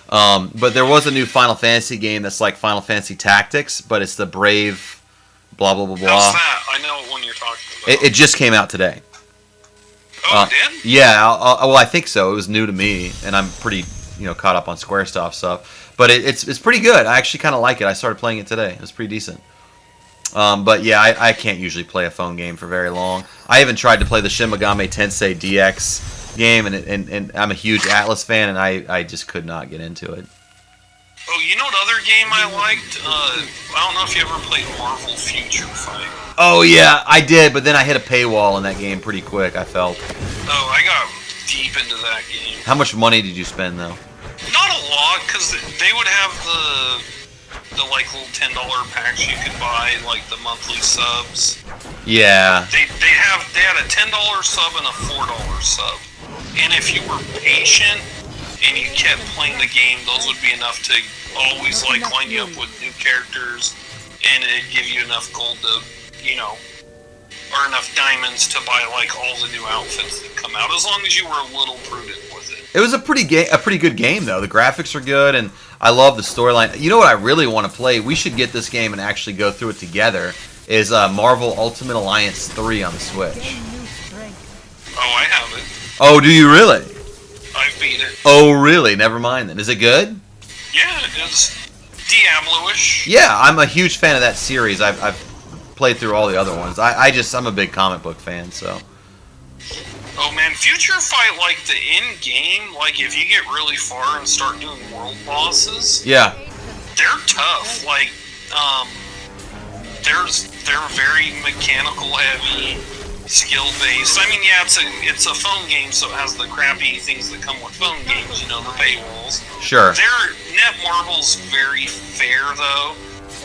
But there was a new Final Fantasy game that's like Final Fantasy Tactics, but it's the Brave, blah blah blah blah. How's that? I know what one you're talking about. It just came out today. Oh, it did? Yeah, well, I think so. It was new to me, and I'm pretty, caught up on Square stuff. But it's pretty good. I actually kind of like it. I started playing it today. It was pretty decent. But yeah, I can't usually play a phone game for very long. I even tried to play the Shin Megami Tensei DX game, and I'm a huge Atlas fan, and I just could not get into it. Oh, you know what other game I liked? I don't know if you ever played Marvel Future Fight. Oh yeah, I did, but then I hit a paywall in that game pretty quick, I felt. Oh, I got deep into that game. How much money did you spend, though? Not a lot, because they would have the like little $10 packs you could buy, like the monthly subs. Yeah. They had a $10 sub and a $4 sub. And if you were patient and you kept playing the game, those would be enough to always like line you up with new characters, and it'd give you enough gold to, or enough diamonds to buy like all the new outfits that come out, as long as you were a little prudent with it. It was a pretty good game, though. The graphics are good, and I love the storyline. You know what I really want to play? We should get this game and actually go through it together. Is Marvel Ultimate Alliance 3 on the Switch? Oh, I have it. Oh, do you really? I've beat it. Oh, really? Never mind then. Is it good? Yeah, it's Diablo-ish. Yeah, I'm a huge fan of that series. I've played through all the other ones. I'm a big comic book fan, so. Oh man, Future Fight, like the end game, like if you get really far and start doing world bosses, Yeah. they're tough. Like, they're very mechanical heavy, skill based. I mean, yeah, it's a phone game, so it has the crappy things that come with phone games, the paywalls. Sure. Their Netmarble's very fair though,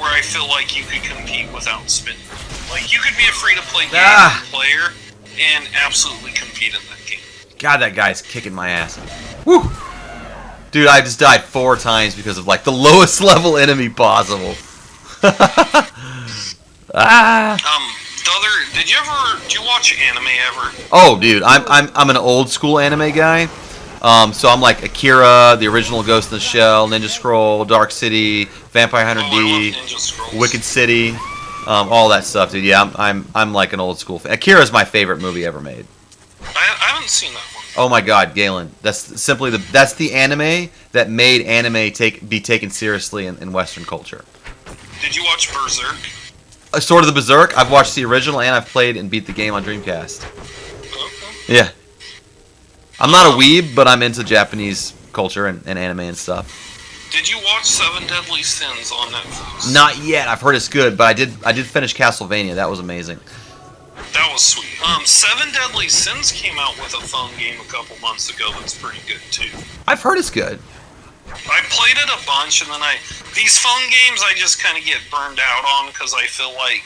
where I feel like you could compete without spending. Like you could be a free to play game player and absolutely compete in that game. God, that guy's kicking my ass. Woo! Dude, I just died 4 times because of like the lowest level enemy possible. Did you watch anime ever? Oh, dude, I'm an old school anime guy. So I'm like Akira, the original Ghost in the Shell, Ninja Scroll, Dark City, Vampire Hunter D, Wicked City, all that stuff, dude. Yeah, I'm like an old school fan. Akira's my favorite movie ever made. I haven't seen that one. Oh my God, Galen, that's the anime that made anime be taken seriously in Western culture. Did you watch Berserk? Sort of the Berserk. I've watched the original and I've played and beat the game on Dreamcast. Okay. Yeah. I'm not a weeb, but I'm into Japanese culture and anime and stuff. Did you watch 7 Deadly Sins on Netflix? Not yet. I've heard it's good, but I did finish Castlevania. That was amazing. That was sweet. 7 Deadly Sins came out with a phone game a couple months ago that's pretty good too. I've heard it's good. I played it a bunch, and then these phone games I just kind of get burned out on because I feel like,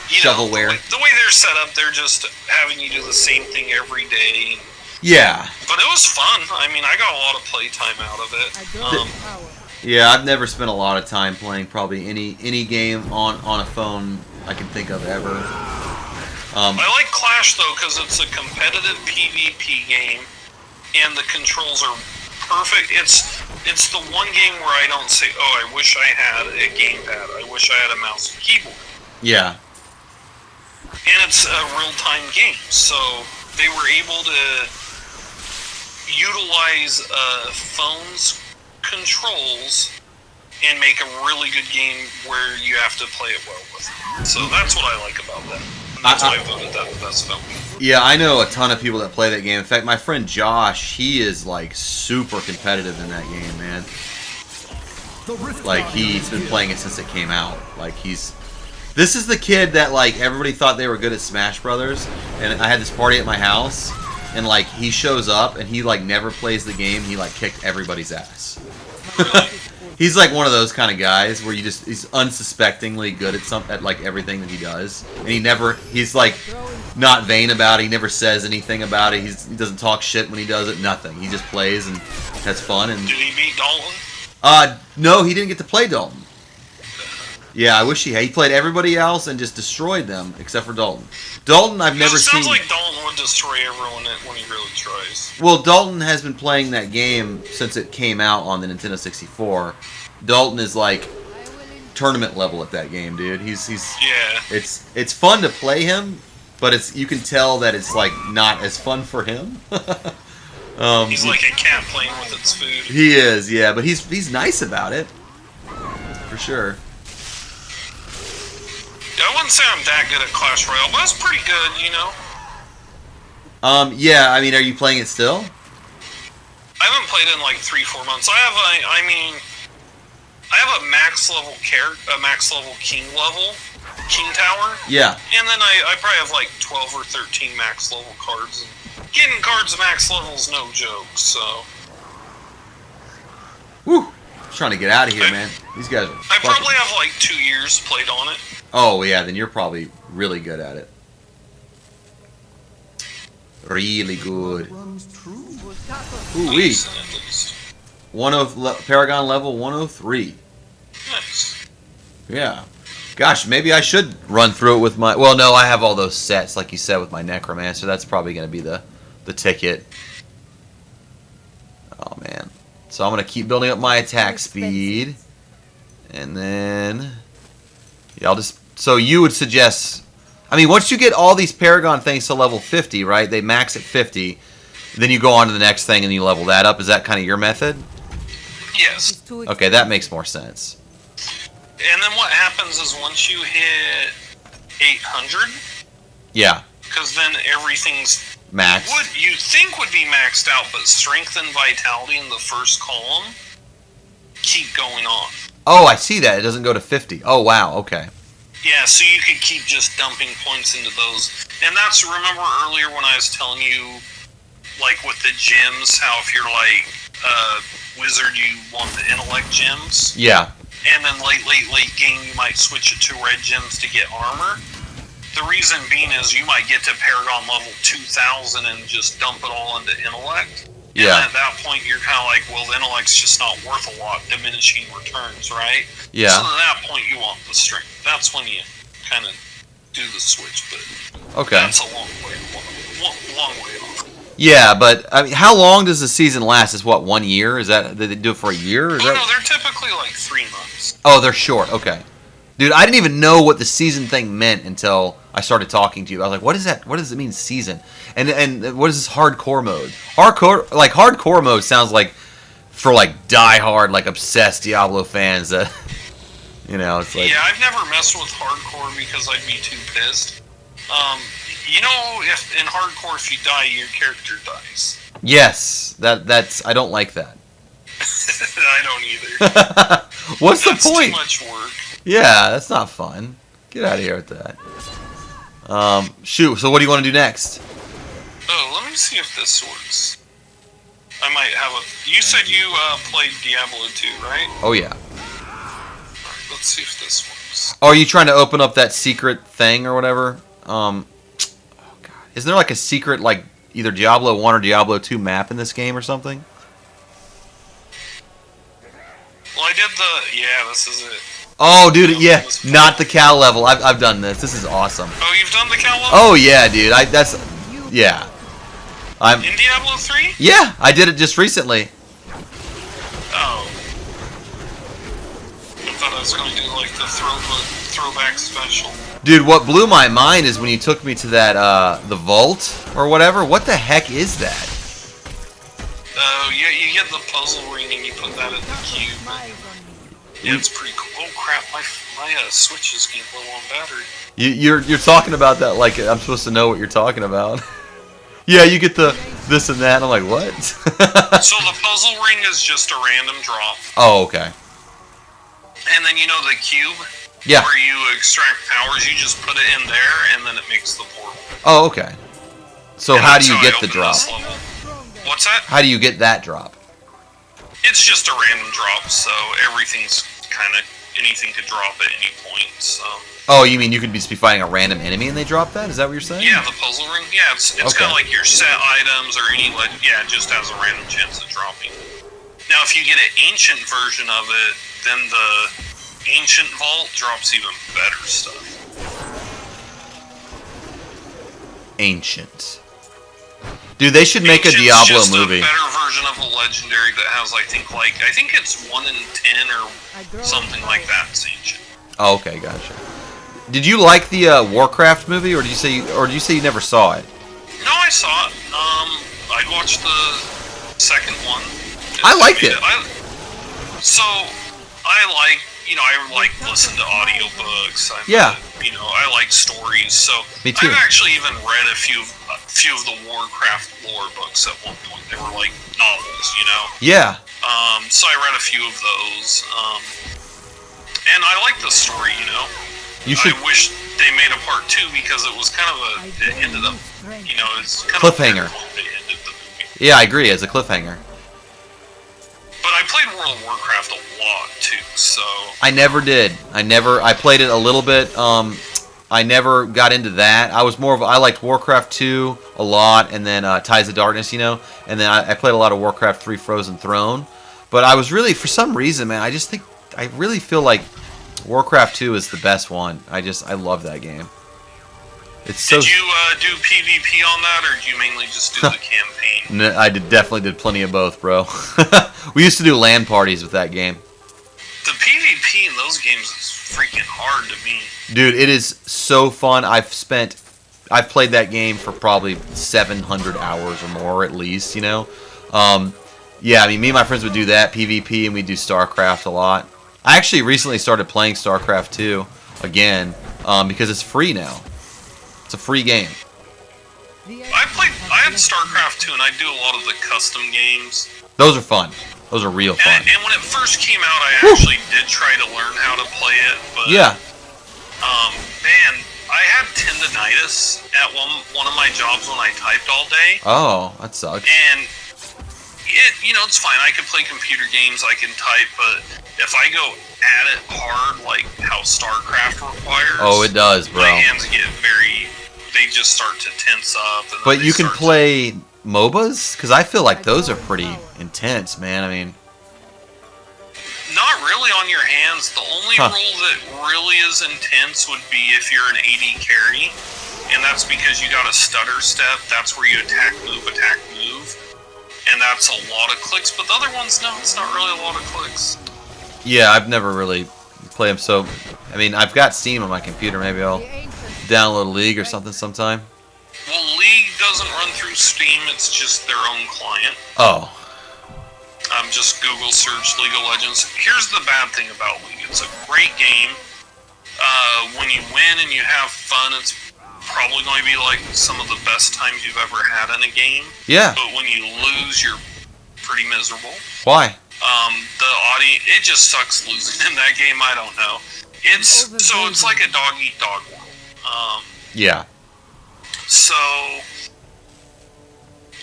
shovelware. The way they're set up, they're just having you do the same thing every day. Yeah. But it was fun. I mean, I got a lot of playtime out of it. Yeah, I've never spent a lot of time playing probably any game on a phone I can think of ever. I like Clash though because it's a competitive PvP game, and the controls are perfect. It's the one game where I don't say, "Oh, I wish I had a gamepad. I wish I had a mouse and keyboard." Yeah. And it's a real-time game, so they were able to, utilize phone's controls and make a really good game where you have to play it well with. So that's what I like about that. And that's why I voted that the best film. Yeah, I know a ton of people that play that game. In fact, my friend Josh, he is like super competitive in that game, man. Like he's been playing it since it came out. Like this is the kid that like everybody thought they were good at Smash Brothers, and I had this party at my house, and like he shows up and he like never plays the game. He like kicked everybody's ass. He's like one of those kind of guys where he's unsuspectingly good at like everything that he does, and he's like not vain about it. He never says anything about it. He doesn't talk shit when he does it. Nothing. He just plays and has fun. And did he beat Dalton? No, he didn't get to play Dalton. Yeah, I wish he had. He played everybody else and just destroyed them except for Dalton. Dalton, I've never seen. It sounds like Dalton would destroy everyone when he really tries. Well, Dalton has been playing that game since it came out on the Nintendo 64. Dalton is like tournament level at that game, dude. He's yeah. It's fun to play him, but you can tell that it's like not as fun for him. He's like a cat playing with its food. He is, yeah, but he's nice about it, for sure. I wouldn't say I'm that good at Clash Royale, but it's pretty good, you know. Yeah, I mean, are you playing it still? I haven't played it in like 3-4 months. I have a max level king tower. Yeah. And then I probably have like 12 or 13 max level cards. Getting cards max level is no joke, so. Whew. I'm trying to get out of here, man. These guys are I probably have like 2 years played on it. Oh, yeah, then you're probably really good at it. Really good. Ooh-wee. Paragon level 103. Nice. Yeah. Gosh, maybe I should run through it with my... Well, no, I have all those sets, like you said, with my Necromancer. That's probably going to be the ticket. Oh, man. So I'm going to keep building up my attack speed. And then... Yeah, I'll just... So you would suggest... I mean, once you get all these Paragon things to level 50, right? They max at 50. Then you go on to the next thing and you level that up. Is that kind of your method? Yes. Okay, that makes more sense. And then what happens is once you hit 800... Yeah. Because then everything's... Max. What you think would be maxed out, but strength and vitality in the first column keep going on. Oh, I see that. It doesn't go to 50. Oh, wow. Okay. Yeah, so you could keep just dumping points into those. And that's, remember earlier when I was telling you, like with the gems, how if you're like wizard, you want the intellect gems? Yeah. And then late game, you might switch it to red gems to get armor. The reason being is you might get to Paragon level 2000 and just dump it all into intellect. And Yeah. then at that point, you're kind of like, well, the intellect's just not worth a lot, diminishing returns, right? Yeah. So at that point, you want the strength. That's when you kind of do the switch, but Okay. that's a long way off. Yeah, but I mean, how long does the season last? Is what, 1 year? Is that, did they do it for a year? Is Oh, that... no, they're typically like 3 months. Oh, they're short. Okay. Dude, I didn't even know what the season thing meant until I started talking to you. I was like, what is that? What does it mean, season? And what is this hardcore mode? Hardcore mode sounds like for like diehard, like obsessed Diablo fans that, you know, it's like... Yeah, I've never messed with hardcore because I'd be too pissed. You know, if in hardcore, if you die, your character dies. Yes, that's... I don't like that. I don't either. What's That's the point? too much work. Yeah, that's not fun. Get out of here with that. Shoot, so what do you want to do next? Oh, let me see if this works. I might have a... You said you played Diablo 2, right? Oh, yeah. Alright, let's see if this works. Oh, are you trying to open up that secret thing or whatever? Oh, God. Isn't there like a secret, like, either Diablo 1 or Diablo 2 map in this game or something? Well, I did the... Yeah, this is it. Oh, dude, yeah. Not the cow level. I've done this. This is awesome. Oh, you've done the cow level? Oh, yeah, dude. Yeah. In Diablo 3? Yeah, I did it just recently. Oh. I thought I was going to do like the throwback special. Dude, what blew my mind is when you took me to that, the vault or whatever. What the heck is that? Oh, yeah, you get the puzzle ring and you put that in the cube. Smiles on me. Yeah, it's pretty cool. Oh crap, my Switch is getting low on battery. You're talking about that like I'm supposed to know what you're talking about. Yeah, you get the this and that. And I'm like, what? So the puzzle ring is just a random drop. Oh, okay. And then you know the cube? Yeah. Where you extract powers, you just put it in there and then it makes the portal. Oh, okay. So And how do that's you I get the opened drop? this level. What's that? How do you get that drop? It's just a random drop, so everything's kind of, anything could drop at any point, so. Oh, you mean you could just be fighting a random enemy and they drop that? Is that what you're saying? Yeah, the puzzle ring, yeah, it's Okay. kind of like your set items or any, yeah, it just has a random chance of dropping. Now, if you get an ancient version of it, then the ancient vault drops even better stuff. Ancient. Dude, they should make a Ancient's Diablo just movie. a better version of a legendary that has, I think it's 1 in 10 or something like that. It's ancient. Oh, okay, gotcha. Did you like the Warcraft movie, or did you say you never saw it? No, I saw it. I watched the second one. I liked it. I like listen to audiobooks. I like stories. So Me too. I've actually even read a few of the Warcraft lore books at one point. They were like novels, Yeah. So I read a few of those. And I like the story, You should I wish they made a part 2 because it was kind of it ended up, it's kind Cliffhanger. of weird how they ended the movie. Yeah, I agree. As a cliffhanger. But I played World of Warcraft a lot too, so I never did. I played it a little bit. I never got into that. I liked Warcraft 2 a lot, and then Tides of Darkness, and then I played a lot of Warcraft 3 Frozen Throne. But I was really, for some reason, man, I really feel like Warcraft 2 is the best one. I love that game. It's so. Did you do PvP on that, or did you mainly just do the campaign? No, I definitely did plenty of both, bro. We used to do LAN parties with that game. The PvP in those games is freaking hard to me. Dude, it is so fun. I've played that game for probably 700 hours or more at least, Yeah, I mean, me and my friends would do that, PvP, and we'd do StarCraft a lot. I actually recently started playing StarCraft 2 again, because it's free now. It's a free game. I had StarCraft 2, and I do a lot of the custom games. Those are fun. Those are real fun. And when it first came out, I actually did try to learn how to play it, but Yeah. man, I had tendinitis at one of my jobs when I typed all day. Oh, that sucks. And it's fine. I can play computer games, I can type, but if I go at it hard, like how StarCraft requires, Oh, it does, bro. my hands get they just start to tense up. And But then you they can start play MOBAs? Because I feel like those are pretty intense, man. I mean, not really on your hands. The only Huh. role that really is intense would be if you're an AD carry, and that's because you got a stutter step. That's where you attack, move, and that's a lot of clicks. But the other ones, no, it's not really a lot of clicks. yeah, I've never really played them, so, I mean, I've got Steam on my computer. Maybe I'll download League or something sometime. Well, League doesn't run through Steam. It's just their own client. Oh. Just Google search League of Legends. Here's the bad thing about League. It's a great game. When you win and you have fun, it's probably going to be like some of the best times you've ever had in a game. Yeah. But when you lose, you're pretty miserable. Why? The audience, it just sucks losing in that game. I don't know. It's like a dog eat dog world. Yeah. So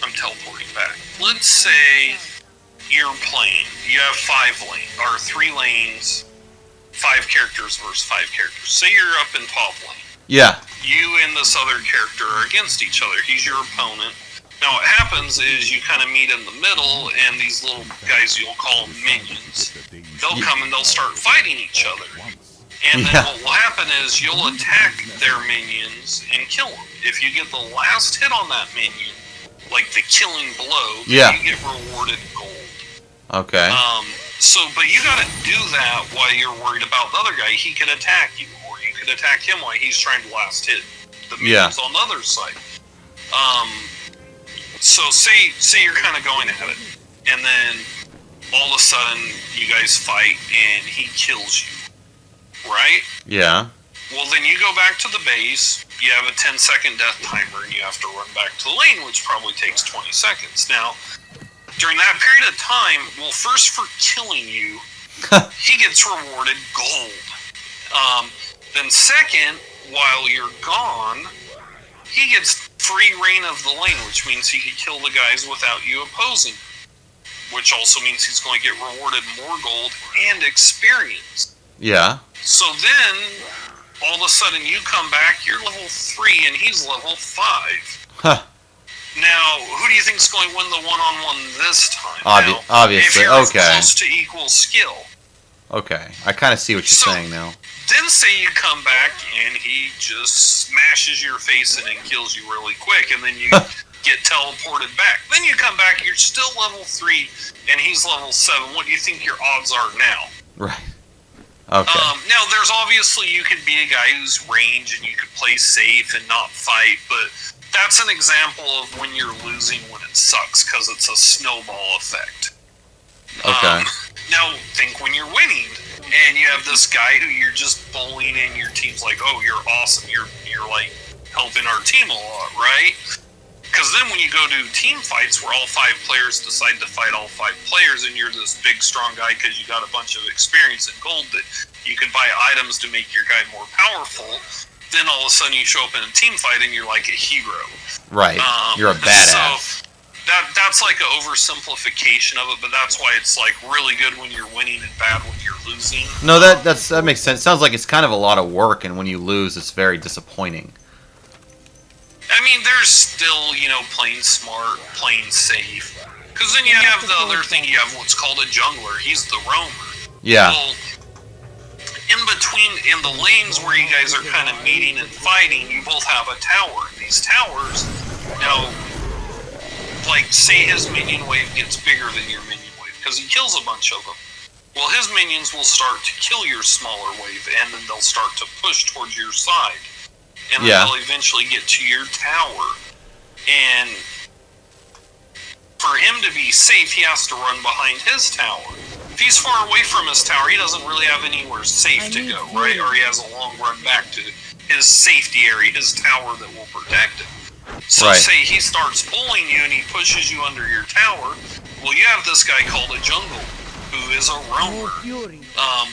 I'm teleporting back. Let's say you're playing. You have 3 lanes, 5 characters versus 5 characters. Say you're up in top lane. Yeah. You and this other character are against each other. He's your opponent. Now what happens is you kind of meet in the middle, and these little guys, you'll call them minions, they'll come and they'll start fighting each other. And then what will happen is you'll attack their minions and kill them. If you get the last hit on that minion, like the killing blow, then you get rewarded gold. Okay. But you gotta do that while you're worried about the other guy. He could attack you, or you could attack him while he's trying to last hit the minions on the other side. So say you're kind of going at it. and then all of a sudden you guys fight and he kills you, right? Yeah. Well, then you go back to the base, you have a 10-second death timer, and you have to run back to the lane, which probably takes 20 seconds. Now, during that period of time, well, first for killing you, he gets rewarded gold. Then second, while you're gone, he gets free reign of the lane, which means he can kill the guys without you opposing. Which also means he's going to get rewarded more gold and experience. Yeah. So then, all of a sudden you come back, you're level 3 and he's level 5. Huh. Now, who do you think's going to win the one-on-one this time? Obviously, if you're okay. close to equal skill. Okay, I kind of see what you're saying now. Then say you come back and he just smashes your face in and kills you really quick, and then you get teleported back. Then you come back, you're still level 3 and he's level 7. What do you think your odds are now? Right. Okay. Now, there's obviously, you could be a guy who's range and you could play safe and not fight, but that's an example of when you're losing when it sucks, because it's a snowball effect. Okay. Now, think when you're winning, and you have this guy who you're just bullying, and your team's like, oh, you're awesome, you're like, helping our team a lot, right? Because then when you go to team fights where all 5 players decide to fight all 5 players, and you're this big, strong guy because you got a bunch of experience and gold that you can buy items to make your guy more powerful, then all of a sudden you show up in a team fight and you're like a hero. Right. You're a badass. So that's like an oversimplification of it, but that's why it's like really good when you're winning and bad when you're losing. No, that makes sense. Sounds like it's kind of a lot of work, and when you lose, it's very disappointing. I mean, there's still, playing smart, playing safe. Because then you have the other thing, you have what's called a jungler. He's the roamer. Yeah. Well, in the lanes where you guys are kind of meeting and fighting, you both have a tower. These towers, now, like, say his minion wave gets bigger than your minion wave, because he kills a bunch of them. Well, his minions will start to kill your smaller wave, and then they'll start to push towards your side. And then they'll eventually get to your tower. And for him to be safe, he has to run behind his tower. If he's far away from his tower, he doesn't really have anywhere safe to go, right? Or he has a long run back to his safety area, his tower that will protect him. So say he starts bullying you and he pushes you under your tower, well, you have this guy called a jungle, who is a roamer.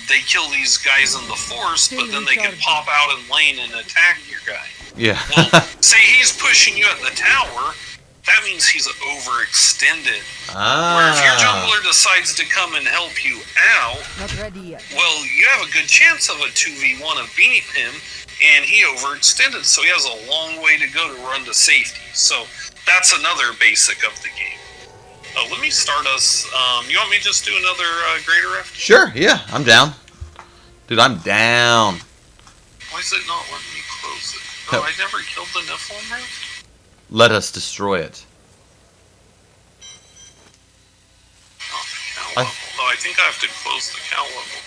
They kill these guys in the forest, but then they can pop out in lane and attack your guy. Yeah. Well, say he's pushing you at the tower, that means he's overextended. Where if your jungler decides to come and help you out, well, you have a good chance of a 2v1 of beating him, and he overextended, so he has a long way to go to run to safety. So that's another basic of the game. Let me start us. You want me to just do another Greater Rift? Sure, yeah, I'm down. Dude, I'm down. Why is it not letting me close it? Oh, I never killed the Nephilim Rift? Let us destroy it. Not the cow level. I think I have to close the cow level.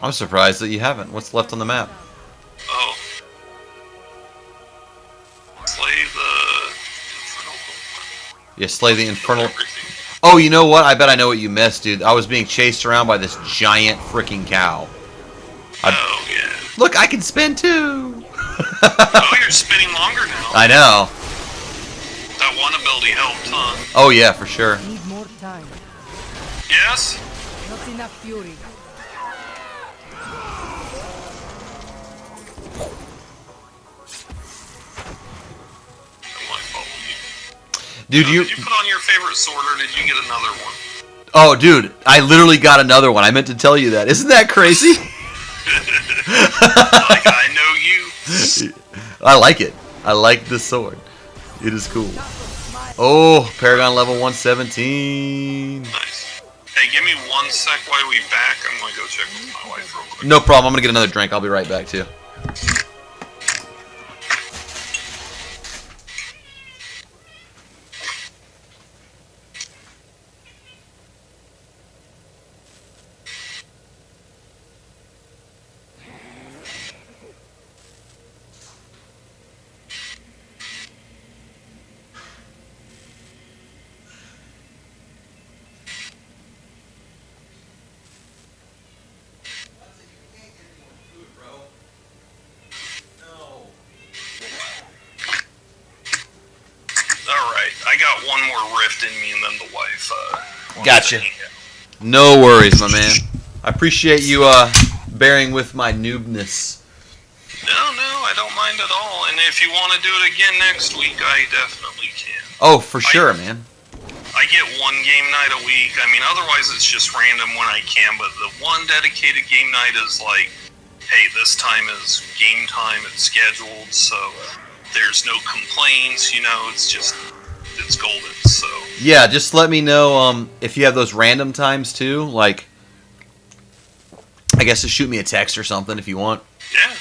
I'm surprised that you haven't. What's left on the map? Oh. Slay the Infernal. Yeah, slay the Infernal. Oh, you know what? I bet I know what you missed, dude. I was being chased around by this giant freaking cow. Oh, yeah. Look, I can spin too! Oh, you're spinning longer now. I know. That one ability helped, huh? Oh, yeah, for sure. Need more time. Yes? Not enough fury. Dude, did you put on your favorite sword, or did you get another one? Oh, dude, I literally got another one. I meant to tell you that. Isn't that crazy? Like, I know you. I like it. I like this sword. It is cool. Oh, Paragon level 117. Nice. Hey, give me 1 sec while we back. I'm going to go check with my wife real quick. No problem. I'm going to get another drink. I'll be right back, too. got one more rift in me, and then the wife. Gotcha. No worries, my man. I appreciate you bearing with my noobness. No, I don't mind at all. And if you want to do it again next week, I definitely can. Oh, for sure, man. I get one game night a week. I mean, otherwise it's just random when I can, but the one dedicated game night is like, hey, this time is game time, it's scheduled, so there's no complaints, you know, it's golden, so. Yeah, just let me know if you have those random times too, like, I guess just shoot me a text or something if you want. Yeah.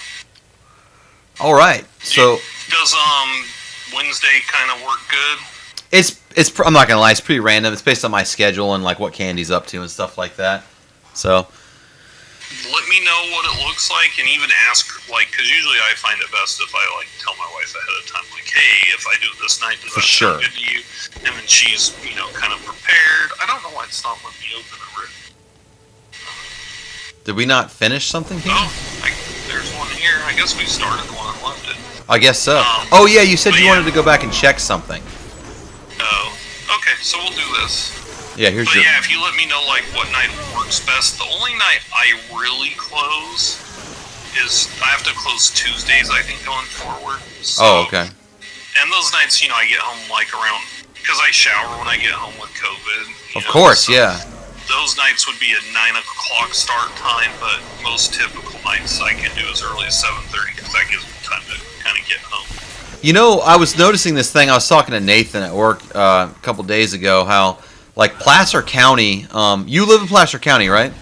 All right, so. Does Wednesday kind of work good? I'm not gonna lie, it's pretty random. It's based on my schedule and like what Candy's up to and stuff like that. So. Let me know what it looks like, and even ask, like, because usually I find it best if I like tell my wife ahead of time, like, hey, if I do it this night, does that sound good to you? And then she's, you know, kind of prepared. I don't know why it's not letting me open a rift. Did we not finish something here? Oh, there's one here. I guess we started the one and left it. I guess so. Oh yeah, you said you wanted to go back and check something. Oh, okay. So we'll do this. Yeah, here's but your. Yeah, if you let me know like what night works best. The only night I really close is I have to close Tuesdays, I think, going forward. So, Oh, okay. And those nights, you know, I get home like around, because I shower when I get home with COVID. Of course, yeah. Those nights would be a 9 o'clock start time, but most typical nights I can do as early as 7:30 because that gives me time to kind of get home. You know, I was noticing this thing. I was talking to Nathan at work a couple days ago. How, like, Placer County. You live in Placer County, right?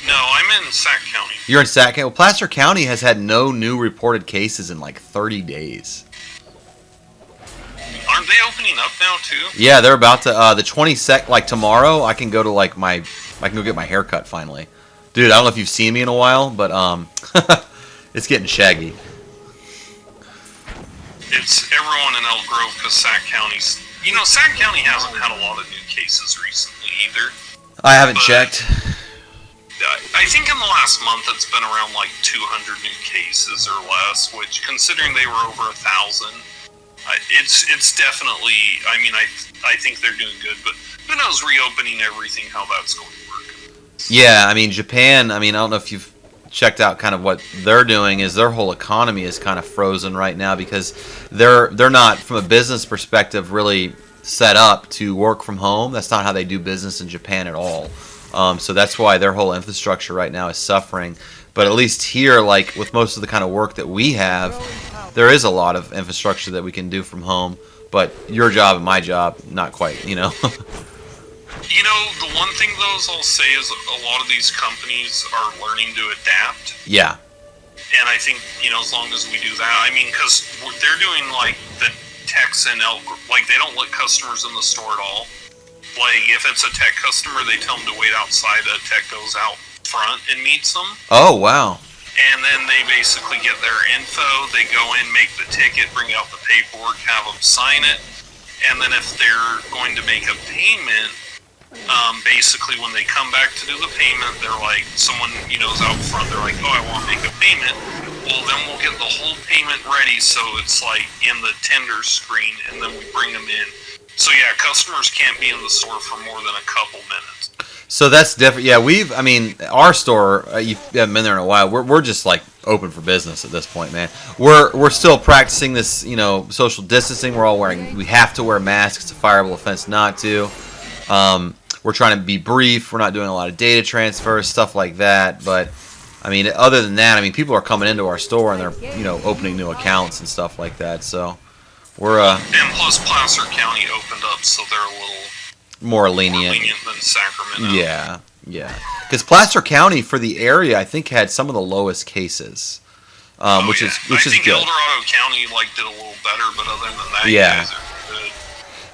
No, I'm in Sac County. You're in Sac County. Well, Placer County has had no new reported cases in like 30 days. Aren't they opening up now too? Yeah, they're about to. The 22nd, like tomorrow, I can go to like I can go get my hair cut finally. Dude, I don't know if you've seen me in a while, but it's getting shaggy. It's everyone in Elk Grove because Sac County's. You know, Sac County hasn't had a lot of new cases recently either. I haven't checked. I think in the last month it's been around like 200 new cases or less, which considering they were over 1,000, it's definitely. I mean, I think they're doing good, but who knows reopening everything how that's going to work. Yeah, I mean Japan. I mean, I don't know if you've checked out kind of what they're doing. Is their whole economy is kind of frozen right now because they're not, from a business perspective, really set up to work from home. That's not how they do business in Japan at all. So that's why their whole infrastructure right now is suffering. But at least here, like with most of the kind of work that we have, there is a lot of infrastructure that we can do from home. But your job and my job, not quite, you know. You know, the one thing, though, I'll say is a lot of these companies are learning to adapt. Yeah. And I think, you know, as long as we do that, I mean, because they're doing, like, the techs and like, they don't let customers in the store at all. Like, if it's a tech customer, they tell them to wait outside. A tech goes out front and meets them. Oh, wow. And then they basically get their info. They go in, make the ticket, bring out the paperwork, have them sign it. And then if they're going to make a payment, basically when they come back to do the payment, they're like, someone, you know, is out front, they're like, oh, I want to make a payment. Well, then we'll get the whole payment ready so it's like in the tender screen, and then we bring them in. So yeah, customers can't be in the store for more than a couple minutes. So that's different. Yeah, I mean, our store, you haven't been there in a while. We're just like open for business at this point, man. We're still practicing this, you know, social distancing. We have to wear masks. It's a fireable offense not to. We're trying to be brief. We're not doing a lot of data transfers, stuff like that. But I mean, other than that, I mean, people are coming into our store and they're, you know, opening new accounts and stuff like that. So we're and plus Placer County opened up, so they're a little more lenient than Sacramento. Yeah. Because Placer County for the area, I think, had some of the lowest cases, which is good. I think El Dorado County did a little better, but other than that, yeah. You guys are good.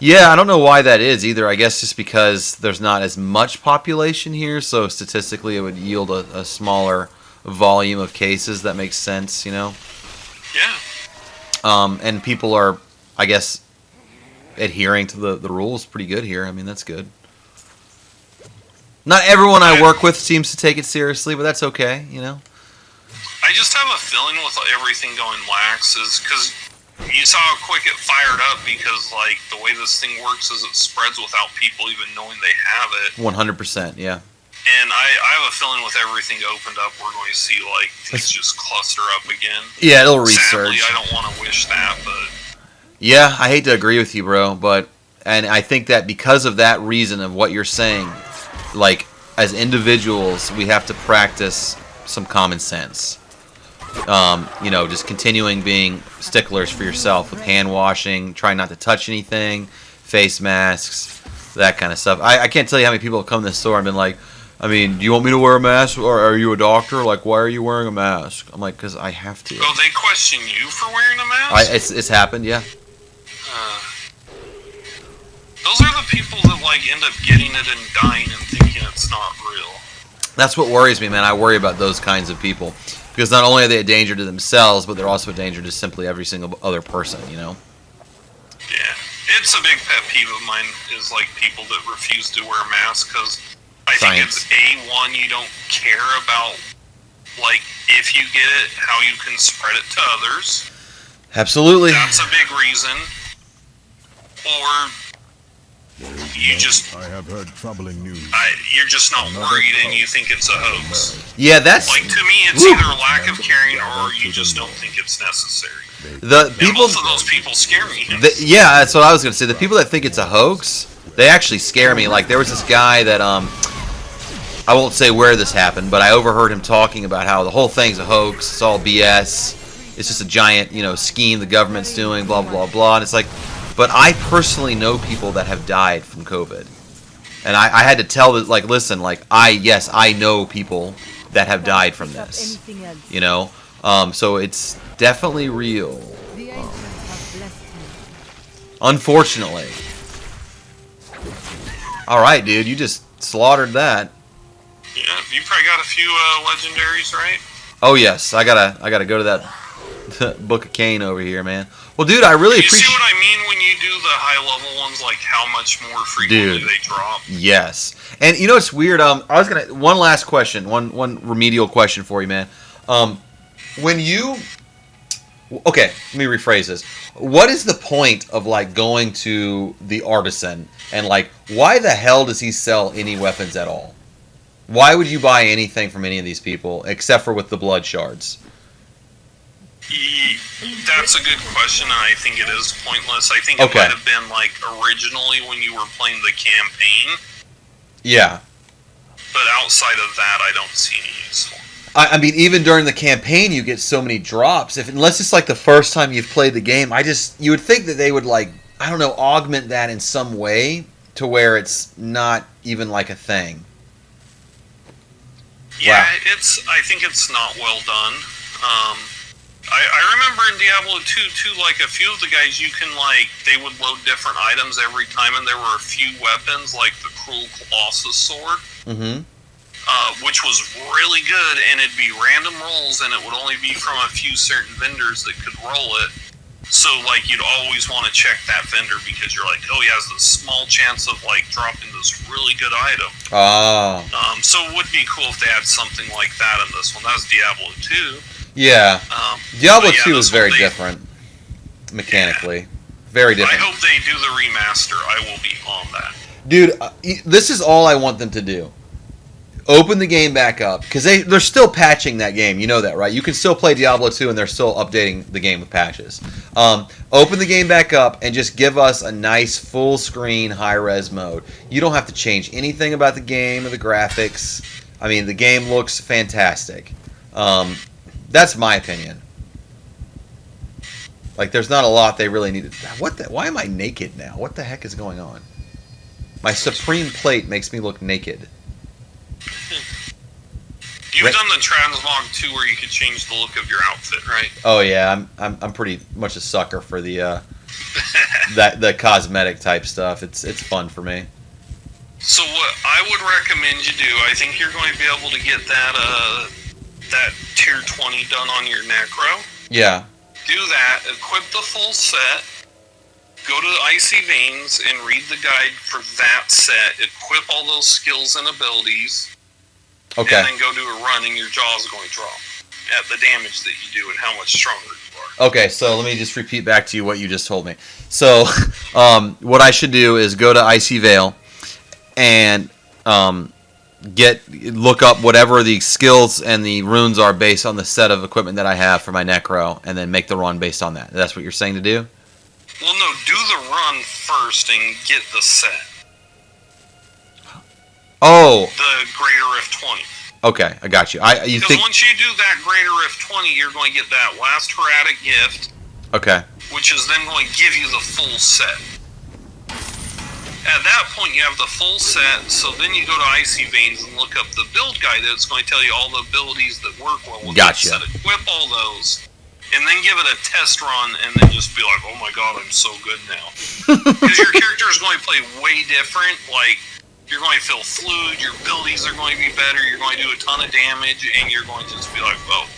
Yeah, I don't know why that is either. I guess just because there's not as much population here, so statistically it would yield a smaller volume of cases. That makes sense, you know? Yeah. And people are, I guess, adhering to the rules pretty good here. I mean, that's good. Not everyone I work with seems to take it seriously, but that's okay, you know? I just have a feeling with everything going lax is because you saw how quick it fired up because, like, the way this thing works is it spreads without people even knowing they have it. 100%, yeah. And I have a feeling with everything opened up, we're going to see, like, things just cluster up again. Yeah, it'll resurge. Sadly, I don't want to wish that, but... Yeah, I hate to agree with you, bro, and I think that because of that reason of what you're saying, like, as individuals, we have to practice some common sense. You know, just continuing being sticklers for yourself with hand washing, trying not to touch anything, face masks, that kind of stuff. I can't tell you how many people have come to the store and been like, I mean, do you want me to wear a mask, or are you a doctor? Like, why are you wearing a mask? I'm like, because I have to. Oh, they question you for wearing a mask? It's happened, yeah. Those are the people that, like, end up getting it and dying and thinking it's not real. That's what worries me, man. I worry about those kinds of people. Because not only are they a danger to themselves, but they're also a danger to simply every single other person, you know? Yeah. It's a big pet peeve of mine is, like, people that refuse to wear masks because I think it's, A1, you don't care about, like, if you get it, how you can spread it to others. Absolutely. That's a big reason. Or you just... I have heard troubling news. You're just not worried and you think it's a hoax. Yeah, that's... Like, to me, it's either a lack of caring or you just don't think it's necessary. The people, both of those people scare me. Yeah, that's what I was going to say. The people that think it's a hoax, they actually scare me. Like, there was this guy that, I won't say where this happened, but I overheard him talking about how the whole thing's a hoax, it's all BS, it's just a giant, you know, scheme the government's doing, blah, blah, blah. And it's like, but I personally know people that have died from COVID. And I had to tell them, like, listen, like, I know people that have died from this, you know? So it's definitely real. Unfortunately. All right, dude, you just slaughtered that. Yeah, you probably got a few legendaries, right? Oh yes, I gotta go to that Book of Cain over here, man. Well, dude, I really appreciate. You see what I mean when you do the high level ones, like how much more frequently they drop? Yes, and you know it's weird. I was gonna one last question, one remedial question for you, man. When you okay, let me rephrase this. What is the point of like going to the artisan and like why the hell does he sell any weapons at all? Why would you buy anything from any of these people except for with the blood shards? That's a good question, and I think it is pointless. I think it might have been like originally when you were playing the campaign. Yeah. But outside of that, I don't see any use. I mean, even during the campaign, you get so many drops. Unless it's like the first time you've played the game, you would think that they would like, I don't know, augment that in some way to where it's not even like a thing. Yeah, I think it's not well done. I remember in Diablo 2 too, like a few of the guys, you can like, they would load different items every time, and there were a few weapons, like the Cruel Colossus sword, which was really good, and it'd be random rolls, and it would only be from a few certain vendors that could roll it. So like, you'd always want to check that vendor because you're like, oh, he has this small chance of like dropping this really good item. So it would be cool if they had something like that in this one. That was Diablo 2. Yeah. Diablo 2 is very different mechanically. Very different. I hope they do the remaster. I will be on that. Dude, this is all I want them to do. Open the game back up, because they're still patching that game. You know that, right? You can still play Diablo 2, and they're still updating the game with patches. Open the game back up, and just give us a nice full-screen, high-res mode. You don't have to change anything about the game or the graphics. I mean, the game looks fantastic. That's my opinion. Like, there's not a lot they really need to... Why am I naked now? What the heck is going on? My Supreme Plate makes me look naked. You've done the transmog too, where you could change the look of your outfit, right? Oh yeah, I'm pretty much a sucker for the the cosmetic type stuff. It's fun for me. So what I would recommend you do, I think you're going to be able to get that tier 20 done on your Necro. Yeah. Do that. Equip the full set. Go to the Icy Veins and read the guide for that set. Equip all those skills and abilities. Okay. And then go do a run, and your jaw is going to drop at the damage that you do and how much stronger you are. Okay, so let me just repeat back to you what you just told me. So, what I should do is go to Icy Veil and look up whatever the skills and the runes are based on the set of equipment that I have for my Necro, and then make the run based on that. That's what you're saying to do? Well, no, do the run first and get the set. Oh. The Greater Rift 20. Okay, I got you. You Because think? once you do that Greater Rift 20, you're going to get that last Heradic gift, Okay. which is then going to give you the full set. At that point, you have the full set, so then you go to Icy Veins and look up the build guide that's going to tell you all the abilities that work well with Gotcha. that set. Equip all those, and then give it a test run, and then just be like, oh my god, I'm so good now. Because your character is going to play way different, like, you're going to feel fluid, your abilities are going to be better, you're going to do a ton of damage, and you're going to just be like, oh.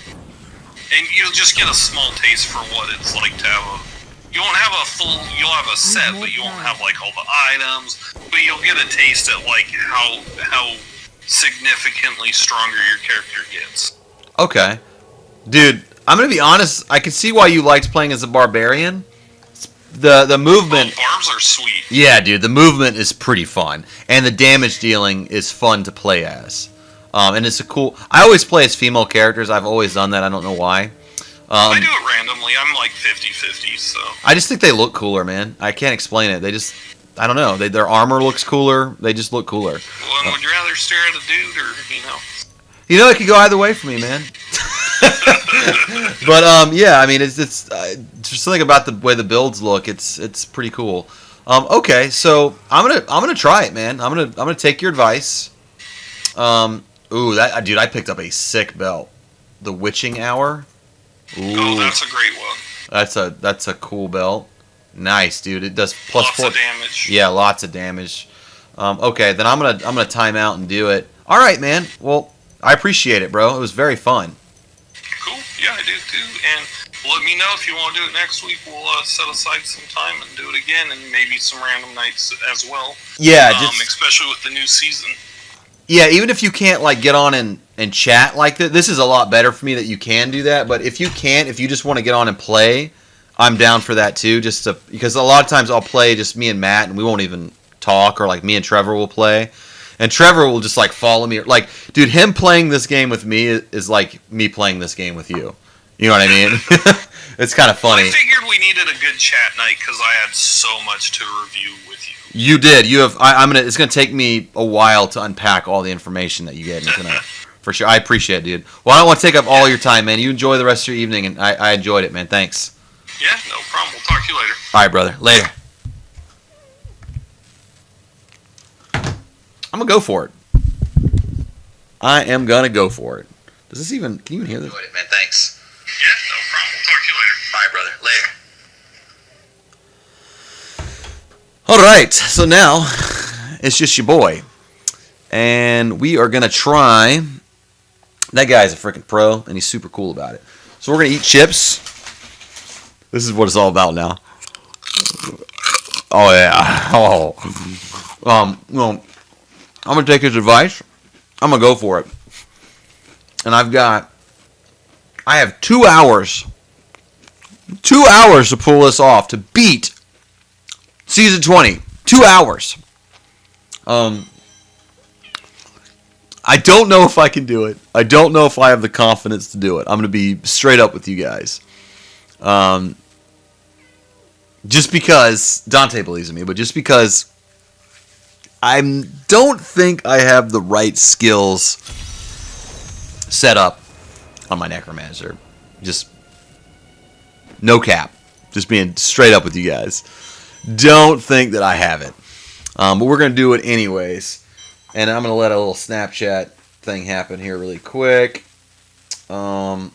And you'll just get a small taste for what it's like to have a... You won't have a full... You'll have a set, but you won't have, like, all the items. But you'll get a taste at, like, how significantly stronger your character gets. Okay. Dude, I'm going to be honest. I can see why you liked playing as a barbarian. The movement... Oh, barbs are sweet. Yeah, dude, the movement is pretty fun. And the damage dealing is fun to play as. And it's a cool... I always play as female characters. I've always done that. I don't know why. I do it randomly. I'm like 50-50, so... I just think they look cooler, man. I can't explain it. They just... I don't know. Their armor looks cooler. They just look cooler. Well, and would you rather stare at a dude or, you know... You know, it could go either way for me, man. But yeah, I mean, it's just something about the way the builds look. It's pretty cool. Okay, so I'm gonna try it, man. I'm gonna take your advice. Ooh, that dude, I picked up a sick belt, the Witching Hour. Ooh, Oh, that's a great one. that's a cool belt. Nice, dude. It does plus Lots 4 of damage. Yeah, lots of damage. Okay, then I'm gonna time out and do it. All right, man. Well, I appreciate it, bro. It was very fun. Cool. Yeah, I do too. And let me know if you want to do it next week. We'll set aside some time and do it again, and maybe some random nights as well. Yeah, especially with the new season. Yeah, even if you can't like get on and chat like that, this is a lot better for me that you can do that. But if you can't, if you just want to get on and play, I'm down for that too. Because a lot of times I'll play just me and Matt, and we won't even talk, or like me and Trevor will play, and Trevor will just like follow me. Like, dude, him playing this game with me is like me playing this game with you. You know what I mean? It's kind of funny. I figured we needed a good chat night because I had so much to review with you. You did. You have. It's gonna take me a while to unpack all the information that you gave me tonight. For sure. I appreciate it, dude. Well, I don't want to take up all your time, man. You enjoy the rest of your evening, and I enjoyed it, man. Thanks. Yeah, no problem. We'll talk to you later. All right, brother. Later. I'm gonna go for it. I am gonna go for it. Does this even? Can you even hear this? Enjoyed it, man. Thanks. Yeah, no problem. We'll talk to you later. All right, brother. Later. All right, so now it's just your boy, and we are gonna try. That guy's a freaking pro, and he's super cool about it. So we're gonna eat chips. This is what it's all about now. Oh yeah. Oh. Well, I'm gonna take his advice. I'm gonna go for it, and I have 2 hours. 2 hours to pull this off to beat Season 20. 2 hours. I don't know if I can do it. I don't know if I have the confidence to do it. I'm going to be straight up with you guys. Just because Dante believes in me, but just because I don't think I have the right skills set up on my Necromancer. Just no cap. Just being straight up with you guys. Don't think that I have it. But we're going to do it anyways. And I'm going to let a little Snapchat thing happen here really quick. What's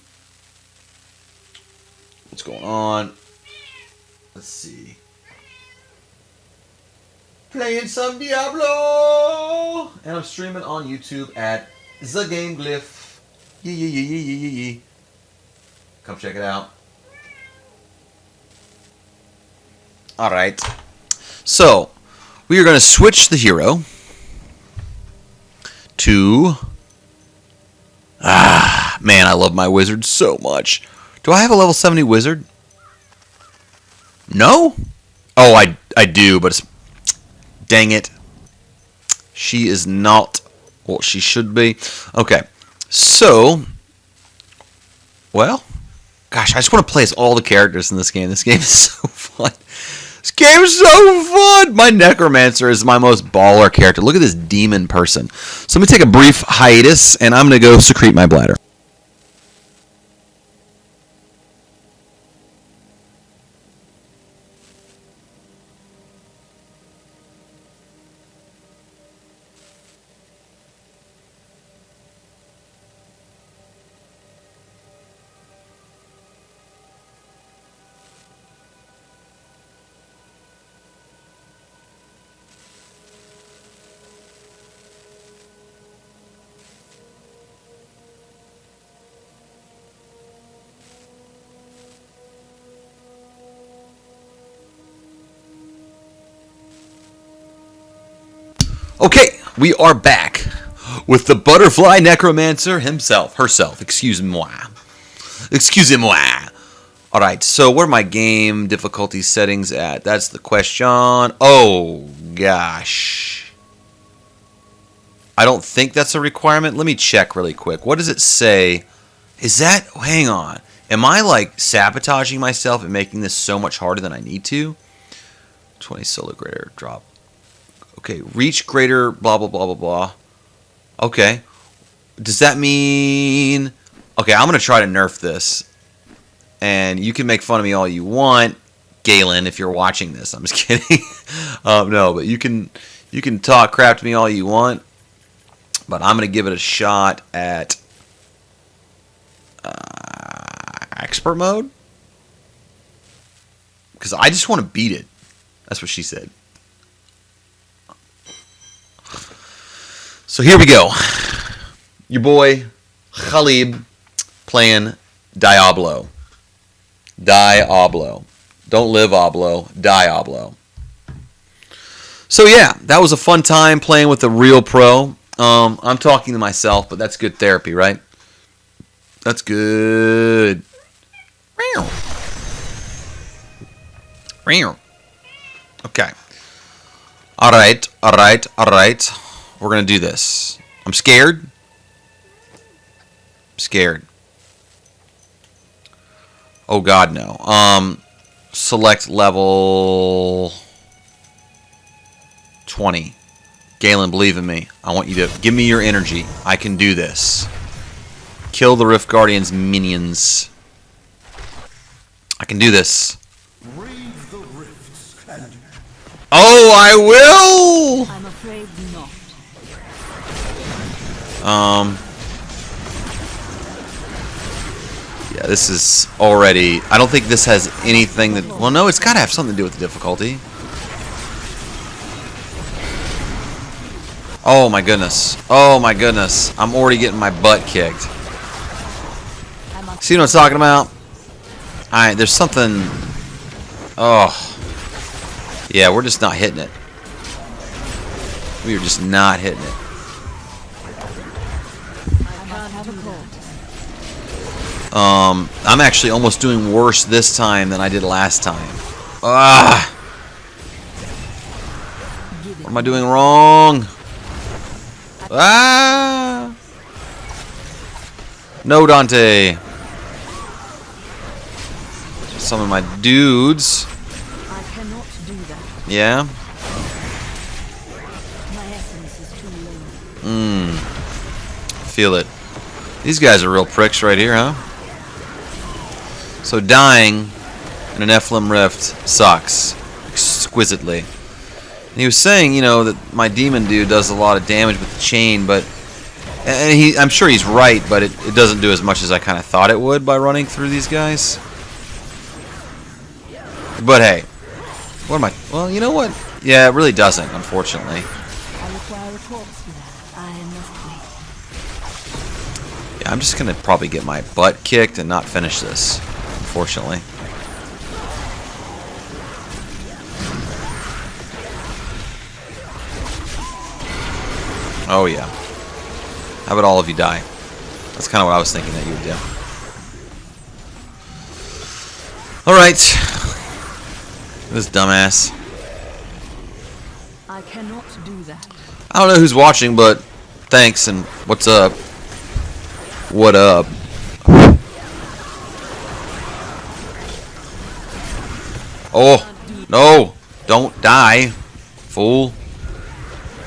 going on? Let's see. Playing some Diablo! And I'm streaming on YouTube at The Game Glyph. Yeah. Come check it out. Alright, so we are going to switch the hero to... man, I love my wizard so much. Do I have a level 70 wizard? No? Oh, I do, but it's, dang it. She is not what she should be. Okay, so, well, gosh, I just want to play as all the characters in this game. This game is so fun. This game is so fun! My Necromancer is my most baller character. Look at this demon person. So let me take a brief hiatus, and I'm going to go secrete my bladder. Okay, we are back with the Butterfly Necromancer himself, herself, excusez-moi. Excusez-moi. Alright, so where are my game difficulty settings at? That's the question. Oh, gosh. I don't think that's a requirement. Let me check really quick. What does it say? Is that... Hang on. Am I, like, sabotaging myself and making this so much harder than I need to? 20 solo greater drop. Okay, reach greater blah, blah, blah, blah, blah. Okay. Does that mean... Okay, I'm going to try to nerf this. And you can make fun of me all you want, Galen, if you're watching this. I'm just kidding. No, but you can talk crap to me all you want. But I'm going to give it a shot at expert mode. Because I just want to beat it. That's what she said. So here we go. Your boy, Khalib, playing Diablo. Diablo. Don't live Oblo. Diablo. So yeah, that was a fun time playing with a real pro. I'm talking to myself, but that's good therapy, right? That's good. Okay. Alright, alright, alright. We're going to do this. I'm scared. I'm scared. Oh god, no. Select level 20. Galen, believe in me. I want you to give me your energy. I can do this. Kill the Rift Guardian's minions. I can do this. Oh, I will! I'm afraid not. Yeah, this is already... I don't think this has anything that... Well, no, it's got to have something to do with the difficulty. Oh, my goodness. Oh, my goodness. I'm already getting my butt kicked. See what I'm talking about? Alright, there's something... Oh. Yeah, we're just not hitting it. We are just not hitting it. I'm actually almost doing worse this time than I did last time. Ah! What am I doing wrong? Ah! No, Dante. Some of my dudes. I cannot do that. Yeah? My essence is too low. Feel it. These guys are real pricks right here, huh? So dying in an Nephilim Rift sucks. Exquisitely. And he was saying, you know, that my demon dude does a lot of damage with the chain, but... And I'm sure he's right, but it doesn't do as much as I kind of thought it would by running through these guys. But hey. What am I... Well, you know what? Yeah, it really doesn't, unfortunately. I require a corpse for that. I must wait. Yeah, I'm just going to probably get my butt kicked and not finish this, unfortunately. Oh, yeah. How about all of you die? That's kind of what I was thinking that you would do. Alright. This dumbass. I cannot do that. I don't know who's watching, but thanks and what's up? What up? Oh, no. Don't die, fool.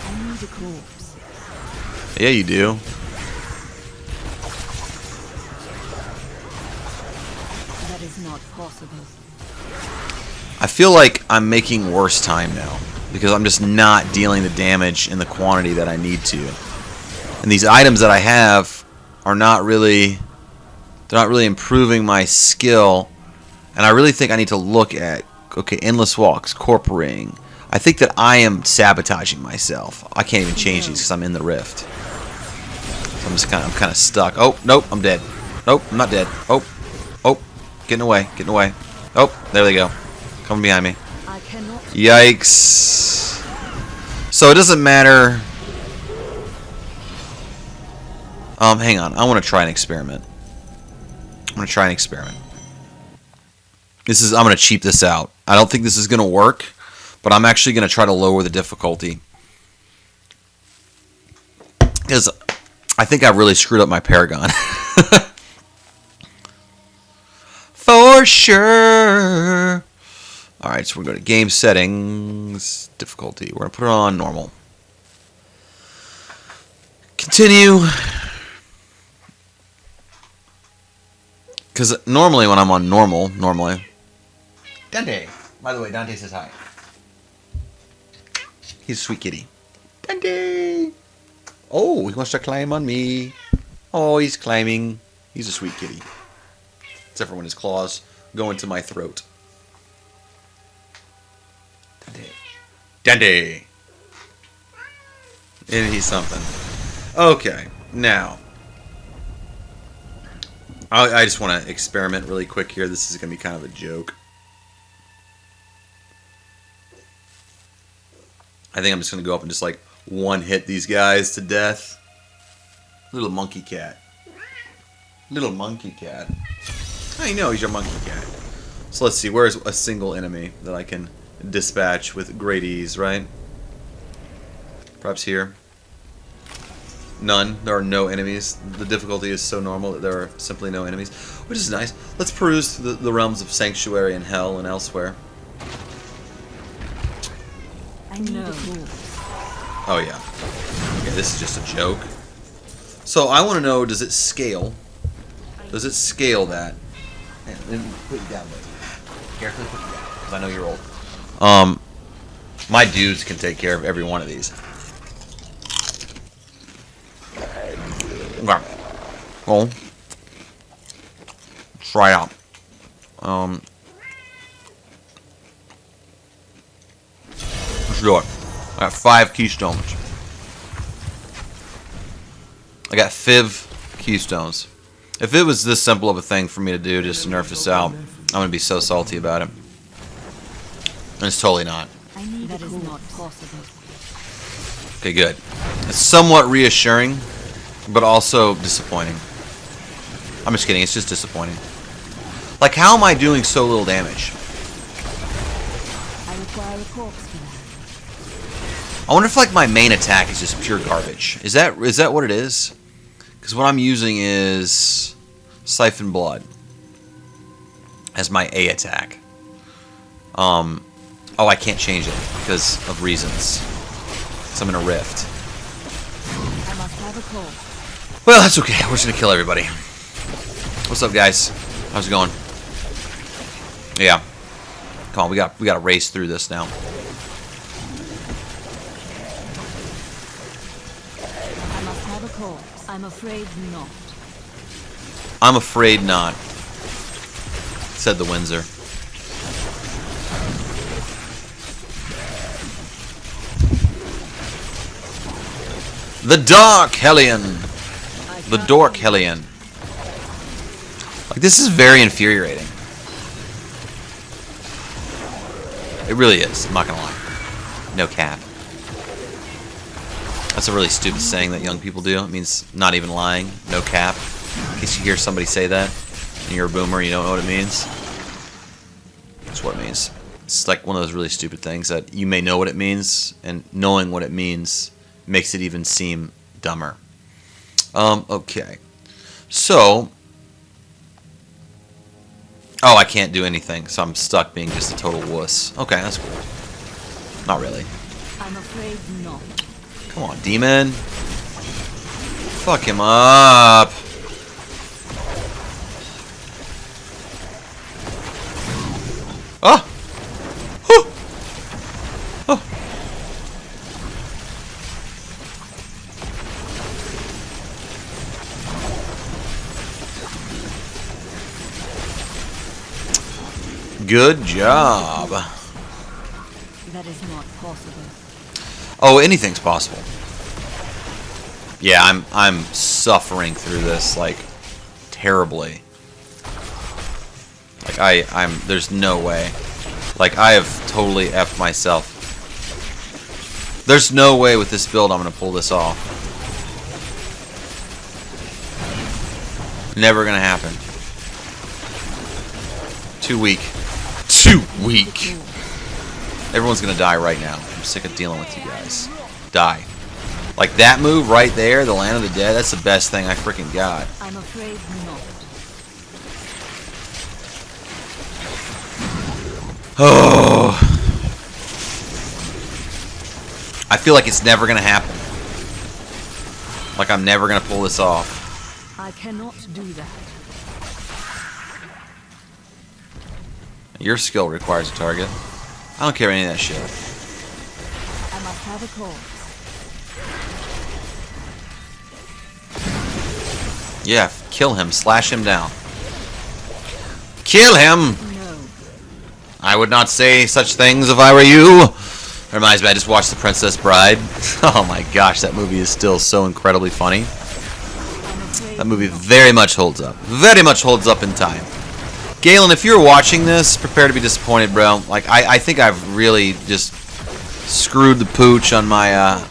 I need a corpse. Yeah, you do. That is not possible. I feel like I'm making worse time now because I'm just not dealing the damage in the quantity that I need to. And these items that I have are not really, they're not really improving my skill. And I really think I need to look at, okay, endless walks, corporing. I think that I am sabotaging myself. I can't even change these because I'm in the rift. So I'm kind of stuck. Oh, nope, I'm dead. Nope, I'm not dead. Oh, getting away, getting away. Oh, there they go. Coming behind me. I cannot. Yikes. So it doesn't matter. Hang on. I want to try an experiment. I'm going to try an experiment. I'm going to cheap this out. I don't think this is going to work, but I'm actually going to try to lower the difficulty. Because I think I really screwed up my Paragon. For sure. Alright, so we're going to game settings, difficulty. We're going to put it on normal. Continue. Because normally when I'm on normal, Dante. By the way, Dante says hi. He's a sweet kitty. Dante. Oh, he wants to climb on me. Oh, he's climbing. He's a sweet kitty. Except for when his claws go into my throat. Dante. And he's something. Okay, now. I just want to experiment really quick here. This is going to be kind of a joke. I think I'm just going to go up and just like one-hit these guys to death. Little monkey cat. Little monkey cat. I know he's your monkey cat. So let's see. Where's a single enemy that I can dispatch with great ease, right? Perhaps here. None. There are no enemies. The difficulty is so normal that there are simply no enemies, which is nice. Let's peruse through the realms of Sanctuary and Hell and elsewhere. I need a corpse. Oh yeah. Okay, this is just a joke. So I want to know, does it scale? Does it scale that? Let me put you down, buddy. Carefully put you down, because I know you're old. My dudes can take care of every one of these. Okay. Well, try it out. Let's do it. I got 5 keystones. I got 5 keystones. If it was this simple of a thing for me to do, just to nerf this out, I'm going to be so salty about it. And it's totally not. That is not possible. Okay, good. It's somewhat reassuring, but also disappointing. I'm just kidding, it's just disappointing. Like, how am I doing so little damage? I require a corpse for that. I wonder if, like, my main attack is just pure garbage. Is that what it is? Because what I'm using is Siphon Blood as my A attack. Oh, I can't change it because of reasons. So I'm in a rift. I must have a corpse. Well, that's okay. We're just gonna kill everybody. What's up, guys? How's it going? Yeah. Come on, we got to race through this now. I must have a corpse. I'm afraid not. I'm afraid not, said the Windsor. The Dark Hellion. The Dork Hellion. Like, this is very infuriating. It really is. I'm not gonna lie. No cap. That's a really stupid saying that young people do. It means not even lying. No cap. In case you hear somebody say that and you're a boomer, you don't know what it means. That's what it means. It's like one of those really stupid things that you may know what it means, and knowing what it means makes it even seem dumber. Okay. So, oh, I can't do anything, so I'm stuck being just a total wuss. Okay, that's cool. Not really. I'm afraid not. Come on, demon. Fuck him up. Oh! Whew. Oh! Good job. That is not possible. Oh, anything's possible. Yeah, I'm suffering through this like terribly. Like there's no way. Like I have totally effed myself. There's no way with this build I'm gonna pull this off. Never gonna happen. Too weak. Too weak. Everyone's gonna die right now. I'm sick of dealing with you guys. Die. Like that move right there, the Land of the Dead, that's the best thing I freaking got. I'm afraid not. Oh. I feel like it's never gonna happen. Like I'm never gonna pull this off. I cannot do that. Your skill requires a target. I don't care any of that shit. I must have a corpse. Yeah, kill him, slash him down. Kill him! No. I would not say such things if I were you. Reminds me, I just watched The Princess Bride. Oh my gosh, that movie is still so incredibly funny. That movie very much holds up. Very much holds up in time. Galen, if you're watching this, prepare to be disappointed, bro. Like, I think I've really just screwed the pooch on my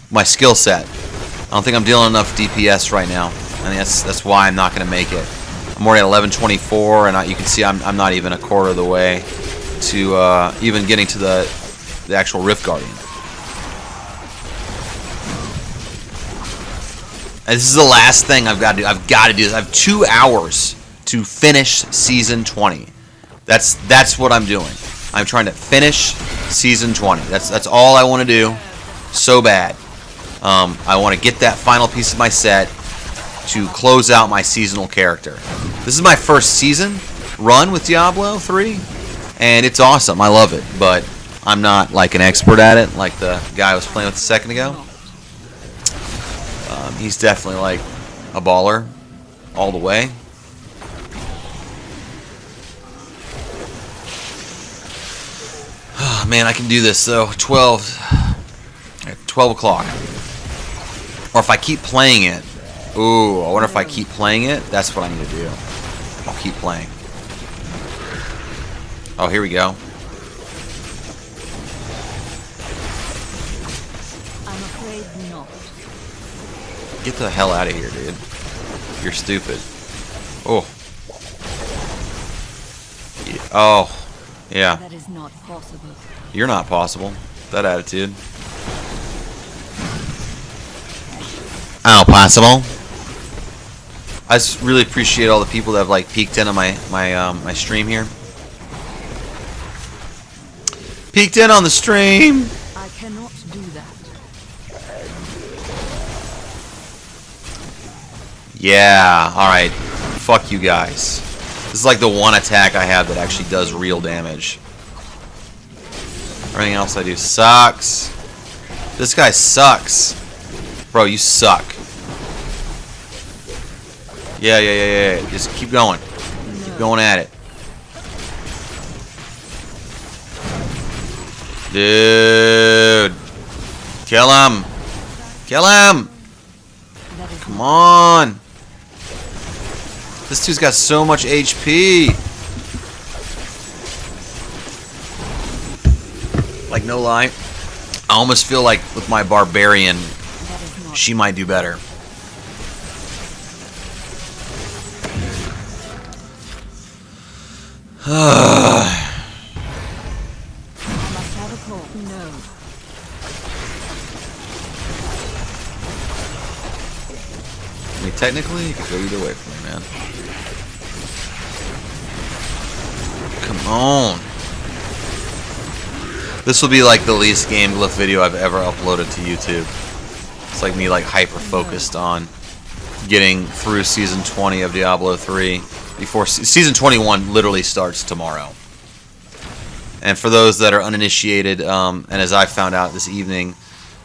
my skill set. I don't think I'm dealing enough DPS right now. I mean, that's why I'm not going to make it. I'm already at 1124, and you can see I'm not even a quarter of the way to even getting to the actual Rift Guardian. And this is the last thing I've got to do. I've got to do this. I have 2 hours to finish Season 20. That's what I'm doing. I'm trying to finish Season 20. That's all I want to do so bad. I want to get that final piece of my set to close out my seasonal character. This is my first season run with Diablo 3, and it's awesome. I love it, but I'm not like an expert at it like the guy I was playing with a second ago. He's definitely like a baller all the way. Oh, man, I can do this though. 12 o'clock. Or if I keep playing it. Ooh, I wonder if I keep playing it. That's what I need to do. I'll keep playing. Oh, here we go. I'm afraid not. Get the hell out of here, dude. You're stupid. Oh. Yeah. Oh. Yeah. That is not possible. You're not possible. That attitude. Oh, possible. I just really appreciate all the people that have like peeked in on my stream here. Peeked in on the stream. I cannot do that. Yeah. All right. Fuck you guys. This is like the one attack I have that actually does real damage. Everything else I do sucks. This guy sucks. Bro, you suck. Yeah. Just keep going. Keep going at it. Dude. Kill him. Kill him. Come on. This dude's got so much HP. Like, no lie. I almost feel like with my barbarian, she might do better. mean, technically, it could go either way for me, man. Come on. This will be like the least game glyph video I've ever uploaded to YouTube. It's like me like hyper focused on getting through season 20 of Diablo 3 before season 21 literally starts tomorrow. And for those that are uninitiated, and as I found out this evening,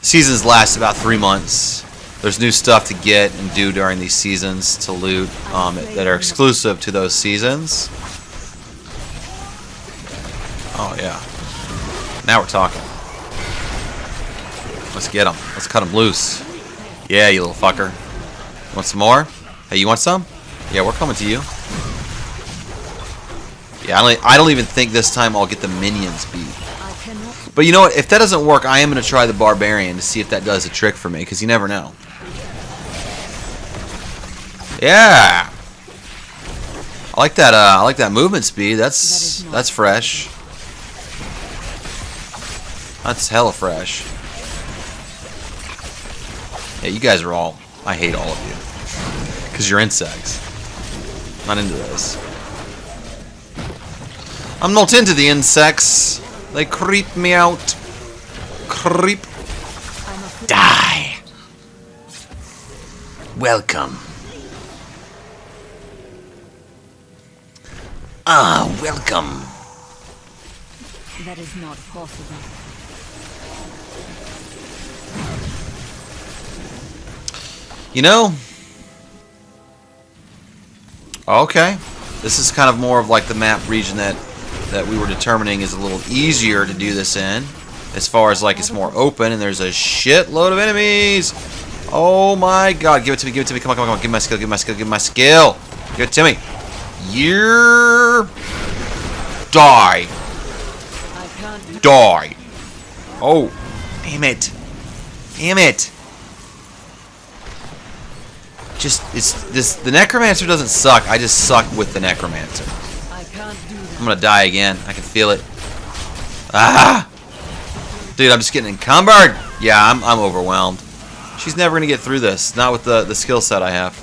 seasons last about 3 months. There's new stuff to get and do during these seasons to loot that are exclusive to those seasons. Oh yeah. Now we're talking. Let's get them. Let's cut them loose. Yeah, you little fucker. Want some more? Hey, you want some? Yeah, we're coming to you. Yeah, I don't even think this time I'll get the minions beat. But you know what? If that doesn't work, I am going to try the barbarian to see if that does a trick for me, because you never know. Yeah. I like that. I like that movement speed. That's fresh. That's hella fresh. Yeah, you guys are all. I hate all of you because you're insects. Not into this. I'm not into the insects. They creep me out. Creep. Die. Welcome. Ah, welcome. That is not possible. You know, okay, this is kind of more of like the map region that we were determining is a little easier to do this in, as far as like it's more open and there's a shitload of enemies. Oh my god, give it to me, give it to me, come on, come on, come on, give me my skill, give me my skill, give me my skill, give it to me. You die. Die. Oh, damn it, damn it. The necromancer doesn't suck. I just suck with the necromancer. I'm gonna die again. I can feel it. Ah, dude, I'm just getting encumbered. Yeah, I'm overwhelmed. She's never gonna get through this. Not with the skill set I have.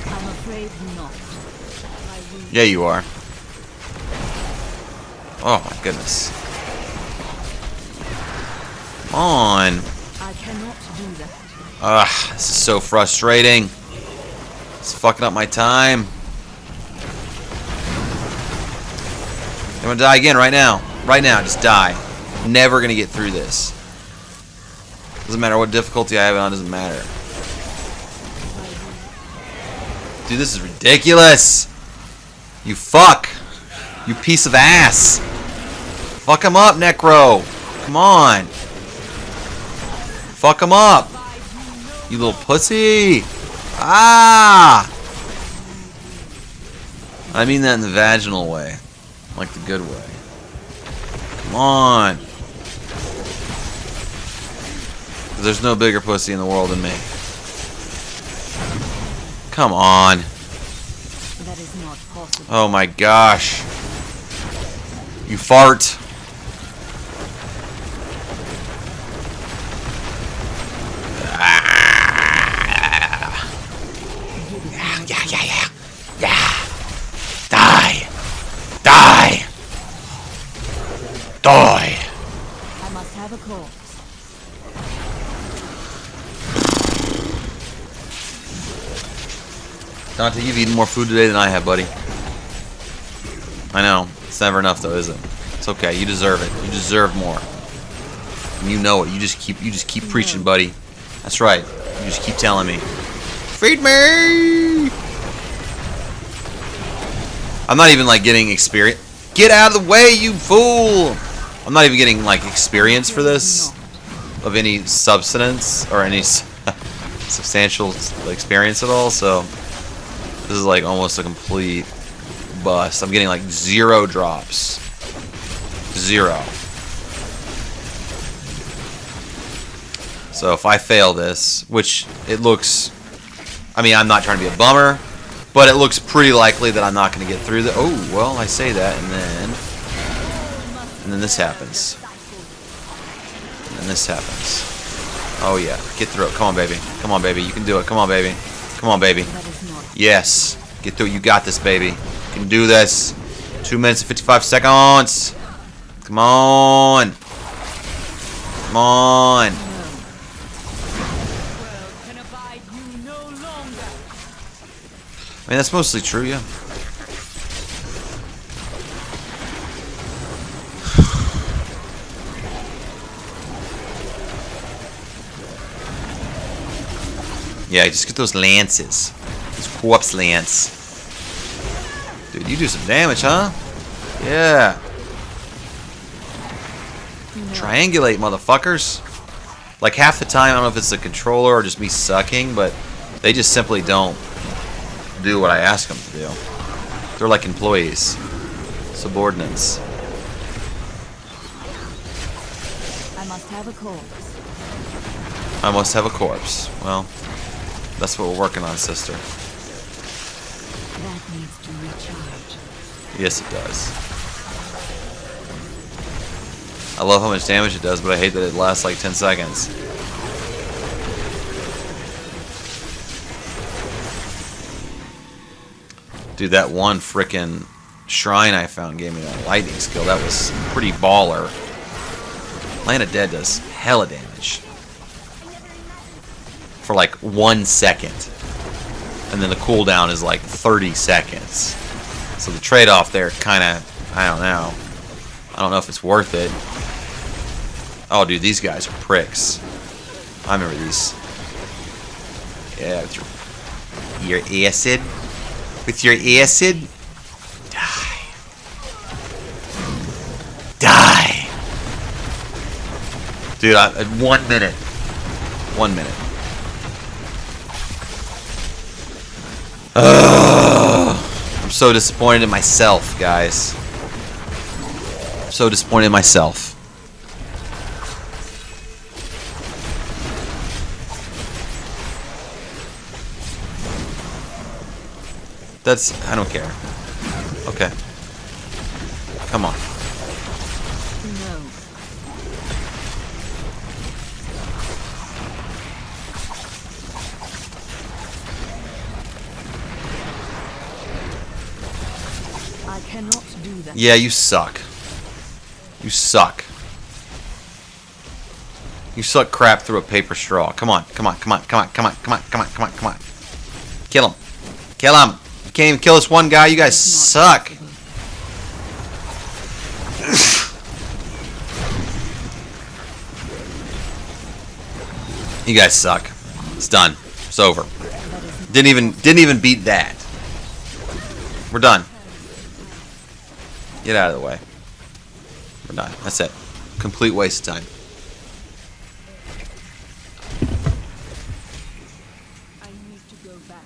I'm afraid not. Yeah, you are. Oh my goodness. Come on. I cannot do that. Ugh, this is so frustrating. It's fucking up my time. I'm gonna die again right now. Right now, just die. Never gonna get through this. Doesn't matter what difficulty I have it on, doesn't matter. Dude, this is ridiculous. You fuck. You piece of ass. Fuck him up, Necro. Come on. Fuck him up. You little pussy! Ah! I mean that in the vaginal way. Like the good way. Come on! There's no bigger pussy in the world than me. Come on. That is not possible. Oh my gosh. You fart. Die! I must have a corpse. Dante, you've eaten more food today than I have, buddy. I know. It's never enough though, is it? It's okay. You deserve it. You deserve more. And you know it. You just keep preaching, buddy. That's right. You just keep telling me. Feed me! I'm not even like getting experience. Get out of the way, you fool! I'm not even getting like experience for this of any substance or any substantial experience at all. So this is like almost a complete bust. I'm getting like 0 drops. 0. So if I fail this, which it looks, I mean, I'm not trying to be a bummer, but it looks pretty likely that I'm not going to get through the. Oh, well, I say that, and then this happens. And then this happens. Oh yeah, get through it. Come on, baby. Come on, baby. You can do it. Come on, baby. Come on, baby. That is not. Yes. Get through it. You got this, baby. You can do this. 2 minutes and 55 seconds. Come on. Come on. Can abide you no longer. I mean, that's mostly true, yeah. Yeah, just get those lances. Those corpse lance. Dude, you do some damage, huh? Yeah. Triangulate, motherfuckers. Like, half the time, I don't know if it's the controller or just me sucking, but they just simply don't do what I ask them to do. They're like employees. Subordinates. I must have a corpse. I must have a corpse. Well, that's what we're working on, sister. That needs to recharge. Yes, it does. I love how much damage it does, but I hate that it lasts like 10 seconds. Dude, that one frickin' shrine I found gave me that lightning skill. That was pretty baller. Land of Dead does hella damage. For like 1 second. And then the cooldown is like 30 seconds. So the trade-off there kinda, I don't know. I don't know if it's worth it. Oh, dude, these guys are pricks. I remember these. Yeah, with your acid. With your acid. Die. Die. Dude, 1 minute. 1 minute. I'm so disappointed in myself, guys. I'm so disappointed in myself. I don't care. Okay. Come on. No. I cannot do that. Yeah, you suck. You suck. You suck crap through a paper straw. Come on, come on, come on, come on, come on, come on, come on, come on, come on. Kill him. Kill him. You can't even kill this one guy. You guys suck. You guys suck. It's done. It's over. Didn't even beat that. We're done. Get out of the way. We're done. That's it. Complete waste of time. I need to go back.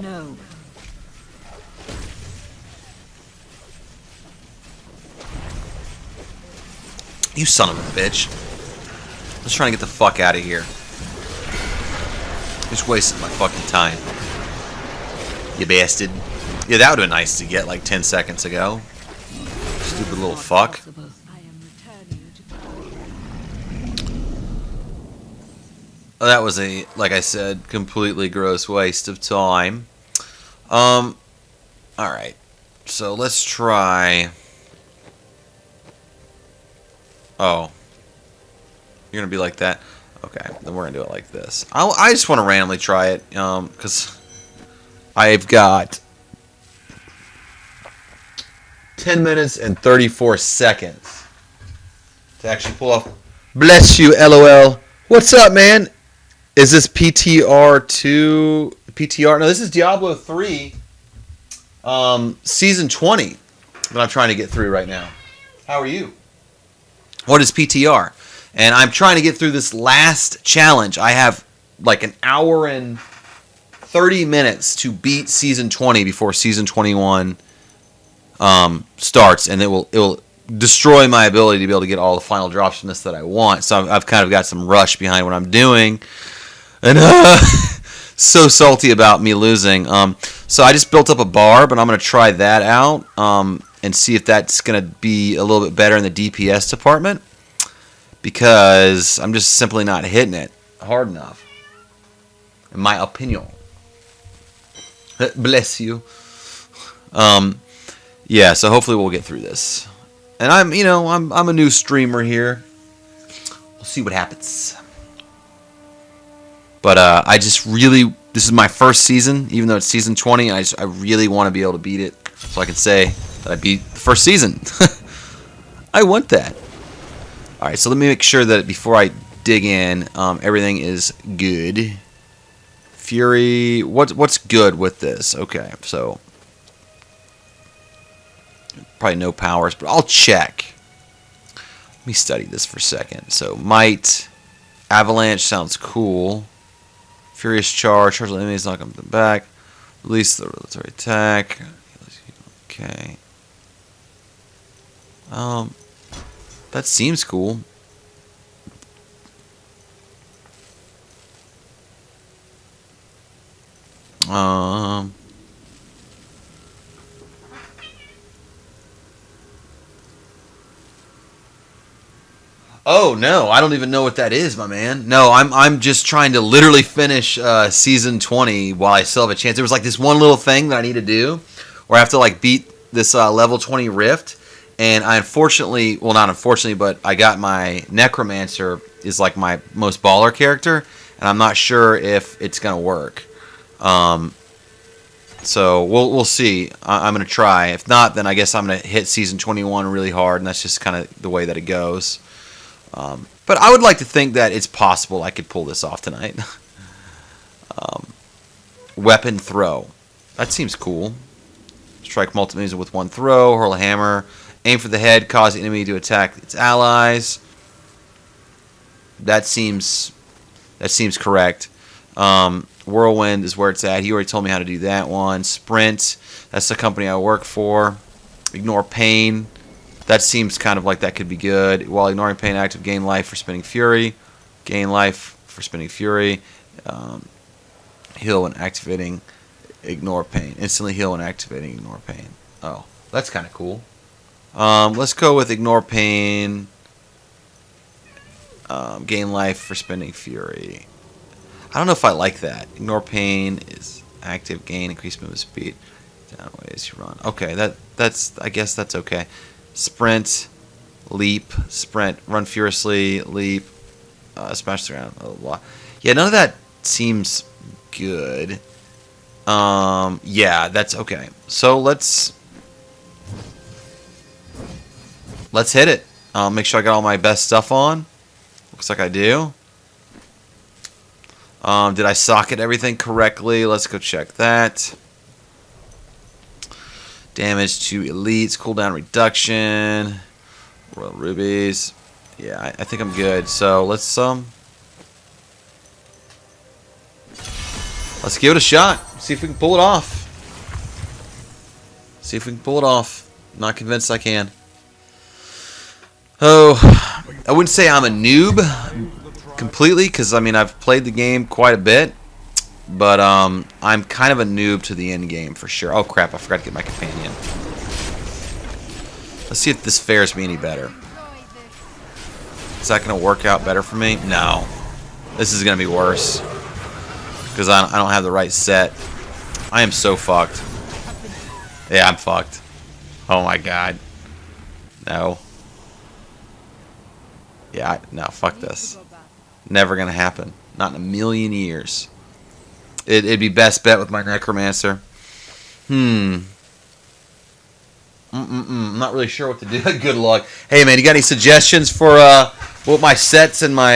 No. You son of a bitch. Let's try and get the fuck out of here. Just wasting my fucking time. You bastard. Yeah, that would have been nice to get like 10 seconds ago. Stupid little fuck. I am returning to That was a, like I said, completely gross waste of time. Alright. So let's try... Oh. You're gonna be like that? Okay, then we're gonna do it like this. I just want to randomly try it, because I've got 10 minutes and 34 seconds to actually pull off. Bless you, LOL. What's up, man? Is this PTR2? PTR? No, this is Diablo 3, Season 20 that I'm trying to get through right now. How are you? What is PTR? And I'm trying to get through this last challenge. I have like an hour and 30 minutes to beat Season 20 before Season 21 starts, and it will destroy my ability to be able to get all the final drops from this that I want. So I've kind of got some rush behind what I'm doing, and so salty about me losing. So I just built up a bar, but I'm going to try that out and see if that's going to be a little bit better in the DPS department, because I'm just simply not hitting it hard enough, in my opinion. Bless you. Yeah, so hopefully we'll get through this. And I'm a new streamer here. We'll see what happens. But I just really, this is my first season, even though it's season 20. I really want to be able to beat it, so I can say that I beat the first season. I want that. All right, so let me make sure that before I dig in, everything is good. Fury, what's good with this? Okay, so probably no powers, but I'll check. Let me study this for a second. So might, avalanche sounds cool. Furious charge, charge the enemies, knock them back. Release the military attack. Okay. That seems cool. Oh no, I don't even know what that is, my man. No, I'm just trying to literally finish season 20 while I still have a chance. There was like this one little thing that I need to do where I have to like beat this level 20 rift, and I unfortunately, well not unfortunately, but I got my necromancer is like my most baller character, and I'm not sure if it's gonna work. So we'll see. I'm gonna try. If not, then I guess I'm gonna hit season 21 really hard, and that's just kind of the way that it goes. But I would like to think that it's possible I could pull this off tonight. Weapon throw. That seems cool. Strike multiple enemies with one throw. Hurl a hammer. Aim for the head. Cause the enemy to attack its allies. That seems correct. Whirlwind is where it's at. He already told me how to do that one. Sprint. That's the company I work for. Ignore pain. That seems kind of like that could be good. While ignoring pain, active gain life for spinning fury. Gain life for spinning fury. Heal when activating ignore pain. Instantly heal when activating ignore pain. Oh, that's kind of cool. Let's go with ignore pain. Gain life for spinning fury. I don't know if I like that. Ignore pain is active gain, increased movement speed. Down ways you run. Okay, that's I guess that's okay. Sprint, leap, sprint, run furiously, leap, smash the ground, blah, blah, blah. Yeah, none of that seems good. Yeah, that's okay. So let's hit it. Make sure I got all my best stuff on. Looks like I do. Did I socket everything correctly? Let's go check that. Damage to elites, cooldown reduction, royal rubies. Yeah, I think I'm good. So let's give it a shot. See if we can pull it off. See if we can pull it off. I'm not convinced I can. Oh, I wouldn't say I'm a noob completely, because I mean I've played the game quite a bit. But I'm kind of a noob to the end game for sure. Oh crap, I forgot to get my companion. Let's see if this fares me any better. Is that going to work out better for me? No. This is going to be worse. Because I don't have the right set. I am so fucked. Yeah, I'm fucked. Oh my god. No. Yeah, no, fuck this. Never going to happen. Not in a million years. It'd be best bet with my necromancer. I'm not really sure what to do. Good luck. Hey man, you got any suggestions for what my sets and my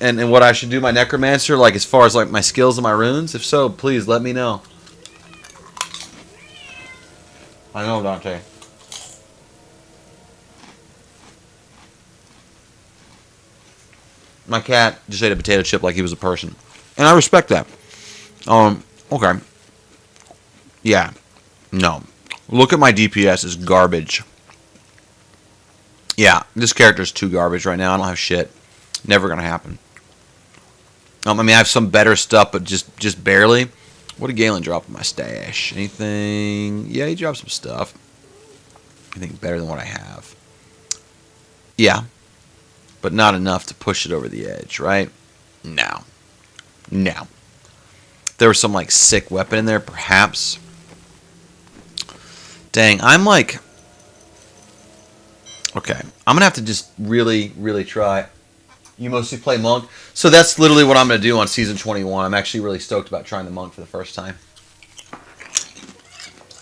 and what I should do my necromancer, like as far as like my skills and my runes? If so, please let me know. I know, Dante. My cat just ate a potato chip like he was a person, and I respect that. Okay. Yeah. No. Look at my DPS. It's garbage. Yeah, this character's too garbage right now. I don't have shit. Never gonna happen. I mean, I have some better stuff, but just barely. What did Galen drop in my stash? Anything? Yeah, he dropped some stuff. Anything better than what I have? Yeah. but not enough to push it over the edge, right? No. No. There was some like sick weapon in there, perhaps. Dang, I'm like... Okay, I'm going to have to just really, really try. You mostly play Monk? So that's literally what I'm going to do on Season 21. I'm actually really stoked about trying the Monk for the first time.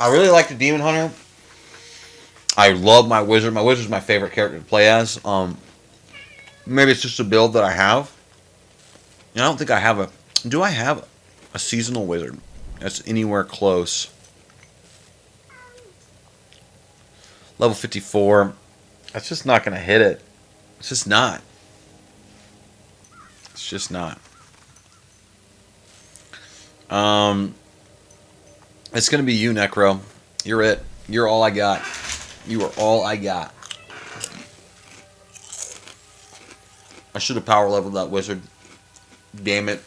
I really like the Demon Hunter. I love my Wizard. My Wizard's my favorite character to play as. Maybe it's just a build that I have. I don't think I have a... Do I have a seasonal Wizard that's anywhere close? Level 54. That's just not going to hit it. It's just not. It's just not. It's going to be you, Necro. You're it. You're all I got. You are all I got. I should have power leveled that Wizard. Damn it.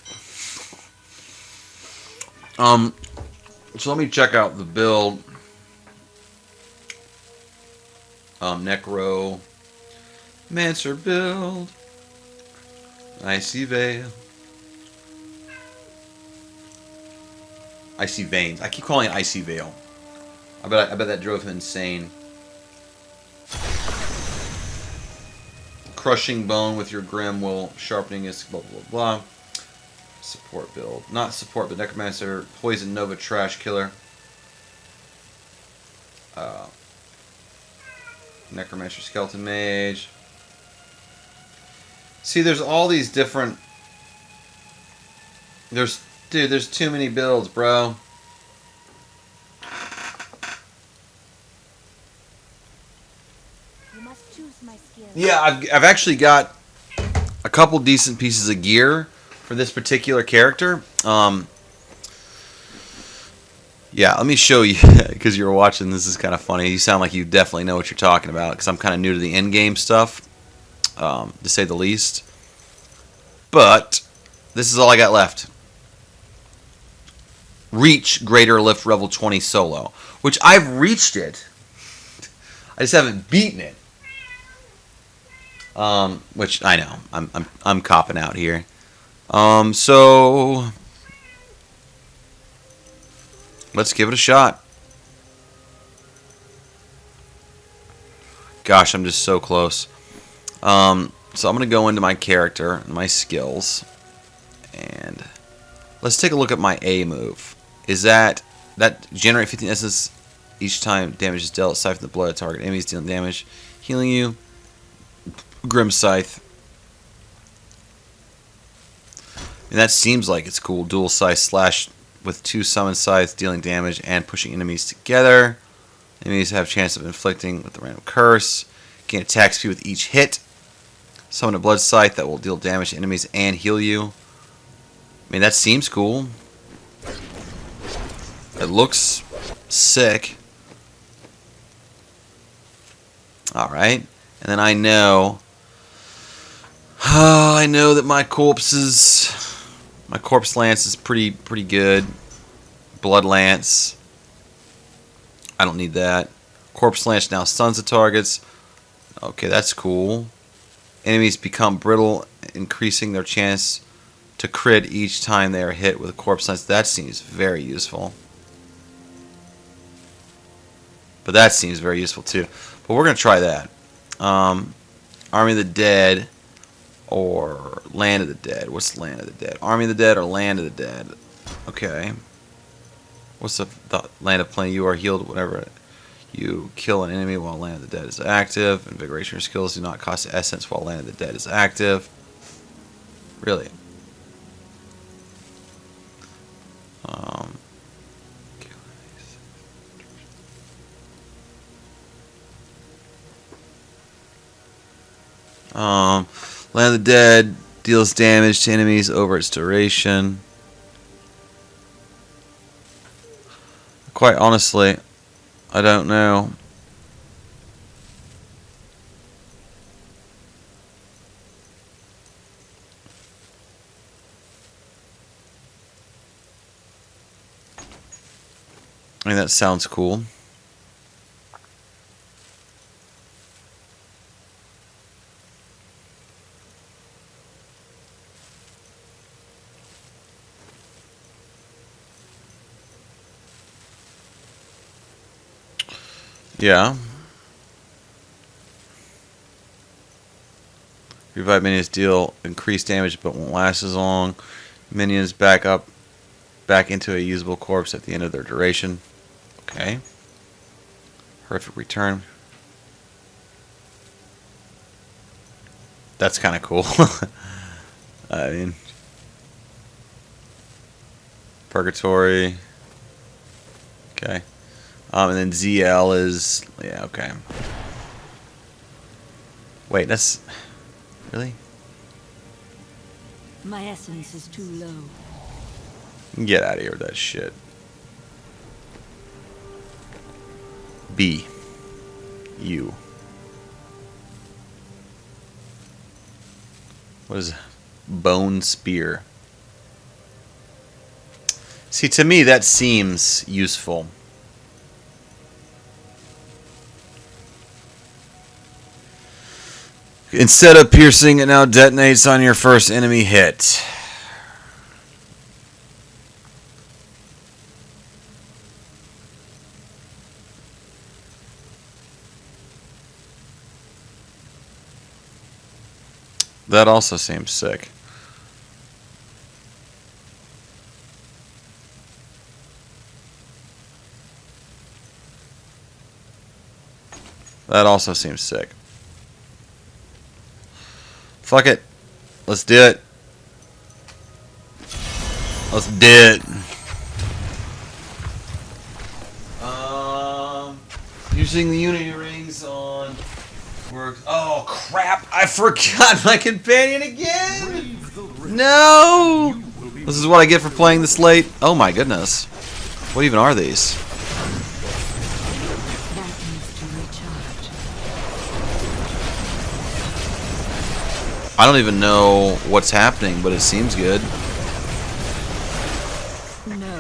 So let me check out the build. Necro. Mancer build. Icy Veil. Icy Veins. I keep calling it Icy Veil. I bet that drove him insane. Crushing Bone with your Grim will sharpening his blah blah blah. Support build. Not support, but Necromancer. Poison Nova Trash Killer. Necromancer Skeleton Mage. See, there's all these different... There's too many builds, bro. You must choose my skills. Yeah, I've actually got a couple decent pieces of gear for this particular character. Yeah, let me show you, because you're watching. This is kind of funny. You sound like you definitely know what you're talking about, because I'm kind of new to the in-game stuff, to say the least. But this is all I got left. Reach Greater Lift Level 20 solo, which I've reached it. I just haven't beaten it. Which I know I'm copping out here. So let's give it a shot. Gosh, I'm just so close. So I'm gonna go into my character and my skills, and let's take a look at my A move. Is that generate 15 essence each time damage is dealt? Siphon the blood of target enemies dealing damage, healing you. Grim Scythe. And that seems like it's cool. Dual Scythe slash with 2 summon scythes dealing damage and pushing enemies together. Enemies have a chance of inflicting with the random curse. Gain attack speed with each hit. Summon a blood scythe that will deal damage to enemies and heal you. I mean, that seems cool. It looks sick. Alright. And then I know that my corpse lance is pretty good. Blood lance. I don't need that. Corpse lance now stuns the targets. Okay, that's cool. Enemies become brittle, increasing their chance to crit each time they are hit with a corpse lance. That seems very useful. But that seems very useful too. But we're going to try that. Army of the Dead or Land of the Dead. What's Land of the Dead? Army of the Dead or Land of the Dead? Okay. What's the Land of Plenty? You are healed whenever you kill an enemy while Land of the Dead is active. Invigoration skills do not cost essence while Land of the Dead is active. Really? Land of the Dead deals damage to enemies over its duration. Quite honestly, I don't know. I mean, that sounds cool. Yeah. Revive minions deal increased damage but won't last as long. Minions back into a usable corpse at the end of their duration. Okay. Horrific return. That's kind of cool. I mean, Purgatory. Okay. And then ZL is, yeah, okay. Wait, that's really? My essence is too low. Get out of here with that shit. B. U. What is Bone Spear? See, to me, that seems useful. Instead of piercing, it now detonates on your first enemy hit. That also seems sick. That also seems sick. Fuck it. Let's do it. Let's do it. Using the Unity rings on works. Oh crap! I forgot my companion again. No. This is what I get for playing this late. Oh my goodness. What even are these? I don't even know what's happening, but it seems good. No.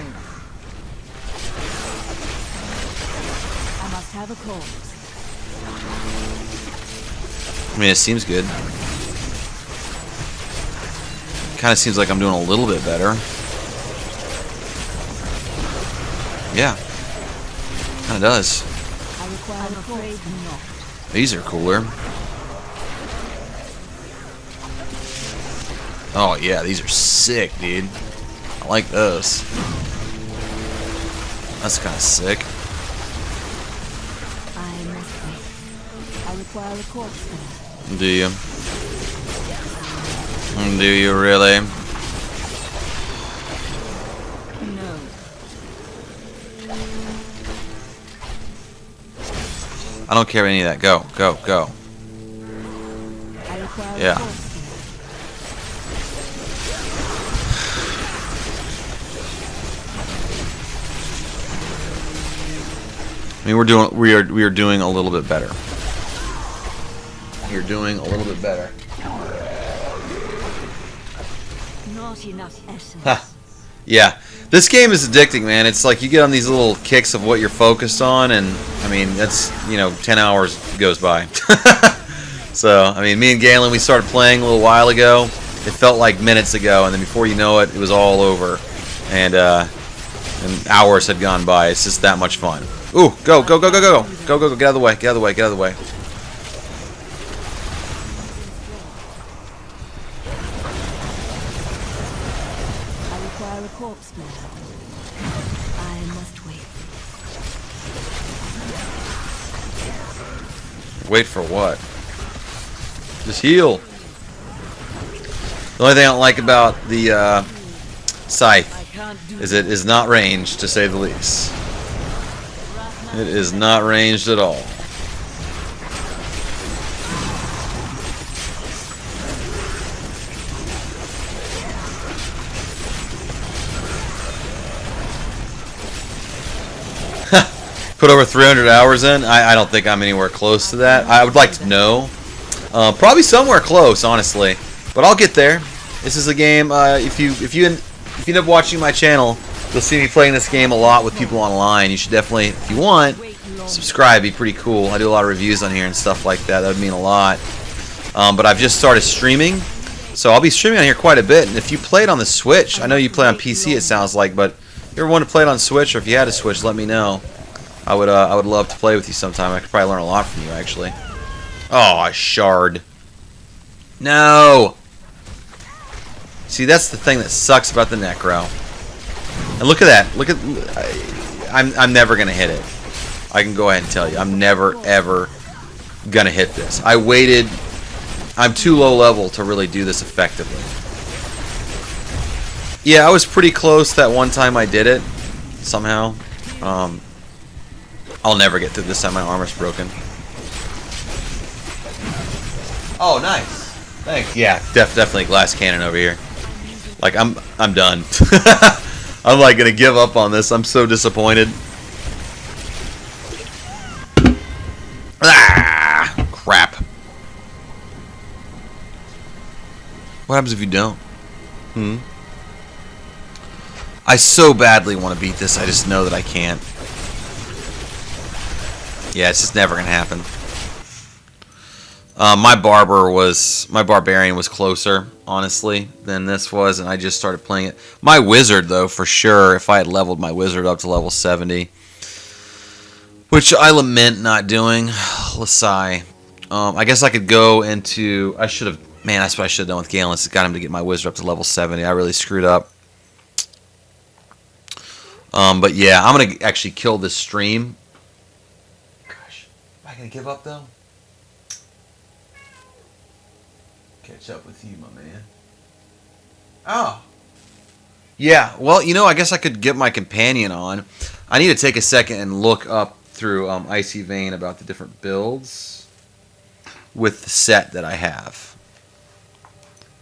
I must have a corpse. I mean, it seems good. Kind of seems like I'm doing a little bit better. Yeah. Kind of does. I require a corpse. These are cooler. Oh yeah, these are sick, dude. I like those. That's kind of sick. I require a corpse. Do you? Do you really? No. I don't care about any of that. Go, go, go. I require Yeah. a corpse. I mean, we are doing a little bit better. You're doing a little bit better. Not enough essence. Huh. Yeah, this game is addicting, man. It's like you get on these little kicks of what you're focused on, and I mean, that's 10 hours goes by. So, I mean, me and Galen, we started playing a little while ago. It felt like minutes ago, and then before you know it, it was all over, and hours had gone by. It's just that much fun. Ooh, go, go, go, go, go, go, go, go, get out of the way, get out of the way, get out of the way. I require a corpse now. I must wait. Wait for what? Just heal. The only thing I don't like about the scythe is it is not ranged, to say the least. It is not ranged at all. Put over 300 hours in? I don't think I'm anywhere close to that. I would like to know. Probably somewhere close, honestly. But I'll get there. This is a game. If you end up watching my channel, you'll see me playing this game a lot with people online. You should definitely, if you want, subscribe. It'd be pretty cool. I do a lot of reviews on here and stuff like that. That would mean a lot. But I've just started streaming, so I'll be streaming on here quite a bit. And if you play it on the Switch, I know you play on PC, it sounds like, but if you ever want to play it on Switch, or if you had a Switch, let me know. I would love to play with you sometime. I could probably learn a lot from you, actually. Oh, a shard. No! See, that's the thing that sucks about the Necro. And look at that. Look at... I'm never going to hit it. I can go ahead and tell you. I'm never, ever going to hit this. I waited... I'm too low level to really do this effectively. Yeah, I was pretty close that one time I did it. Somehow. I'll never get through this time. My armor's broken. Oh, nice. Thanks. Yeah, definitely glass cannon over here. Like, I'm done. I'm like gonna give up on this. I'm so disappointed. Ah, crap. What happens if you don't? I so badly want to beat this. I just know that I can't. Yeah, it's just never gonna happen. My barbarian was closer, honestly, than this was, and I just started playing it. My wizard, though, for sure, if I had leveled my wizard up to level 70, which I lament not doing. Let's sigh. I guess I could go into... I should have... Man, that's what I should have done with Galen. Got him to get my wizard up to level 70. I really screwed up. But yeah, I'm going to actually kill this stream. Gosh, am I going to give up, though? Catch up with you, my man. Oh. Yeah, well, you know, I guess I could get my companion on. I need to take a second and look up through Icy Vein about the different builds with the set that I have.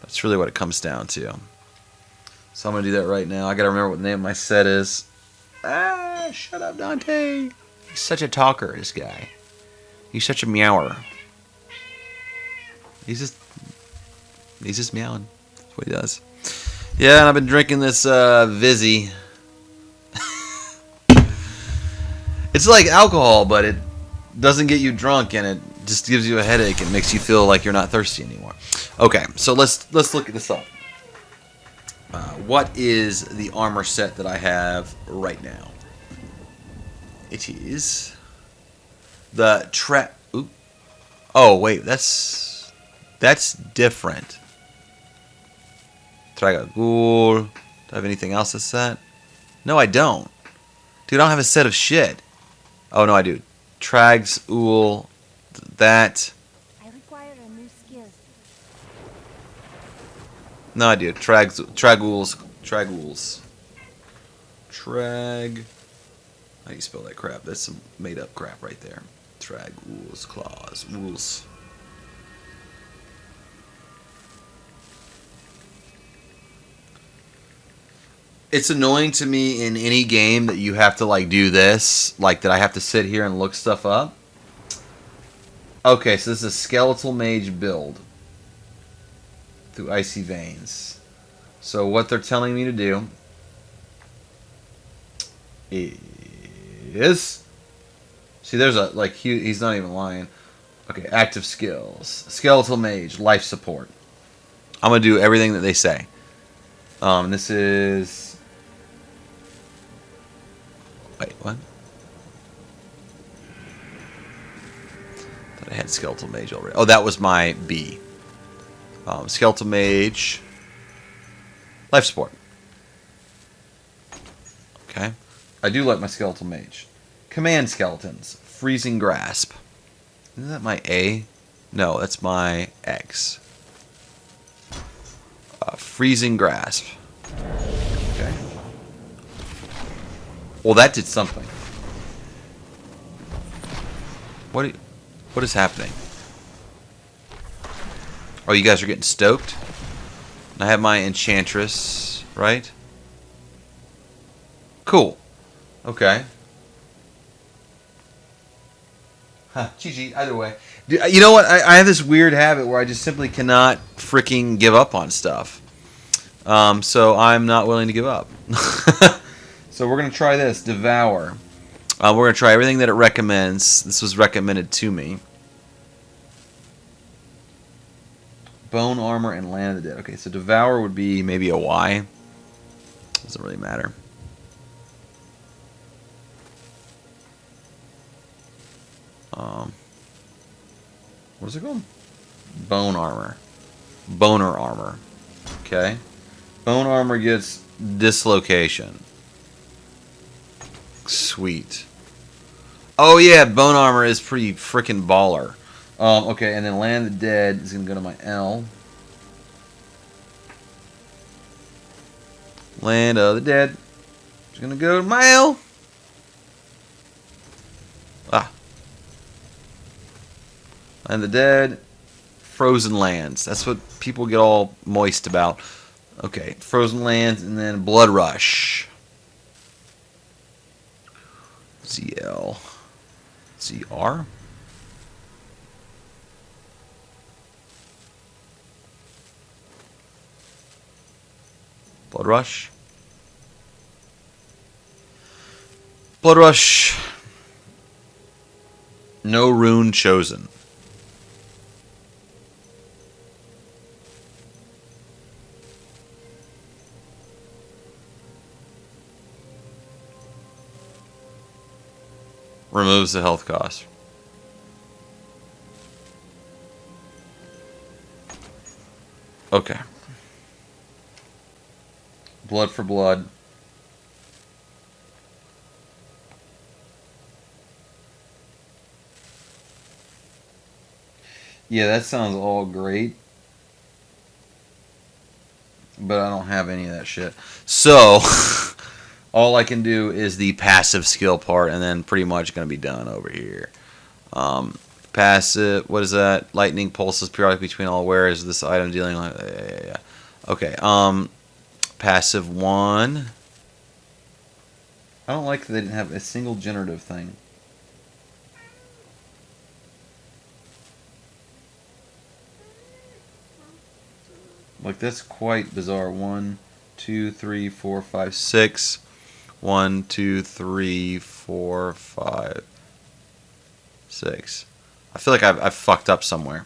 That's really what it comes down to. So I'm going to do that right now. I got to remember what the name of my set is. Ah, shut up, Dante. He's such a talker, this guy. He's such a meower. He's just meowing. That's what he does. Yeah, and I've been drinking this Vizzy. It's like alcohol, but it doesn't get you drunk, and it just gives you a headache and makes you feel like you're not thirsty anymore. Okay, so let's look at this up. What is the armor set that I have right now? It is the Oh wait, that's different. Tragagul. Do I have anything else that's set? No, I don't. Dude, I don't have a set of shit. Oh no, I do. Trags, Ool, that. I require a new skill. No, I do. Traguls. How do you spell that crap? That's some made up crap right there. Traguls, claws, rules. It's annoying to me in any game that you have to like do this, like that I have to sit here and look stuff up. Okay, so this is a skeletal mage build through Icy Veins. So what they're telling me to do is, see, there's a like he's not even lying. Okay, active skills, skeletal mage, life support. I'm gonna do everything that they say. This is. Wait, what? Thought I had skeletal mage already. Oh, that was my B. Skeletal mage, life support. Okay, I do like my skeletal mage. Command skeletons, freezing grasp. Isn't that my A? No, that's my X. Freezing grasp. Okay. Well, that did something. What is happening? Oh, you guys are getting stoked? I have my enchantress, right? Cool. Okay. Huh, GG, either way. You know what? I have this weird habit where I just simply cannot freaking give up on stuff. So I'm not willing to give up. So we're going to try this. Devour. We're going to try everything that it recommends. This was recommended to me. Bone armor and land of the dead. Okay, so Devour would be maybe a Y. Doesn't really matter. What is it called? Bone armor. Boner armor. Okay. Bone armor gets dislocation. Sweet. Oh yeah, bone armor is pretty freaking baller. Okay, and then Land of the Dead is gonna go to my L. Land of the Dead is gonna go to my L. Ah. Land of the Dead. Frozen Lands. That's what people get all moist about. Okay, Frozen Lands, and then Blood Rush. ZL. ZR. Blood Rush. Blood Rush. No rune chosen. Removes the health cost. Okay. Blood for blood. Yeah, that sounds all great. But I don't have any of that shit. So, all I can do is the passive skill part, and then pretty much going to be done over here. Passive, what is that? Lightning pulses periodically between all wearers. This item dealing with... Yeah. Okay, passive 1. I don't like that they didn't have a single generative thing. Like, that's quite bizarre. 1, 2, 3, 4, 5, 6. 1, 2, 3, 4, 5, 6. I feel like I've fucked up somewhere.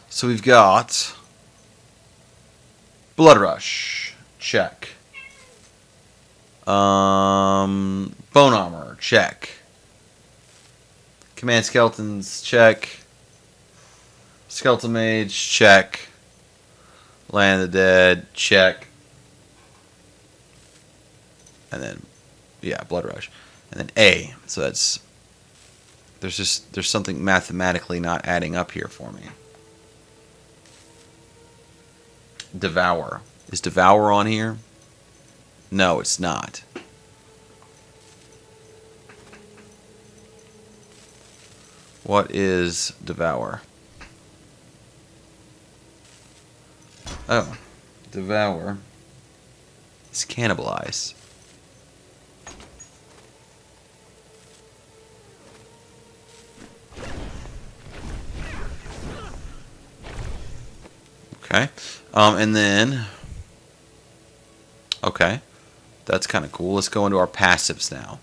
So we've got Blood Rush. Check. Bone Armor. Check. Command Skeletons. Check. Skeletal Mage. Check. Land of the Dead. Check. And then, yeah, Blood Rush. And then A. So that's... There's something mathematically not adding up here for me. Devour. Is Devour on here? No, it's not. What is Devour? Oh. Devour is Cannibalize. Okay. And then... Okay. That's kind of cool. Let's go into our passives now.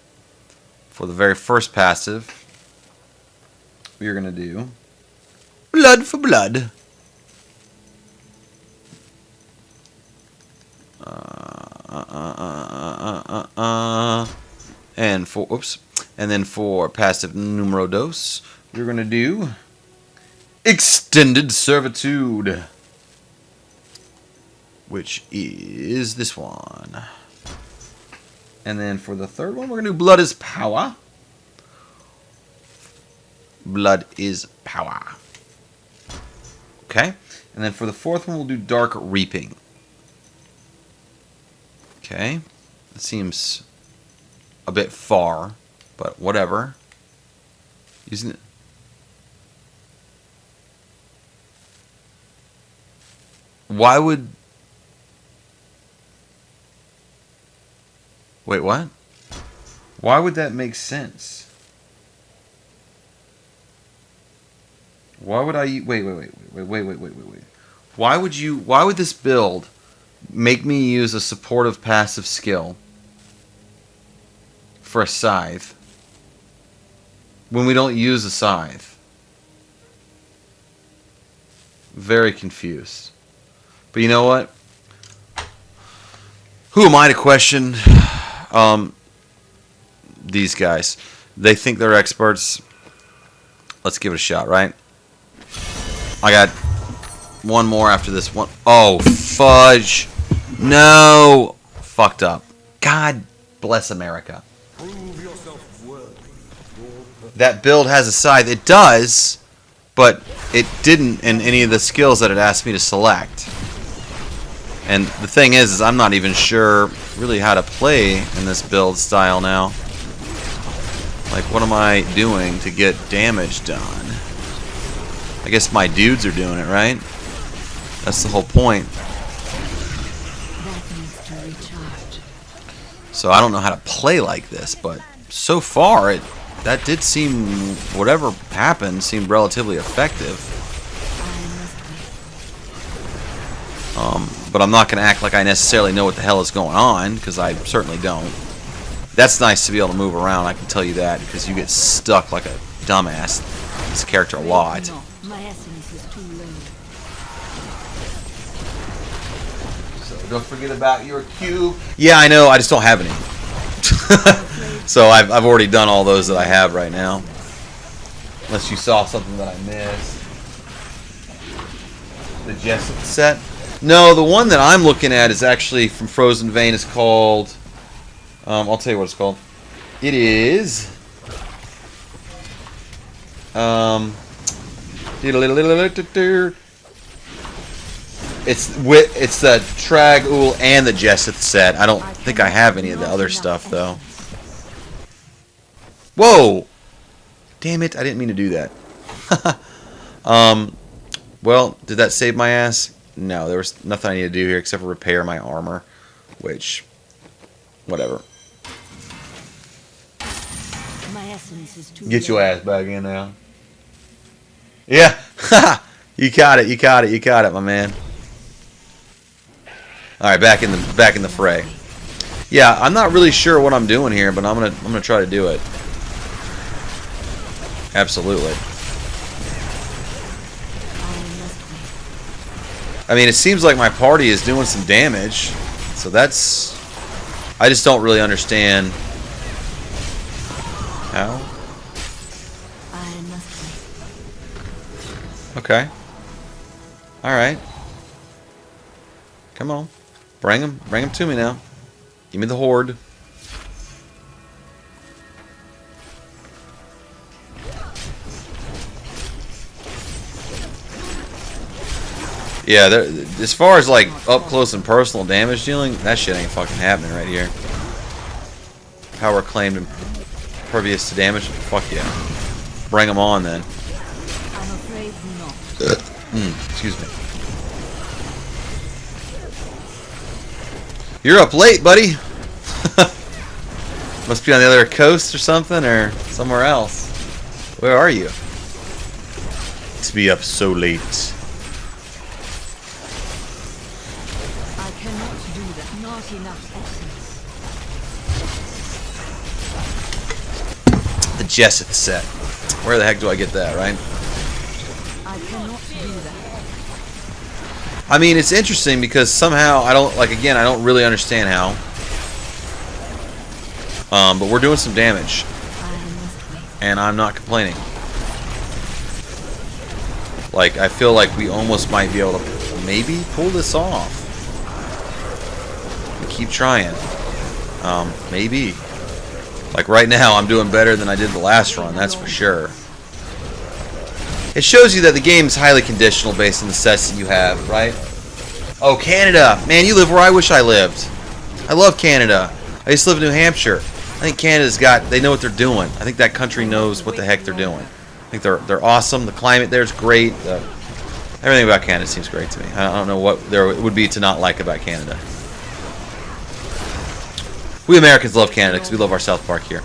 For the very first passive, we are going to do Blood for Blood. And for... Oops. And then for passive numero dos, we're going to do Extended Servitude, which is this one. And then for the third one, we're going to do Blood is Power. Blood is Power. Okay. And then for the fourth one, we'll do Dark Reaping. Okay. That seems a bit far, but whatever. Using it. Why would... Wait, what? Why would that make sense? Why would I... Wait. Why would this build make me use a supportive passive skill for a scythe when we don't use a scythe? Very confused. But you know what? Who am I to question these guys. They think they're experts. Let's give it a shot, right? I got one more after this one. Oh, fudge. No. Fucked up. God bless America. That build has a scythe. It does, but it didn't in any of the skills that it asked me to select. And the thing is I'm not even sure really how to play in this build style now. Like, what am I doing to get damage done? I guess my dudes are doing it, right? That's the whole point. So I don't know how to play like this, but so far that did seem, whatever happened, seemed relatively effective. But I'm not going to act like I necessarily know what the hell is going on, because I certainly don't. That's nice to be able to move around, I can tell you that, because you get stuck like a dumbass. This character a lot. So don't forget about your cube. Yeah, I know, I just don't have any. So I've already done all those that I have right now. Unless you saw something that I missed. The Jessup set? No, the one that I'm looking at is actually from Frozen Vein. It's called... I'll tell you what it's called. It is... It's the Trag-Ul and the Jessup set. I don't think I have any of the other stuff, though. Whoa! Damn it, I didn't mean to do that. Well, did that save my ass? No, there was nothing I need to do here except for repair my armor. Which, whatever. Get your ass back in now. Yeah! You got it, you got it, you got it, my man. Alright, back in the fray. Yeah, I'm not really sure what I'm doing here, but I'm gonna try to do it. Absolutely. I mean, it seems like my party is doing some damage, so that's... I just don't really understand how. Okay. Alright. Come on. Bring him to me now. Give me the horde. Yeah, as far as like up close and personal damage dealing, that shit ain't fucking happening right here. Power claimed and pervious to damage. Fuck yeah. Bring them on then. I'm afraid not. Excuse me. You're up late, buddy. Must be on the other coast or something, or somewhere else. Where are you? To be up so late. The Jessup set. Where the heck do I get that, right? I cannot do that. I mean, it's interesting because somehow I don't, like, again, I don't really understand how. But we're doing some damage. And I'm not complaining. Like, I feel like we almost might be able to maybe pull this off. Keep trying. Maybe. Like right now, I'm doing better than I did the last run, that's for sure. It shows you that the game is highly conditional based on the sets that you have, right? Oh, Canada! Man, you live where I wish I lived. I love Canada. I used to live in New Hampshire. I think Canada's got, they know what they're doing. I think that country knows what the heck they're doing. I think they're awesome. The climate there is great. Everything about Canada seems great to me. I don't know what there would be to not like about Canada. We Americans love Canada because we love our South Park here.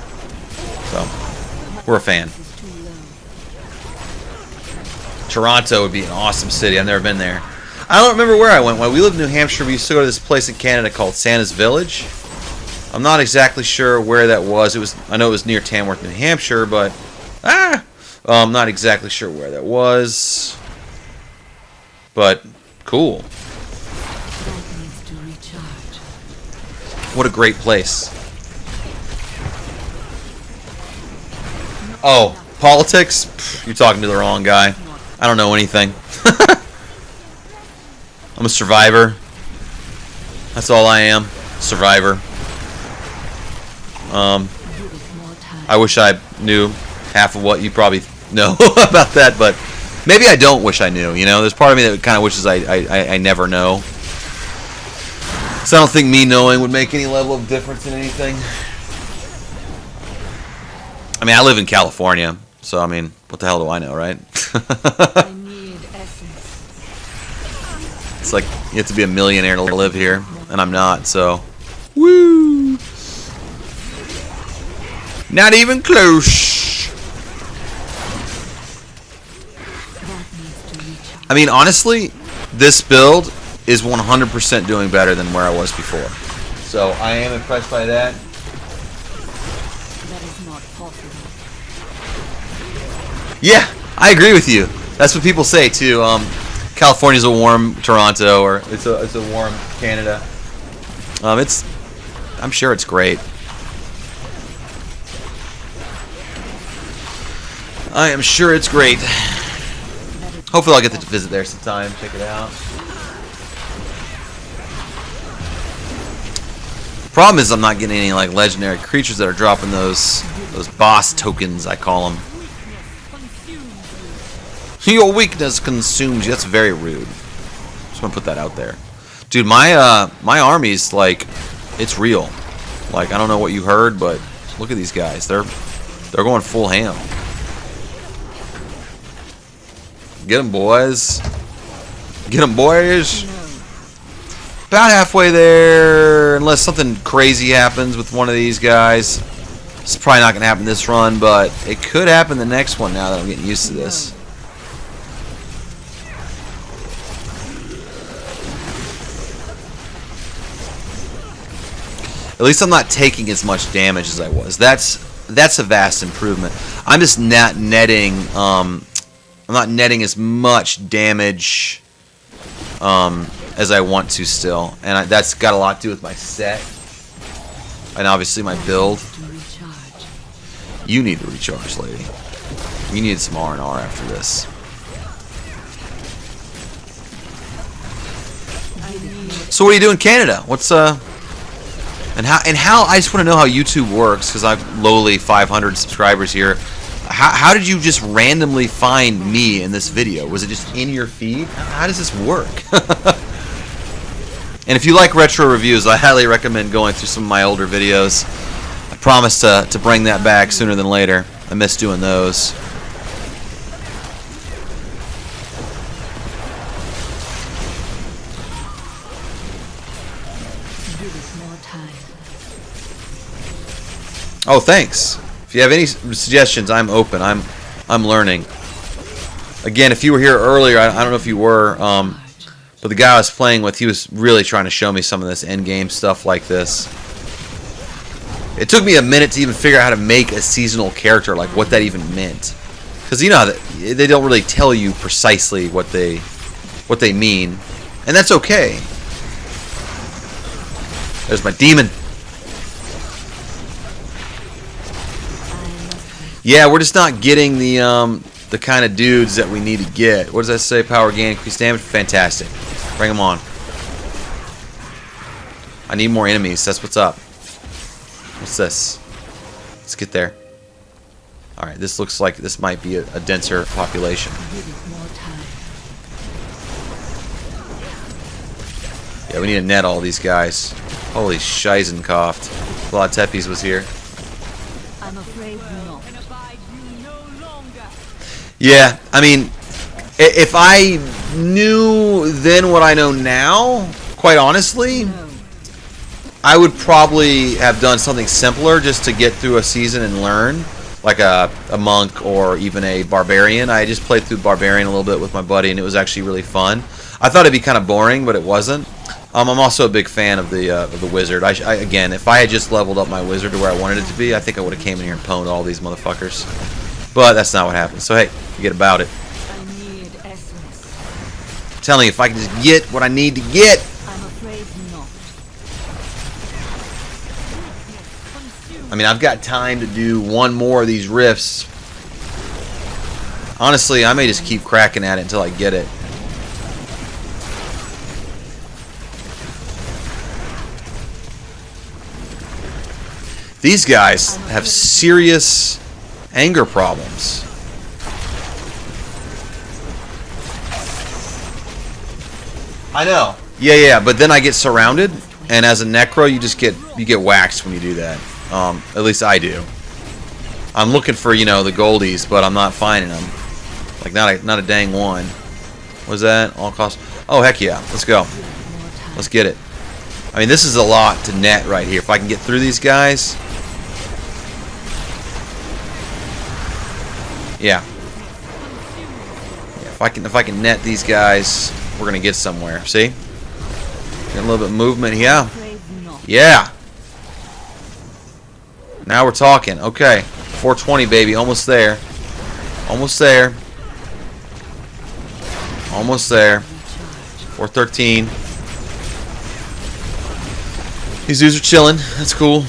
So, we're a fan. Toronto would be an awesome city. I've never been there. I don't remember where I went. When we lived in New Hampshire, we used to go to this place in Canada called Santa's Village. I'm not exactly sure where that was. I know it was near Tamworth, New Hampshire, but I'm not exactly sure where that was. But cool. What a great place. Oh, politics? Pfft, you're talking to the wrong guy. I don't know anything. I'm a survivor. That's all I am. Survivor. I wish I knew half of what you probably know about that, but maybe I don't wish I knew. You know, there's part of me that kind of wishes I never know. So I don't think me knowing would make any level of difference in anything. I mean, I live in California, so I mean, what the hell do I know, right? I need essence. It's like you have to be a millionaire to live here, and I'm not, so. Woo! Not even close. That needs to recharge. I mean, honestly, this build is 100% doing better than where I was before. So I am impressed by that. That is not possible. Yeah, I agree with you. That's what people say too. California's a warm Toronto, or it's a warm Canada. I'm sure it's great. I am sure it's great. Hopefully I'll get to visit there sometime, check it out. The problem is I'm not getting any like legendary creatures that are dropping those boss tokens, I call them. Your weakness consumes you. That's very rude. Just want to put that out there. Dude, my army's like, it's real. Like, I don't know what you heard, but look at these guys. They're going full ham. Get them, boys. Get them, boys. About halfway there, unless something crazy happens with one of these guys. It's probably not going to happen this run, but it could happen the next one now that I'm getting used to this. At least I'm not taking as much damage as I was. That's a vast improvement. I'm just not netting. I'm not netting as much damage as I want to still, and that's got a lot to do with my set and obviously my build. You need to recharge, lady. You need some R&R after this. So what do you do in Canada? What's and how I just want to know how YouTube works, because I'm lowly 500 subscribers here. How did you just randomly find me in this video? Was it just in your feed? How does this work? And if you like retro reviews, I highly recommend going through some of my older videos. I promise to bring that back sooner than later. I miss doing those. Oh, thanks. If you have any suggestions, I'm open. I'm learning. Again, if you were here earlier, I don't know if you were, but the guy I was playing with, he was really trying to show me some of this end game stuff like this. It took me a minute to even figure out how to make a seasonal character, like what that even meant. Because you know how they don't really tell you precisely what they mean, and that's okay. There's my demon. Yeah, we're just not getting the kind of dudes that we need to get. What does that say? Power gain, increased damage. Fantastic. Bring them on. I need more enemies. That's what's up. What's this? Let's get there. All right, this looks like this might be a denser population. Yeah, we need to net all these guys. Holy Scheisenkopf. Tepes was here. I'm afraid not. Yeah, I mean, if I knew then what I know now, quite honestly, I would probably have done something simpler just to get through a season and learn, like a monk or even a barbarian. I just played through barbarian a little bit with my buddy, and it was actually really fun. I thought it'd be kind of boring, but it wasn't. I'm also a big fan of the wizard. Again, if I had just leveled up my wizard to where I wanted it to be, I think I would have came in here and pwned all these motherfuckers. But that's not what happened. So hey, forget about it. I need essence. I'm telling you, if I can just get what I need to get. I'm afraid not. I mean, I've got time to do one more of these rifts Honestly, I may just keep cracking at it until I get it. These guys have serious anger problems. I know. Yeah, but then I get surrounded, and as a necro, you get waxed when you do that. At least I do. I'm looking for, you know, the goldies, but I'm not finding them. Like not a dang one. What's that? All costs. Oh heck yeah! Let's go. Let's get it. I mean, this is a lot to net right here. If I can get through these guys. Yeah. If I can net these guys, we're gonna get somewhere. See? Get a little bit of movement. Yeah. Yeah. Now we're talking. Okay. 420, baby. Almost there. Almost there. Almost there. 413. These dudes are chilling. That's cool.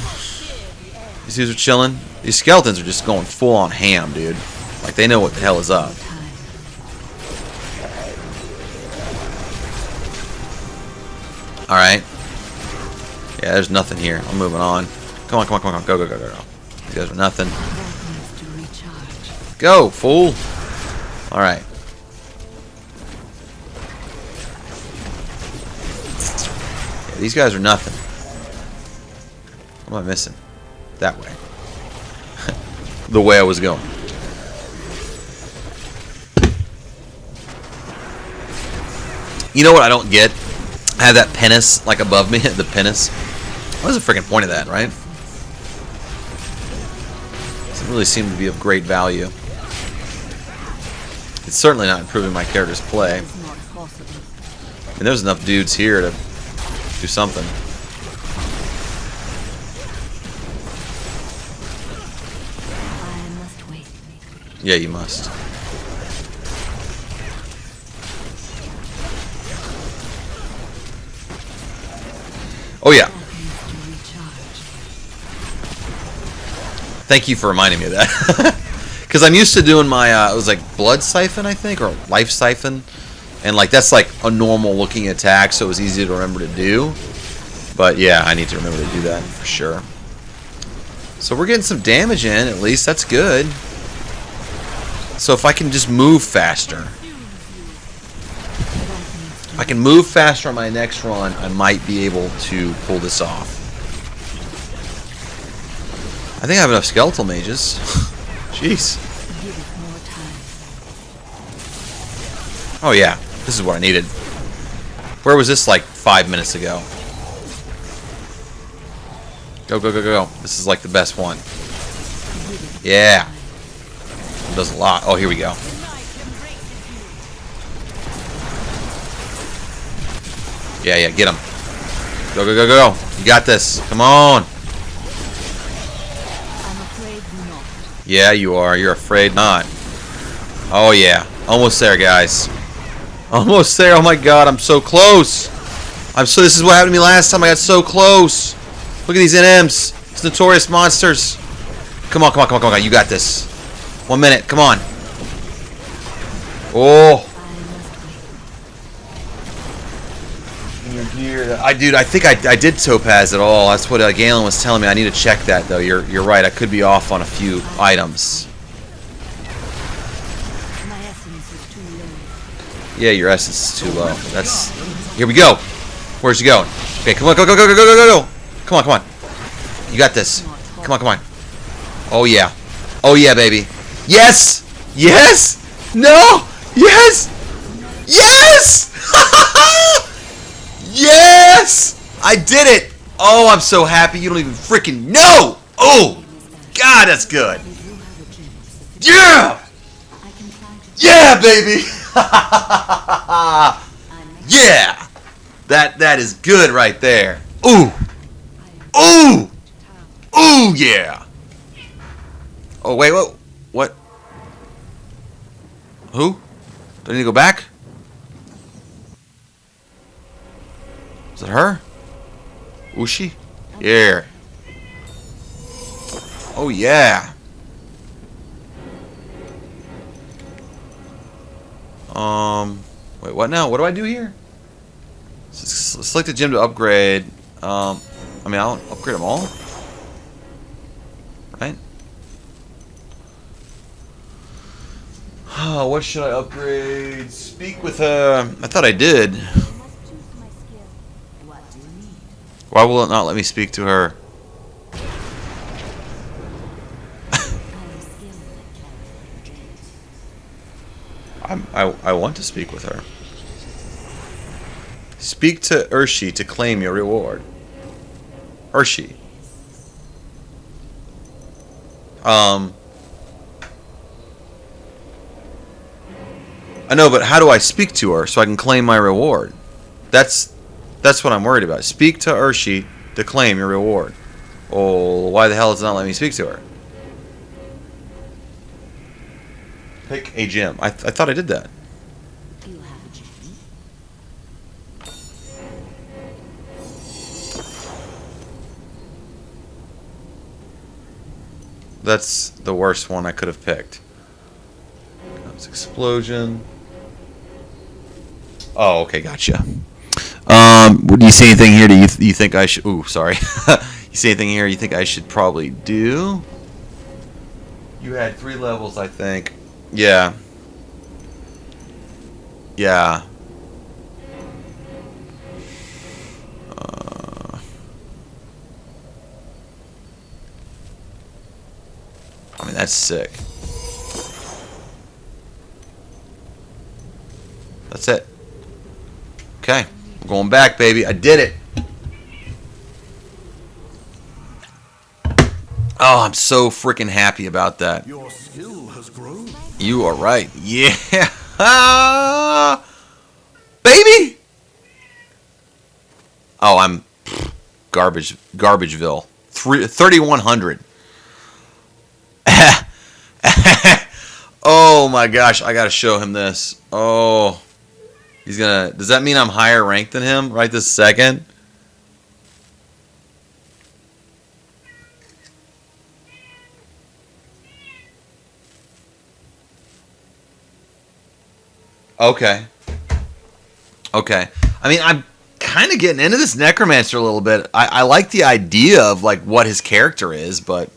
These dudes are chilling. These skeletons are just going full on ham, dude. Like they know what the hell is up. Alright. Yeah, there's nothing here. I'm moving on. Come on, come on, come on. Go, go, go, go, go. These guys are nothing. Go, fool. Alright. Yeah, these guys are nothing. What am I missing? That way. The way I was going. You know what I don't get? I have that pinnace like above me, the pinnace. What's the freaking point of that, right? Doesn't really seem to be of great value. It's certainly not improving my character's play. And there's enough dudes here to do something. Yeah, you must. Oh yeah. Thank you for reminding me of that. Because I'm used to doing my, it was like blood siphon, I think, or life siphon. And like that's like a normal looking attack, so it was easy to remember to do. But yeah, I need to remember to do that for sure. So we're getting some damage in, at least. That's good. So if I can just move faster. If I can move faster on my next run, I might be able to pull this off. I think I have enough skeletal mages. Jeez. Oh yeah, this is what I needed. Where was this like 5 minutes ago? Go, go, go, go. This is like the best one. Yeah. It does a lot. Oh, here we go. Yeah, yeah, get him. Go, go, go, go. You got this. Come on. Yeah, you are. You're afraid not. Oh, yeah. Almost there, guys. Almost there. Oh, my God. I'm so close. This is what happened to me last time. I got so close. Look at these NMs. These notorious monsters. Come on, come on, come on, come on. You got this. 1 minute. Come on. Oh. Dude, I think I did topaz it all. That's what Galen was telling me. I need to check that, though. You're right. I could be off on a few items. Yeah, your essence is too low. That's. Here we go. Where's he going? Okay, come on, go, go, go, go, go, go, go. Come on, come on. You got this. Come on, come on. Oh yeah. Oh yeah, baby. Yes. Yes. No. Yes. Yes. Yes! I did it! Oh, I'm so happy you don't even freaking know! Oh! God, that's good! Yeah! Yeah, baby! Yeah! That is good right there. Ooh! Ooh! Ooh, yeah! Oh, wait, what? Who? Do I need to go back? Is it her? Ushi? Yeah. Oh yeah. Wait, what now? What do I do here? Select a gym to upgrade. I mean, I'll upgrade them all. Right? Oh, what should I upgrade? Speak with her. I thought I did. You must choose my skill. What do you need? Why will it not let me speak to her? I am skilled at carrying dreams. I want to speak with her. Speak to Urshi to claim your reward. Urshi. I know, but how do I speak to her so I can claim my reward? That's what I'm worried about. Speak to Urshi to claim your reward. Oh, why the hell does it not let me speak to her? Pick a gym. I thought I did that. You have a gem. That's the worst one I could have picked. Comes explosion. Oh, okay, gotcha. Do you see anything here? Do you think I should? Ooh, sorry. You see anything here you think I should probably do? You had 3 levels, I think. Yeah. Yeah. I mean, that's sick. That's it. Okay. I'm going back, baby. I did it. Oh, I'm so freaking happy about that. Your skill has grown. You are right. Yeah. Baby! Oh, I'm Garbageville. 3,100. Oh my gosh, I gotta show him this. Oh. He's gonna... Does that mean I'm higher ranked than him right this second? Okay. Okay. I mean, I'm kind of getting into this necromancer a little bit. I like the idea of like what his character is, but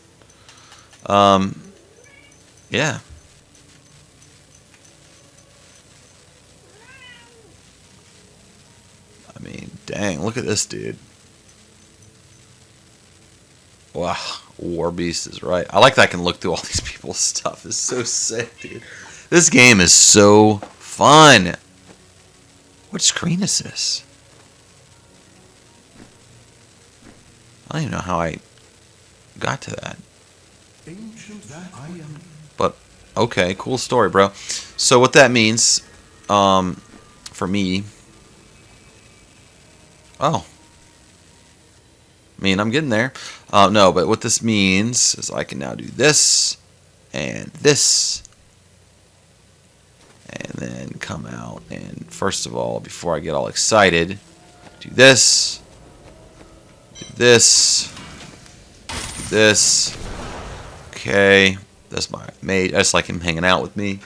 yeah. I mean, dang, look at this dude. Wow, War Beast is right. I like that I can look through all these people's stuff. It's so sick, dude. This game is so fun. What screen is this? I don't even know how I got to that. Ancient that I am. But, okay, cool story, bro. So what that means, for me... Oh. I mean, I'm getting there. No, but what this means is I can now do this, and this, and then come out, and first of all, before I get all excited, do this, do this, do this. Okay, that's my mate. I just like him hanging out with me.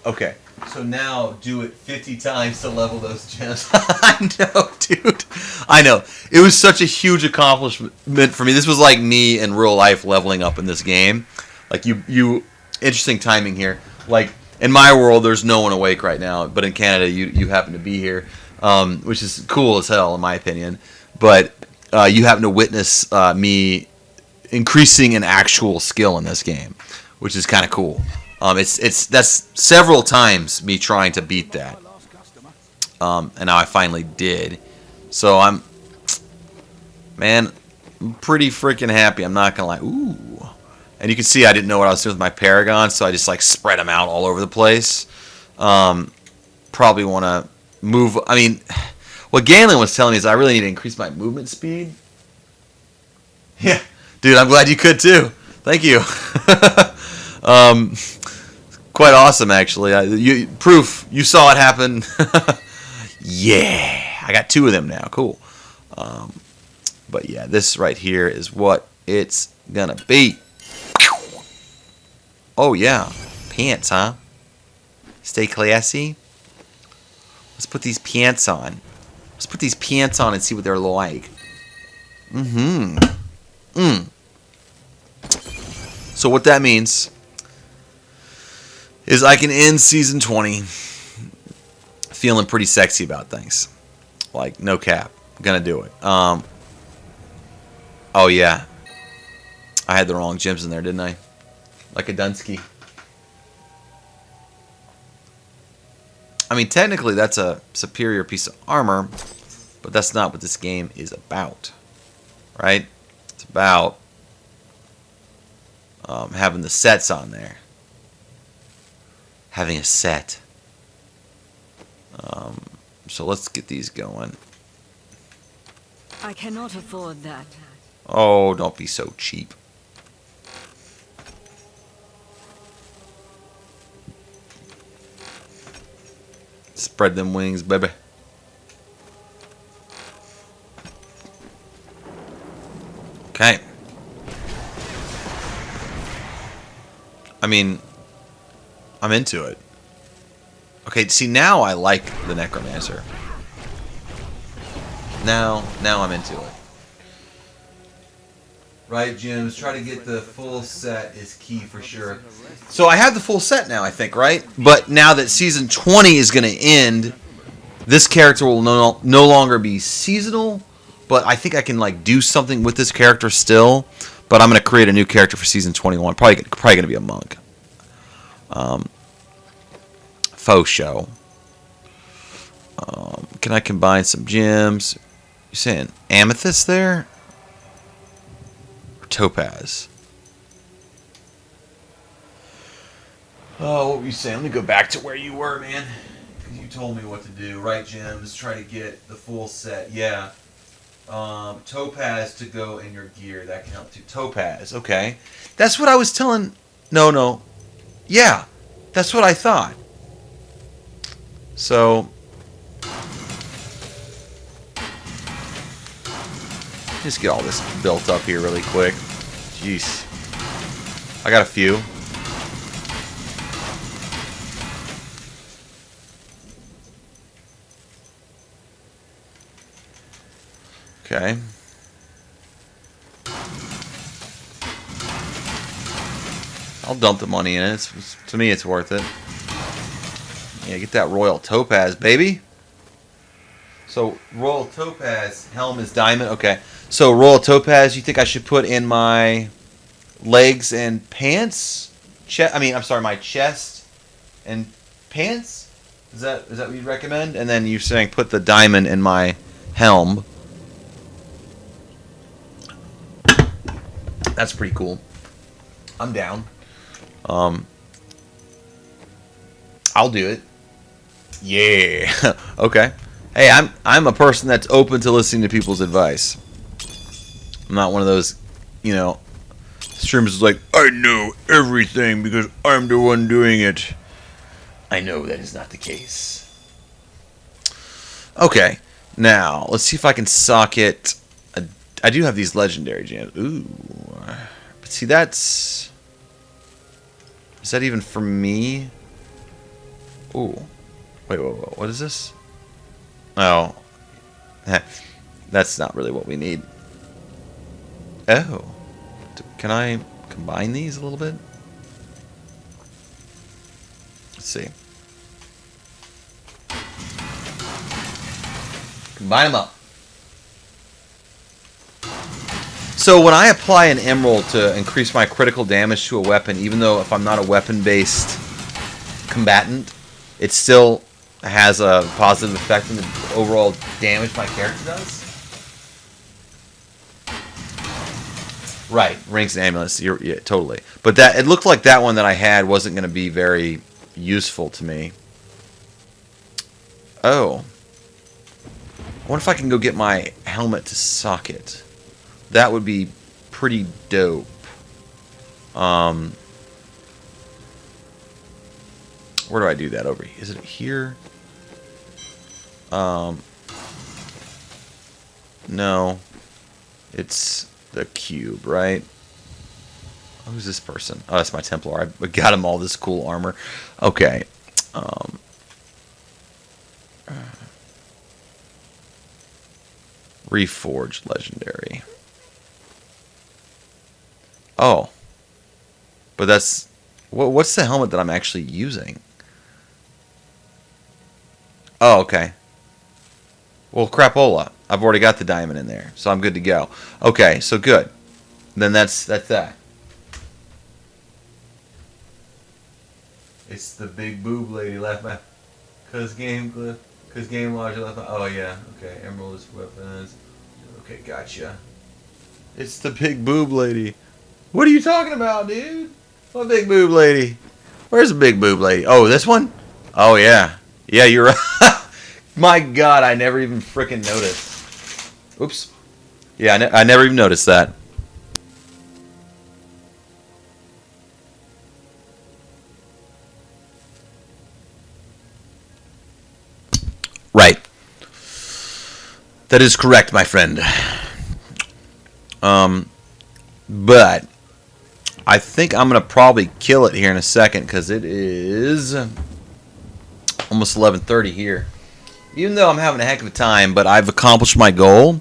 Okay, so now do it 50 times to level those gems. I know, dude. I know. It was such a huge accomplishment for me. This was like me in real life leveling up in this game. Like you interesting timing here. Like in my world, there's no one awake right now, but in Canada, you happen to be here, which is cool as hell in my opinion. But you happen to witness me increasing in actual skill in this game, which is kind of cool. That's several times me trying to beat that, and now I finally did. So I'm pretty freaking happy. I'm not gonna lie. Ooh, and you can see I didn't know what I was doing with my Paragon, so I just like spread them out all over the place. Probably want to move. I mean, what Galen was telling me is I really need to increase my movement speed. Yeah, dude, I'm glad you could too. Thank you. Quite awesome, actually. Proof. You saw it happen. Yeah, I got 2 of them now. Cool. But yeah, this right here is what it's gonna be. Oh yeah. pants, huh? Stay classy. Let's put these pants on. Let's put these pants on and see what they're like. So what that means is I can end season 20 feeling pretty sexy about things. Like, no cap. I'm gonna do it. Oh yeah. I had the wrong gems in there, didn't I? Like a Dunsky. I mean, technically that's a superior piece of armor, but that's not what this game is about. Right? It's about having the sets on there. Having a set. So let's get these going. I cannot afford that. Oh, don't be so cheap. Spread them wings, baby. Okay. I mean, I'm into it. Okay, see, now I like the Necromancer. Now I'm into it. Right, Jim's try to get the full set is key for sure. So I have the full set now, I think, right? But now that season 20 is going to end, this character will no longer be seasonal. But I think I can like do something with this character still. But I'm going to create a new character for season 21. Probably going to be a monk. Faux show. Can I combine some gems? You saying amethyst there? Or topaz? Oh, what were you saying? Let me go back to where you were, man. You told me what to do. Right, gems. Try to get the full set. Yeah. Topaz to go in your gear. That can help too. Topaz. Okay. That's what I was telling... No. Yeah. That's what I thought. So... just get all this built up here really quick. Jeez. I got a few. Okay. I'll dump the money in it. To me, it's worth it. Yeah, get that Royal Topaz, baby. So, Royal Topaz, helm is diamond. Okay. So, Royal Topaz, you think I should put in my legs and pants? My chest and pants? Is that what you'd recommend? And then you're saying put the diamond in my helm. That's pretty cool. I'm down. I'll do it. Yeah. Okay. Hey, I'm a person that's open to listening to people's advice. I'm not one of those, streamers who's like, I know everything because I'm the one doing it. I know that is not the case. Okay. Now, let's see if I can socket. I do have these legendary gems. Ooh. But see, that's... is that even for me? Ooh. Wait, what is this? Oh. That's not really what we need. Oh. Can I combine these a little bit? Let's see. Combine them up. So when I apply an emerald to increase my critical damage to a weapon, even though if I'm not a weapon-based combatant, it still has a positive effect on the overall damage my character does? Right, rings and amulets. Yeah, totally. But it looked like that one that I had wasn't going to be very useful to me. Oh. I wonder if I can go get my helmet to socket. That would be pretty dope. Where do I do that over here? Is it here? No. It's the cube, right? Who's this person? Oh, that's my Templar. I got him all this cool armor. Okay. Reforged legendary. Oh. But that's... What's the helmet that I'm actually using? Oh, okay. Well, crapola. I've already got the diamond in there, so I'm good to go. Okay, so good. Then that's that. It's the big boob lady left my... Cause game logic left my... Oh, yeah. Okay, emerald is weapons. Okay, gotcha. It's the big boob lady. What are you talking about, dude? What big boob lady? Where's the big boob lady? Oh, this one? Oh, yeah. Yeah, you're right. My God, I never even frickin' noticed. Oops. Yeah, I never even noticed that. Right. That is correct, my friend. But I think I'm going to probably kill it here in a second because it is almost 11:30 here. Even though I'm having a heck of a time, but I've accomplished my goal.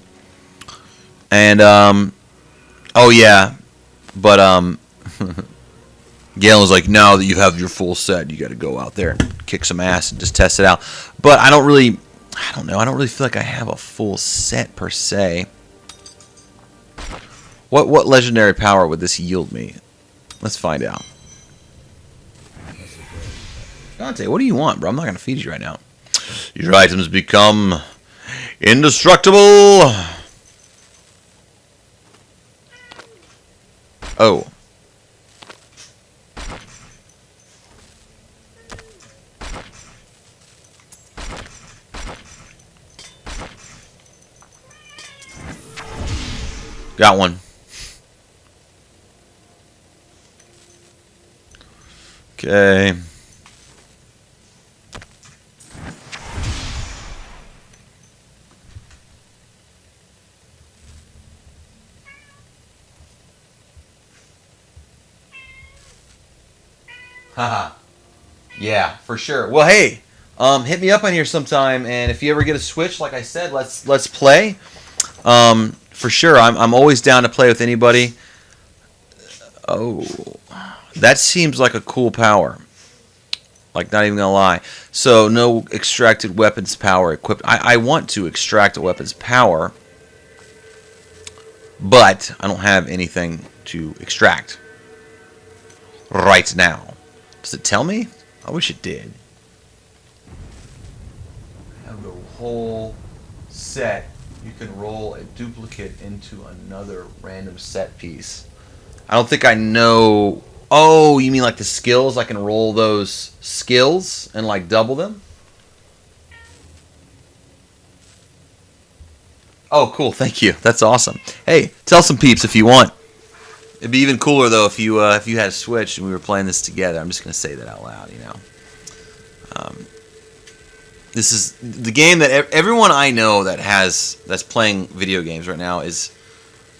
And, oh yeah, but, Galen was like, now that you have your full set, you got to go out there and kick some ass and just test it out. But I don't know, I don't really feel like I have a full set per se. What legendary power would this yield me? Let's find out. Dante, what do you want, bro? I'm not going to feed you right now. Your items become indestructible. Oh. Got one. Okay. Haha. Yeah, for sure. Well, hey, hit me up on here sometime, and if you ever get a Switch, like I said, let's play. For sure, I'm always down to play with anybody. Oh, that seems like a cool power. Like, not even gonna lie. So, no extracted weapons power equipped. I want to extract a weapons power, but I don't have anything to extract right now. Does it tell me? I wish it did. I have the whole set. You can roll a duplicate into another random set piece. I don't think I know. Oh, you mean like the skills? I can roll those skills and like double them? Oh, cool. Thank you. That's awesome. Hey, tell some peeps if you want. It'd be even cooler though if you had a Switch and we were playing this together. I'm just gonna say that out loud, you know. This is the game that everyone I know that's playing video games right now is,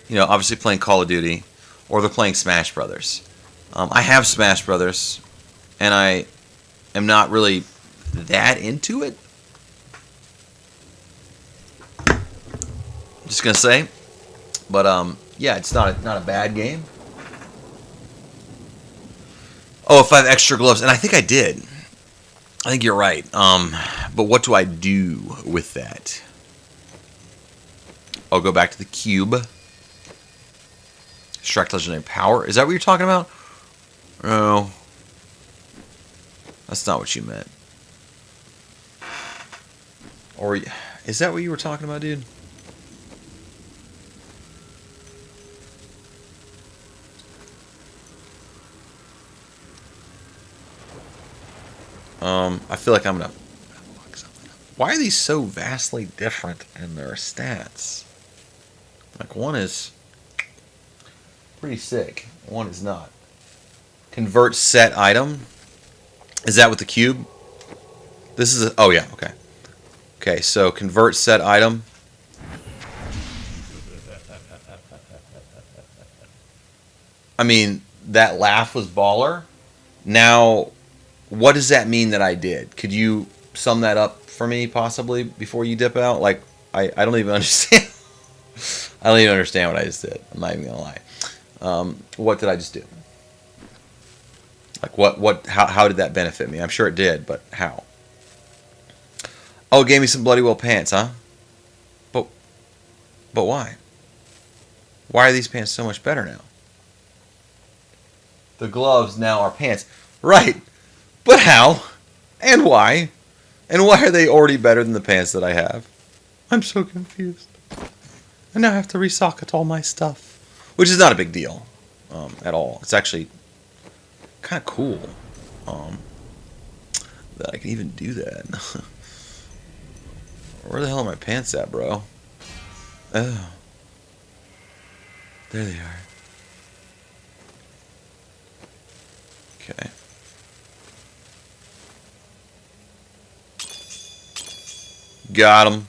you know, obviously playing Call of Duty, or they're playing Smash Brothers. I have Smash Brothers, and I am not really that into it. Just gonna say, but yeah, it's not a bad game. Oh, if I have extra gloves, and I think I did. I think you're right. But what do I do with that? I'll go back to the cube. Extract legendary power. Is that what you're talking about? No. That's not what you meant. Or is that what you were talking about, dude? I feel like I'm gonna fuck something up. Why are these so vastly different in their stats? Like, one is pretty sick, one is not. Convert set item. Is that with the cube? This is oh yeah, okay. Okay, so convert set item. I mean, that laugh was baller. Now, what does that mean that I did? Could you sum that up for me, possibly, before you dip out? Like, I don't even understand. I don't even understand what I just did. I'm not even gonna lie. What did I just do? Like, how did that benefit me? I'm sure it did, but how? Oh, it gave me some bloody well pants, huh? But why? Why are these pants so much better now? The gloves now are pants. Right. But how? And why? And why are they already better than the pants that I have? I'm so confused. I now have to resocket all my stuff. Which is not a big deal at all. It's actually kind of cool that I can even do that. Where the hell are my pants at, bro? Oh. There they are. Okay. Got him.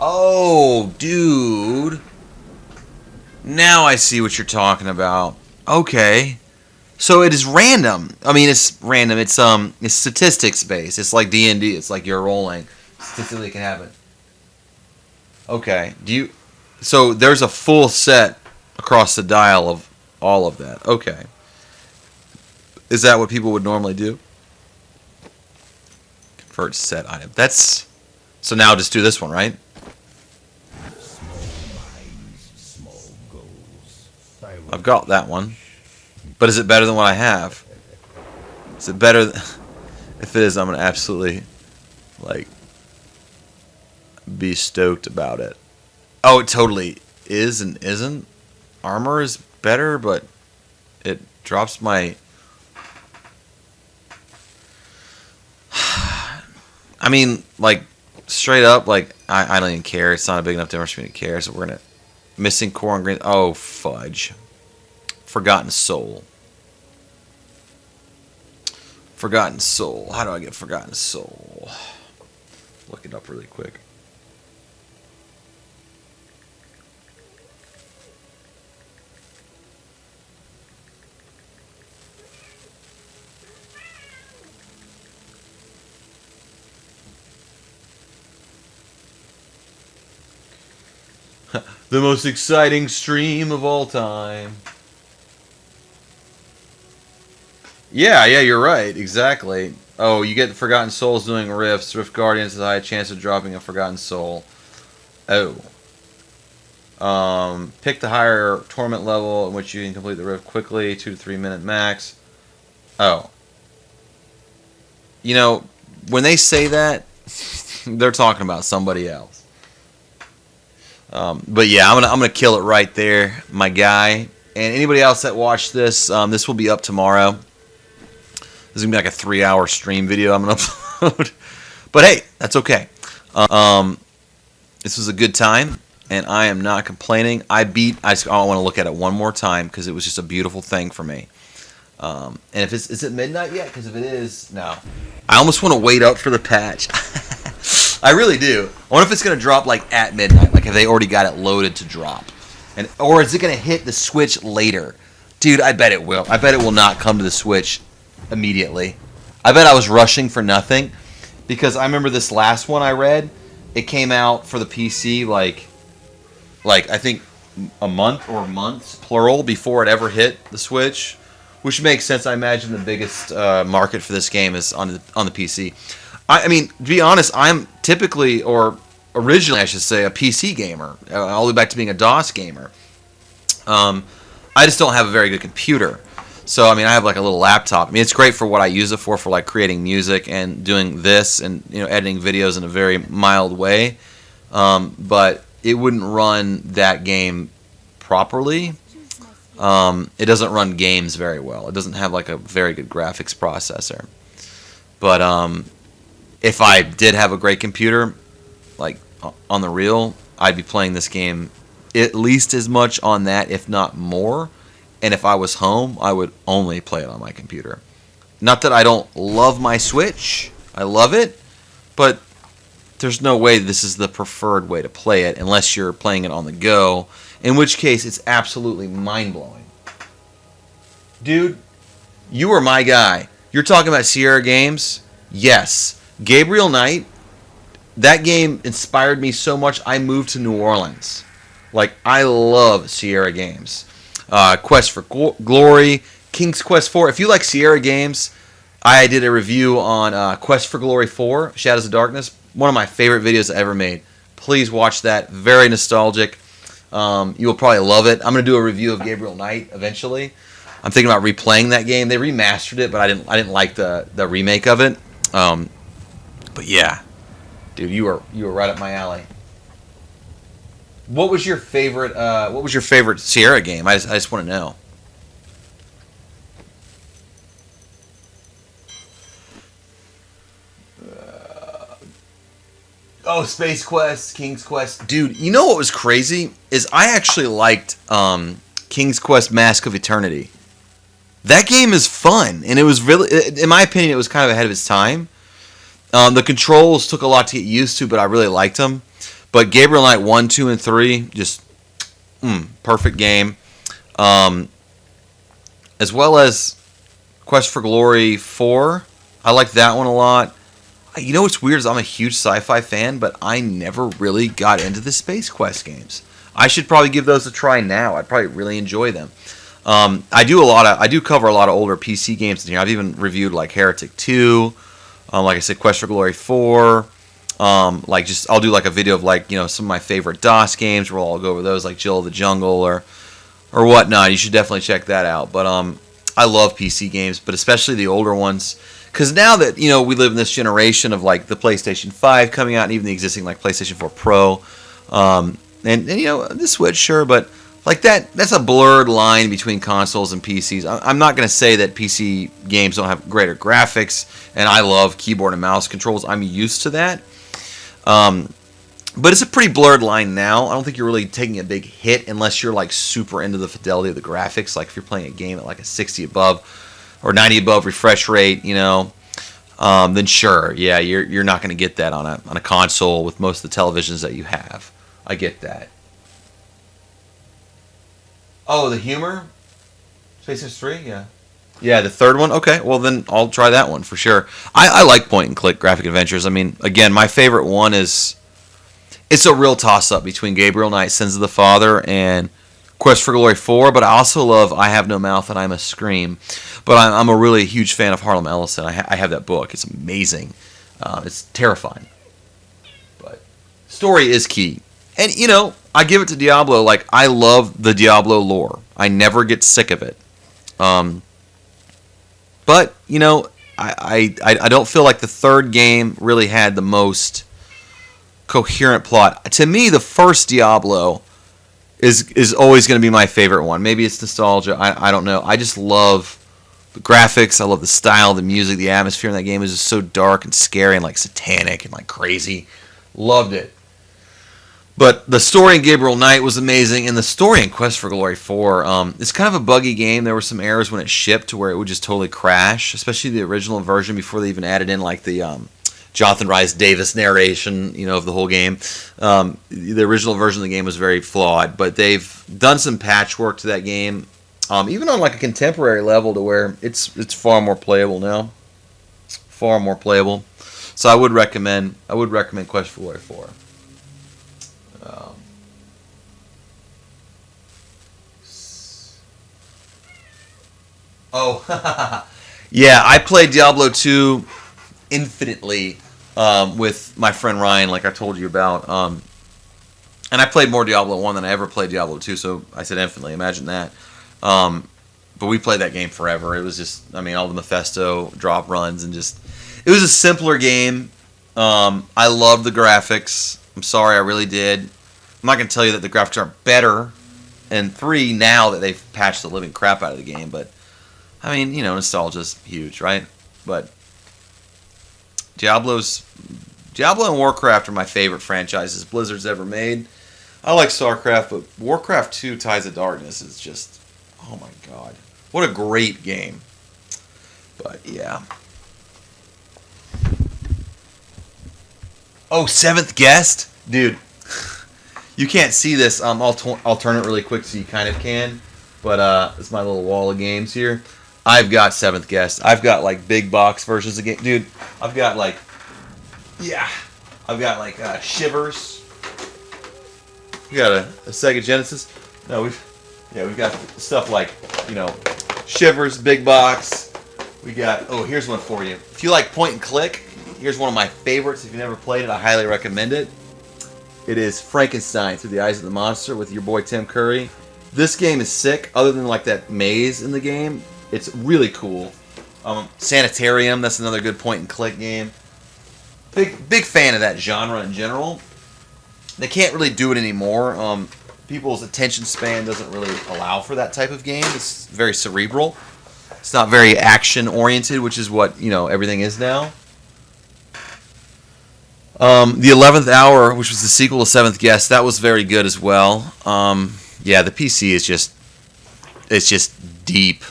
Oh, dude. Now I see what you're talking about. Okay. So it is random. I mean, it's random. It's statistics based. It's like D&D. It's like you're rolling. Statistically, it can happen. Okay. So there's a full set across the dial of all of that. Okay. Is that what people would normally do? Convert set item. That's so now just do this one, right? I've got that one. But is it better than what I have? Is it better? If it is, I'm going to absolutely, like, be stoked about it. Oh, it totally is and isn't. Armor is better, but it drops my... I mean, like, straight up, like, I don't even care. It's not a big enough difference for me to care, so we're going to... Missing core ingredients. Oh, fudge. Forgotten Soul. Forgotten Soul. How do I get Forgotten Soul? Look it up really quick. The most exciting stream of all time. Yeah, you're right. Exactly. Oh, you get Forgotten Souls doing rifts. Rift Guardians has a high chance of dropping a Forgotten Soul. Oh. Pick the higher torment level in which you can complete the rift quickly. 2 to 3 minute max. Oh. You know, when they say that, they're talking about somebody else. But yeah, I'm gonna kill it right there, my guy. And anybody else that watched this, this will be up tomorrow. This is gonna be like a 3-hour stream video I'm gonna upload. But hey, that's okay. This was a good time, and I am not complaining. I want to look at it one more time because it was just a beautiful thing for me. And if is it midnight yet? Because if it is, no. I almost want to wait up for the patch. I really do. I wonder if it's gonna drop like at midnight, like if they already got it loaded to drop, or is it gonna hit the Switch later? Dude, I bet it will. I bet it will not come to the Switch immediately. I bet I was rushing for nothing, because I remember this last one I read. It came out for the PC like I think a month or months plural before it ever hit the Switch, which makes sense. I imagine the biggest market for this game is on the PC. I mean, to be honest, I'm typically, or originally I should say, a PC gamer, all the way back to being a DOS gamer. I just don't have a very good computer. So, I mean, I have like a little laptop. I mean, it's great for what I use it for like creating music and doing this and, you know, editing videos in a very mild way. But it wouldn't run that game properly. It doesn't run games very well. It doesn't have like a very good graphics processor. But, if I did have a great computer, like on the real, I'd be playing this game at least as much on that, if not more. And if I was home, I would only play it on my computer. Not that I don't love my Switch. I love it. But there's no way this is the preferred way to play it unless you're playing it on the go, in which case it's absolutely mind-blowing. Dude, you are my guy. You're talking about Sierra Games? Yes. Gabriel Knight, that game inspired me so much I moved to New Orleans. Like, I love Sierra Games. Quest for Glory, King's Quest 4. If you like Sierra Games, I did a review on Quest for Glory 4, Shadows of Darkness. One of my favorite videos I ever made. Please watch that. Very nostalgic. You will probably love it. I'm going to do a review of Gabriel Knight eventually. I'm thinking about replaying that game. They remastered it, but I didn't like the remake of it. But yeah, dude, you were right up my alley. What was your favorite Sierra game? I just want to know. Oh, Space Quest, King's Quest. Dude, you know what was crazy? Is I actually liked King's Quest Mask of Eternity. That game is fun, and it was really, in my opinion, it was kind of ahead of its time. The controls took a lot to get used to, but I really liked them. But Gabriel Knight 1, 2, and 3, just perfect game. As well as Quest for Glory 4. I like that one a lot. You know what's weird is I'm a huge sci-fi fan, but I never really got into the Space Quest games. I should probably give those a try now. I'd probably really enjoy them. I do cover a lot of older PC games in here. I've even reviewed like Heretic 2, like I said, Quest for Glory 4. I'll do like a video of like, you know, some of my favorite DOS games where I'll go over those, like Jill of the Jungle or whatnot. You should definitely check that out. But I love PC games, but especially the older ones. Because now that, you know, we live in this generation of like the PlayStation 5 coming out and even the existing like PlayStation 4 Pro, and you know, the Switch, sure, but like that's a blurred line between consoles and PCs. I'm not going to say that PC games don't have greater graphics, and I love keyboard and mouse controls. I'm used to that. But it's a pretty blurred line now. I don't think you're really taking a big hit unless you're like super into the fidelity of the graphics. Like if you're playing a game at like a 60 above or 90 above refresh rate, you know, then sure, yeah, you're not going to get that on a console with most of the televisions that you have. I get that. Oh, the humor? Space Quest 3? Yeah. Yeah, the third one? Okay, well then I'll try that one for sure. I like point-and-click graphic adventures. I mean, again, my favorite one is... It's a real toss-up between Gabriel Knight, Sins of the Father, and Quest for Glory 4, but I also love I Have No Mouth and I Must Scream. But I'm a really huge fan of Harlem Ellison. I have that book. It's amazing. It's terrifying. But story is key. And, you know, I give it to Diablo. Like, I love the Diablo lore. I never get sick of it. But, you know, I don't feel like the third game really had the most coherent plot. To me, the first Diablo is always going to be my favorite one. Maybe it's nostalgia. I don't know. I just love the graphics. I love the style, the music, the atmosphere in that game is just so dark and scary and like satanic and like crazy. Loved it. But the story in Gabriel Knight was amazing, and the story in Quest for Glory 4, it's kind of a buggy game. There were some errors when it shipped to where it would just totally crash, especially the original version before they even added in like the Jonathan Rhys Davis narration, you know, of the whole game. The original version of the game was very flawed, but they've done some patchwork to that game, even on like a contemporary level, to where it's far more playable now. Far more playable. So I would recommend Quest for Glory 4. Yeah, I played Diablo 2 infinitely with my friend Ryan, like I told you about. And I played more Diablo 1 than I ever played Diablo 2, so I said infinitely. Imagine that. But we played that game forever. It was just, I mean, all the Mephisto drop runs and just... It was a simpler game. I loved the graphics. I'm sorry, I really did. I'm not going to tell you that the graphics aren't better in 3 now that they've patched the living crap out of the game, but... I mean, you know, nostalgia's huge, right? But Diablo and Warcraft are my favorite franchises Blizzard's ever made. I like StarCraft, but Warcraft 2 Tides of Darkness is just, oh my god. What a great game. But, yeah. Oh, seventh guest, dude. You can't see this. I'll turn it really quick so you kind of can. But it's my little wall of games here. I've got seventh guest. I've got like big box versions of game, dude. I've got like, yeah, I've got like Shivers. We got a Sega Genesis. No, we've got stuff like, you know, Shivers, big box. We got, oh, here's one for you. If you like point and click, here's one of my favorites. If you've never played it, I highly recommend it. It is Frankenstein Through the Eyes of the Monster with your boy Tim Curry. This game is sick. Other than like that maze in the game, it's really cool. Sanitarium, that's another good point and click game. Big fan of that genre in general. They can't really do it anymore. People's attention span doesn't really allow for that type of game. It's very cerebral. It's not very action oriented, which is what, you know, everything is now. The 11th Hour, which was the sequel to Seventh Guest, that was very good as well. Yeah, the PC is just deep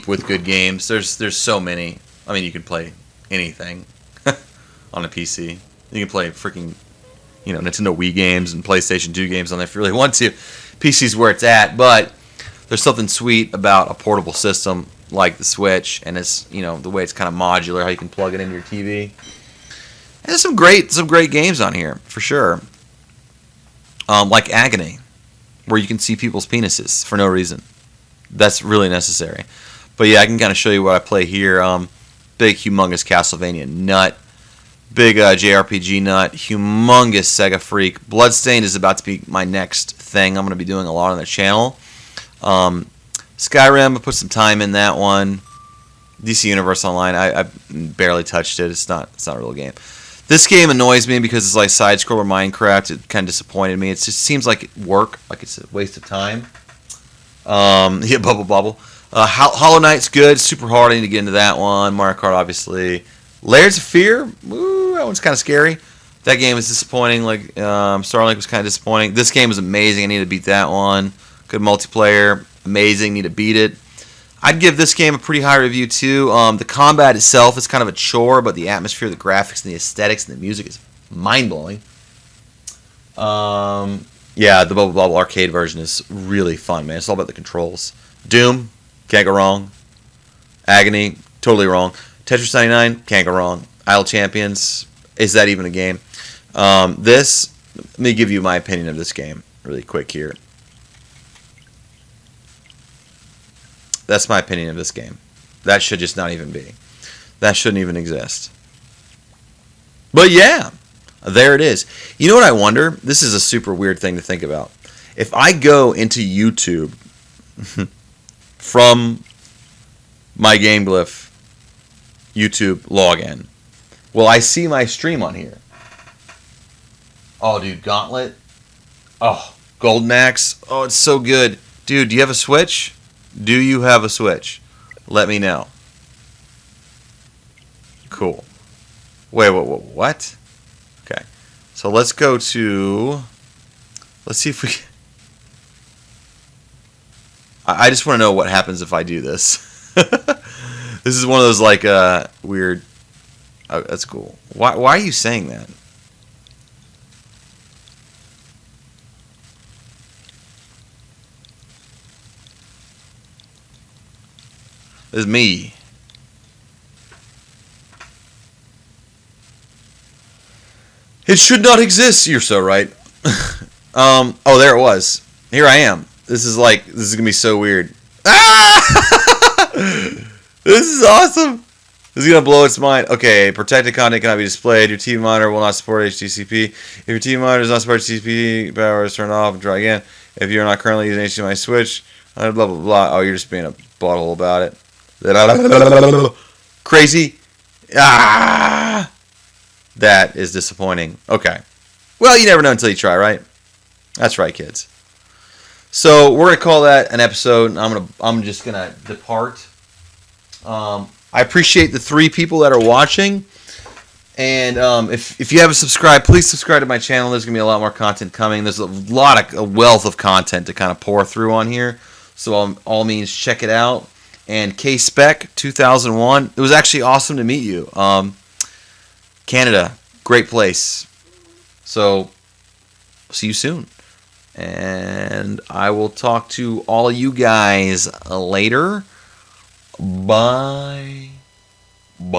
with good games. There's so many. I mean, you can play anything on a PC. You can play freaking, you know, Nintendo Wii games and PlayStation 2 games on there if you really want to. PC's where it's at, but there's something sweet about a portable system like the Switch, and it's, you know, the way it's kind of modular, how you can plug it into your TV. And there's some great games on here for sure. Like Agony, where you can see people's penises for no reason. That's really necessary. But yeah, I can kind of show you what I play here. Big, humongous Castlevania nut. Big JRPG nut. Humongous Sega freak. Bloodstained is about to be my next thing. I'm going to be doing a lot on the channel. Skyrim, I put some time in that one. DC Universe Online, I barely touched it. It's not a real game. This game annoys me because it's like side-scroller Minecraft. It kind of disappointed me. It just seems like work, like it's a waste of time. Yeah, Bubble. Hollow Knight's good. Super hard. I need to get into that one. Mario Kart, obviously. Layers of Fear. Ooh, that one's kind of scary. That game is disappointing. Like Starlink was kind of disappointing. This game is amazing. I need to beat that one. Good multiplayer. Amazing. Need to beat it. I'd give this game a pretty high review too. The combat itself is kind of a chore, but the atmosphere, the graphics, and the aesthetics, and the music is mind-blowing. Yeah, the Bubble arcade version is really fun, man. It's all about the controls. Doom, can't go wrong. Agony, totally wrong. Tetris 99, can't go wrong. Idle Champions, is that even a game? Let me give you my opinion of this game really quick here. That's my opinion of this game. That should just not even be. That shouldn't even exist. But yeah, there it is. You know what I wonder? This is a super weird thing to think about. If I go into YouTube from my GameGlyph YouTube login, will I see my stream on here? Oh, dude, Gauntlet. Oh, Golden Axe. Oh, it's so good. Dude, do you have a Switch? Do you have a Switch? Let me know. Cool. Wait, what? Okay. So let's go to... Let's see if we... I just want to know what happens if I do this. This is one of those, like, weird... Oh, that's cool. Why are you saying that? This is me. It should not exist. You're so right. Oh, there it was. Here I am. This is gonna be so weird. Ah! This is awesome. This is gonna blow its mind. Okay, protected content cannot be displayed. Your TV monitor will not support HDCP. If your TV monitor does not support HDCP, power is turned off and try again. If you're not currently using HDMI switch, blah blah blah. Oh, you're just being a butthole about it. Crazy. Ah, that is disappointing. Okay. Well, you never know until you try, right? That's right, kids. So we're gonna call that an episode. I'm just gonna depart. I appreciate the 3 people that are watching, and if you haven't subscribed, please subscribe to my channel. There's gonna be a lot more content coming. There's a wealth of content to kind of pour through on here. So all means, check it out. And K-Spec 2001. It was actually awesome to meet you. Canada, great place. So, see you soon. And I will talk to all you guys later. Bye. Bye.